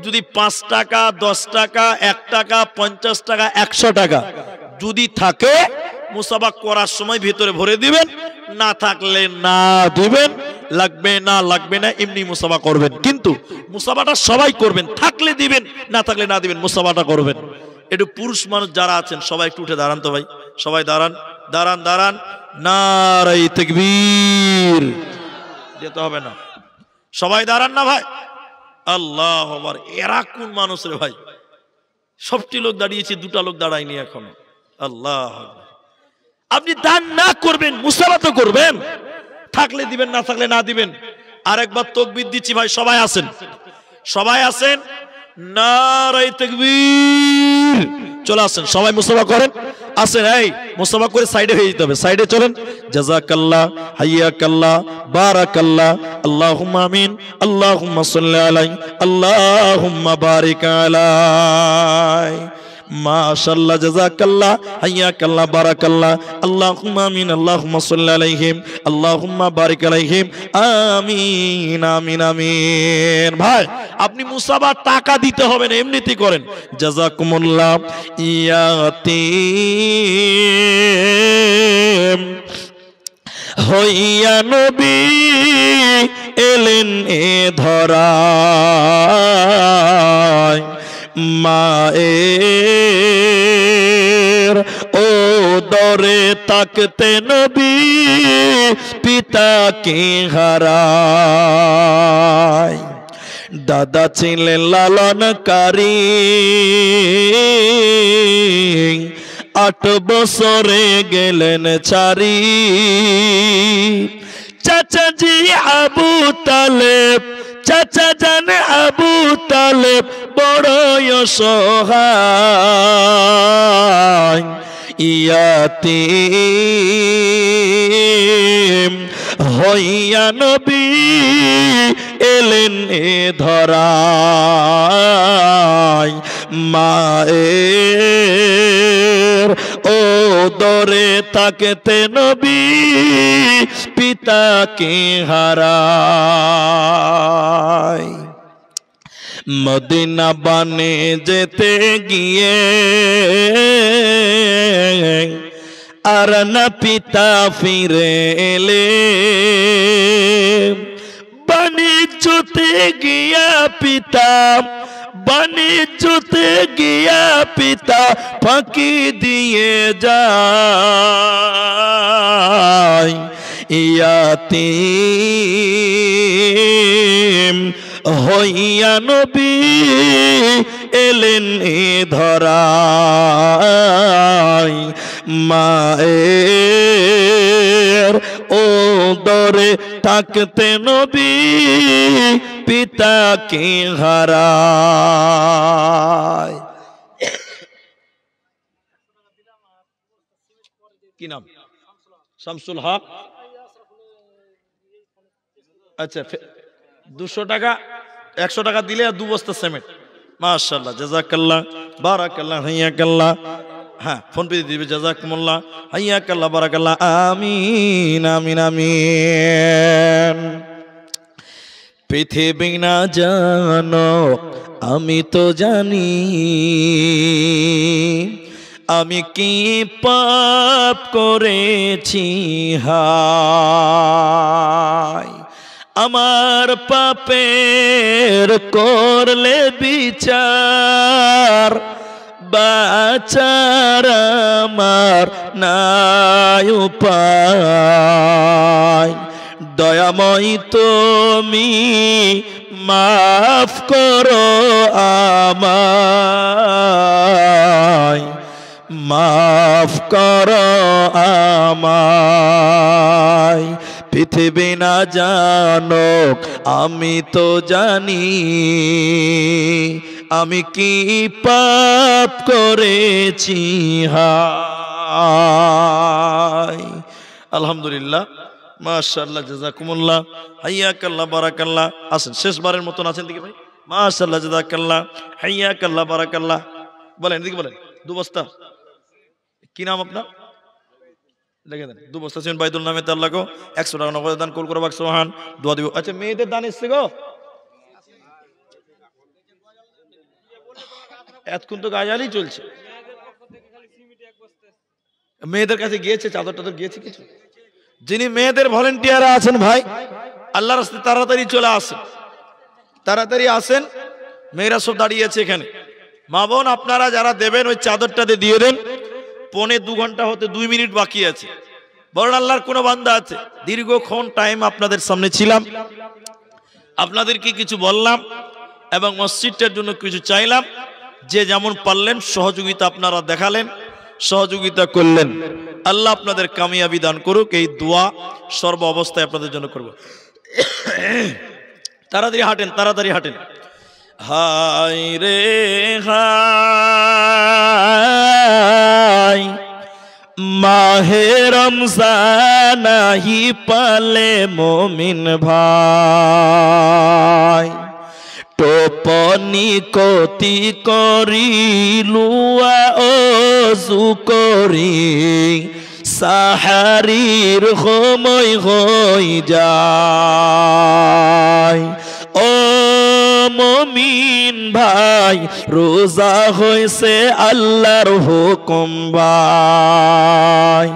S1: যদি 5 টাকা, 10 টাকা, 1 টাকা, 50 টাকা, 100 টাকা যদি থাকে, মুসাফা করার সময় ভিতরে ভরে দিবেন, না থাকলে না দিবেন, লাগবে না লাগবে না, এমনি মুসাফা করবেন। কিন্তু মুসাফাটা সবাই করবেন, থাকলে দিবেন, না থাকলে না দিবেন, মুসাফাটা করবেন। একটু পুরুষ মানুষ যারা আছেন সবাই একটু উঠে দাঁড়ান তো ভাই, সবাই দাঁড়ান দাঁড়ান দাঁড়ান। নারাই তাকবীর, যেতে হবে না, সবাই দাঁড়ান না ভাই। আল্লাহু আকবার। এরা কোন মানুষ রে ভাই? সবটি লোক দাঁড়িয়েছে, 2টা লোক দাঁড়ায়নি এখনো। আল্লাহু আকবার। আপনি দান না করবেন, মুসাফা তো করবেন, থাকলে দিবেন, না থাকলে না দিবেন। আরেকবার তাকবীর দিচ্ছি ভাই, সবাই আসেন, সবাই আসেন। নারায়ে তাকবীর, চলে আসেন, সবাই মুসাফা করেন, আসেন। এই মুসাফা করে সাইডে হয়ে যেতে হবে, সাইডে চলেন। জাযাকাল্লাহ, হাইয়াকাল্লাহ, বারাকাল্লাহ, আল্লাহুম্মা আমিন, আল্লাহুম্মা সাল্লি আলাইহি, আল্লাহুম্মা বারিক আলাইহি। মাশাআল্লাহ, জাযাকাল্লাহ, হাইয়াকাল্লাহ, বারাকাল্লাহ। আল্লাহুম্মা আমিন, আল্লাহুম্মা সাল্লি আলাইহিম, আল্লাহুম্মা বারিক আলাইহিম, আমিন আমিন আমিন। ভাই আপনি মুসাবার টাকা দিতে হবে না, এমনিতেই করেন। জাযাকুমুল্লাহ। ইয়াতীম হইয়া নবী এলেন এ ধরায়, মায়ের ও দরে তাকতে নবী পিতাকে হারায়। দাদা ছিলেন লালনকারী, 8 বছরে গেলেন ছাড়ি। চাচাজি আবু তালেব, চাচা জান আবু তালেব বড় অসহায়। ইয়াতীম হইয়া নবী এলেন এ ধরায়, মায়ের ও দরে তাকতে নবী পিতাকে হারায়। মদিনা বানে যেতে গিয়ে আর না পিতা ফিরে এলে, বাণিজ্যতে গিয়া পিতা, বাণিজ্যতে গিয়া পিতা ফাঁকি দিয়ে যায়। ইয়াতীম হইয়া নবী এলেন এ ধরায়, মায়ের ও দরে থাকতে নবী পিতাকে হারায়। কি নাম? শামসুল হক। আচ্ছা 200 টাকা, 100 টাকা দিলে 2 বস্তা সিমেন্ট। মাশাআল্লাহ, জাযাকাল্লাহ, বারাকাল্লাহ, হাইয়াকাল্লাহ। হ্যাঁ, ফোন পে দিবে। জাযাকুমুল্লাহ, হাইয়াকাল্লাহ, বারাকাল্লাহ, আমিন আমিন আমিন। পৃথিবী না জানো আমি তো জানি, আমি কি পাপ করেছি হায়। আমার পাপের করলে বিচার, বাঁচার আমার নাই উপায়। দয়াময় তুমি মাফ করো আমায়, মাফ করো আমায়। পৃথিবী না জানো আমি তো জানি, আমি কি পাপ করেছি হায়। আলহামদুলিল্লাহ, মাশাআল্লাহ, জাযাকুমুল্লাহ, হাইয়াকাল্লাহ, বারাকাল্লাহ। আসেন, শেষবারের মতন আছেন দিকে ভাই। মাশাআল্লাহ, জাযাকাল্লাহ, হাইয়াকাল্লাহ, বারাকাল্লাহ। বলেন এদিকে বলেন। 2 বস্তা। কি নাম আপনার? লিখে দেন। 2 বস্তা ছিলেন বাইদুল নামে আল্লাহ গো 100 টাকা নগদ দান কবুল করো বাক সুবহান। দোয়া দিব। আচ্ছা, মেয়েদের দান এসছে গো। এতক্ষণ তো গায়ালই চলছে। মেয়েদের কাছে গিয়েছে, চাদর টাদর গিয়েছে কিছু? যিনি মেয়েদের ভলেন্টিয়ার আছেন ভাই, আল্লাহর রাস্তায় তাড়াতাড়ি চলে আসেন, তাড়াতাড়ি আসেন। মেয়েরা সব দাঁড়িয়ে আছে এখানে। মা বোন আপনারা যারা দেবেন ওই চাদরটাতে দিয়ে দেন। 2.25 ঘন্টা হতে 2 মিনিট বাকি আছে। বরং আল্লাহর কোনো বান্দা আছে, দীর্ঘক্ষণ টাইম আপনাদের সামনে ছিলাম, আপনাদেরকে কিছু বললাম এবং মসজিদটার জন্য কিছু চাইলাম। যে যেমন পারলেন সহযোগিতা আপনারা দেখালেন, সহযোগিতা করলেন। আল্লাহ আপনাদের কামিয়াবি দান করুক, এই দোয়া সর্ব অবস্থায় আপনাদের জন্য করব। তাড়াতাড়ি হাঁটেন, তাড়াতাড়ি হাঁটেন। হায় রে হায়, মাহে রমজান নাহি পালে মুমিন ভাই। টোপ পনি কতি করি লুয়া অজু করি সাহারির সময় হই যায় ও মুমিন ভাই রোজা হইছে আল্লাহর হুকুম ভাই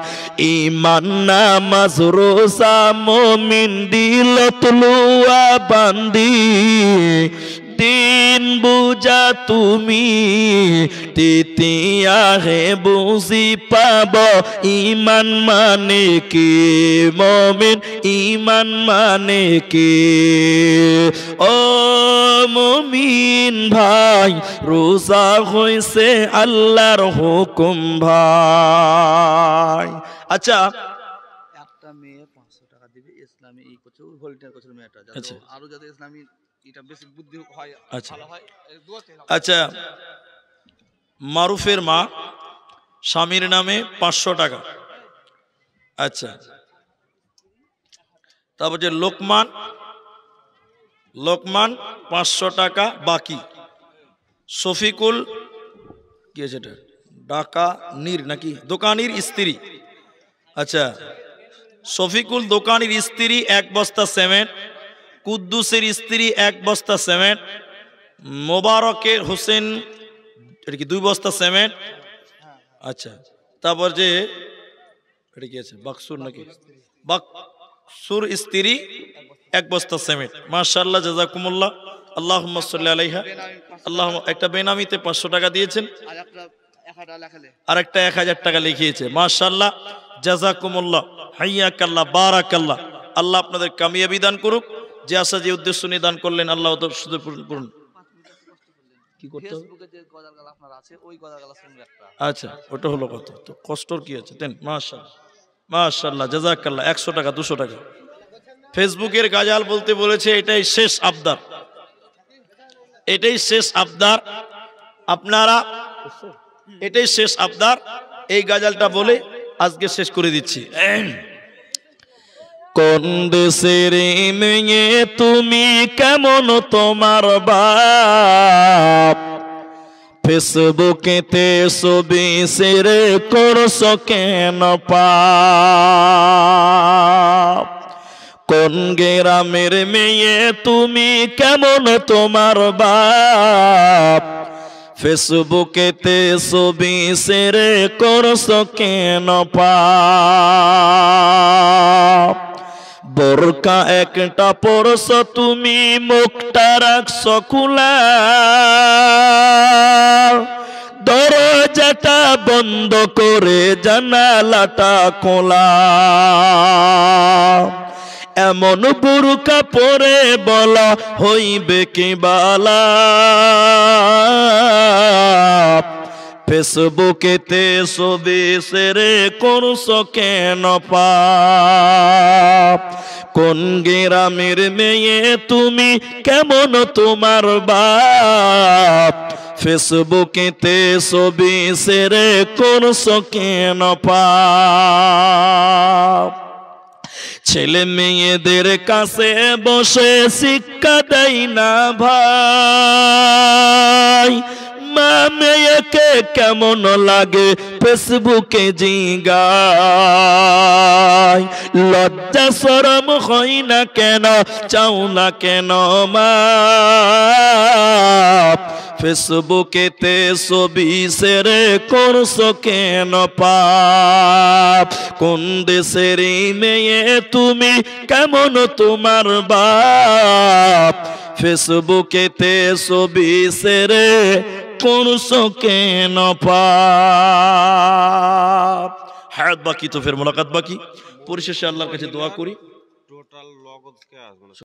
S1: ঈমান নামাজ রোজা মুমিন দিলত লুয়া বান্দি দিন বুঝা তুমি তিতিয়া হে বুঝি পাব ঈমান মানে কি মুমিন ঈমান মানে কি ও মুমিন ভাই রোজা হইছে আল্লাহর হুকুম ভাই আচ্ছা
S2: একটা মেয়ে 500 টাকা দিবে ইসলামী এই করছে ভলান্টিয়ার করছে মেয়েটা
S1: আচ্ছা
S2: আরো যাতে ইসলামী এটা বেশি বুদ্ধি হয়
S1: আচ্ছা
S2: ভালো হয়
S1: আচ্ছা মারুফের মা স্বামীর নামে 500 টাকা আচ্ছা তারপর যে লোকমান 500 টাকা বাকি শফিকুল কি আছে এটা ঢাকা নীর নাকি দোকানির স্ত্রী আচ্ছা শফিকুল দোকানির স্ত্রী 1 বস্তা সিমেন্ট কুদ্দুসের স্ত্রী 1 বস্তা সিমেন্ট মোবারকের হোসেন এটা কি 2 বস্তা সিমেন্ট আচ্ছা তারপর যে এটা কি আছে বাকসুর নাকি বাকসুর স্ত্রী 1 বস্তা সিমেন্ট মাশাআল্লাহ জাযাকুমুল্লাহ আল্লাহুম্মা সাল্লি আলাইহা আল্লাহ একটা বেনামিতে 500 টাকা দিয়েছেন আর একটা 1000 টাকা লিখিয়েছে মাশাআল্লাহ জাযাকুমুল্লাহ হাইয়াকাল্লাহ বারাকাল্লাহ আল্লাহ আপনাদের কামিয়াবি দান করুক যে আশা যে উদ্দেশ্য নিয়ে দান করলেন আল্লাহ তো শুধু পূরণ কি করতে হবে
S2: ফেসবুকে যে গজাল আপনার আছে ওই গজাল শুনবে একটা
S1: আচ্ছা ওটা হলো কত তো কষ্টর কি আছে দেন মাশাআল্লাহ মাশাআল্লাহ জাযাকাল্লাহ 100 টাকা 200 টাকা ফেসবুকের গাজাল বলতে বলেছে এটাই শেষ আবদার এটাই শেষ আবদার আপনারা এটাই শেষ আবদার এই গাজালটা বলে আজকে শেষ করে দিচ্ছি কোন দেশের মেয়ে তুমি কেমন তোমার বাপ ফেসবুকেতে ছবি শেয়ার করছো কেন পাপ কোন গ্রামের মেয়ে তুমি কেমন তোমার বাপ ফেসবুকেতে ছবি শেয়ার করছো কেন পাপ বোরকা একটা পরছো তুমি মুখটা রাখছো খোলা দরজাটা বন্ধ করে জানালাটা খোলা এমন বুরকা পরে বলা হইবে কি বালা ফেসবুকেতে ছবি শেয়ার করছো কেন পাপ কোন গ্রামের মেয়ে তুমি কেমন তোমার বাপ ফেসবুকেতে ছবি শেয়ার করছো কেন পাপ ছেলে মেয়েদের কাছে বসে শিক্ষা দেয় না ভাই মা মেয়েকে কেমন লাগে ফেসবুকে জিগায় লজ্জা শরম হয় না কেন চাও না কেন মা ফেসবুকেতে ছবি শেয়ার করছো কেন পাপ কোন দেশের মেয়ে তুমি কেমন তোমার বাপ ফেসবুকেতে ছবি শেয়ার করছো কেন পাপ হায়াত বাকি তো ফের মুলাকাত বাকি পরিশেষে আল্লাহর কাছে দোয়া করি
S3: টোটাল লগদ কে আসবে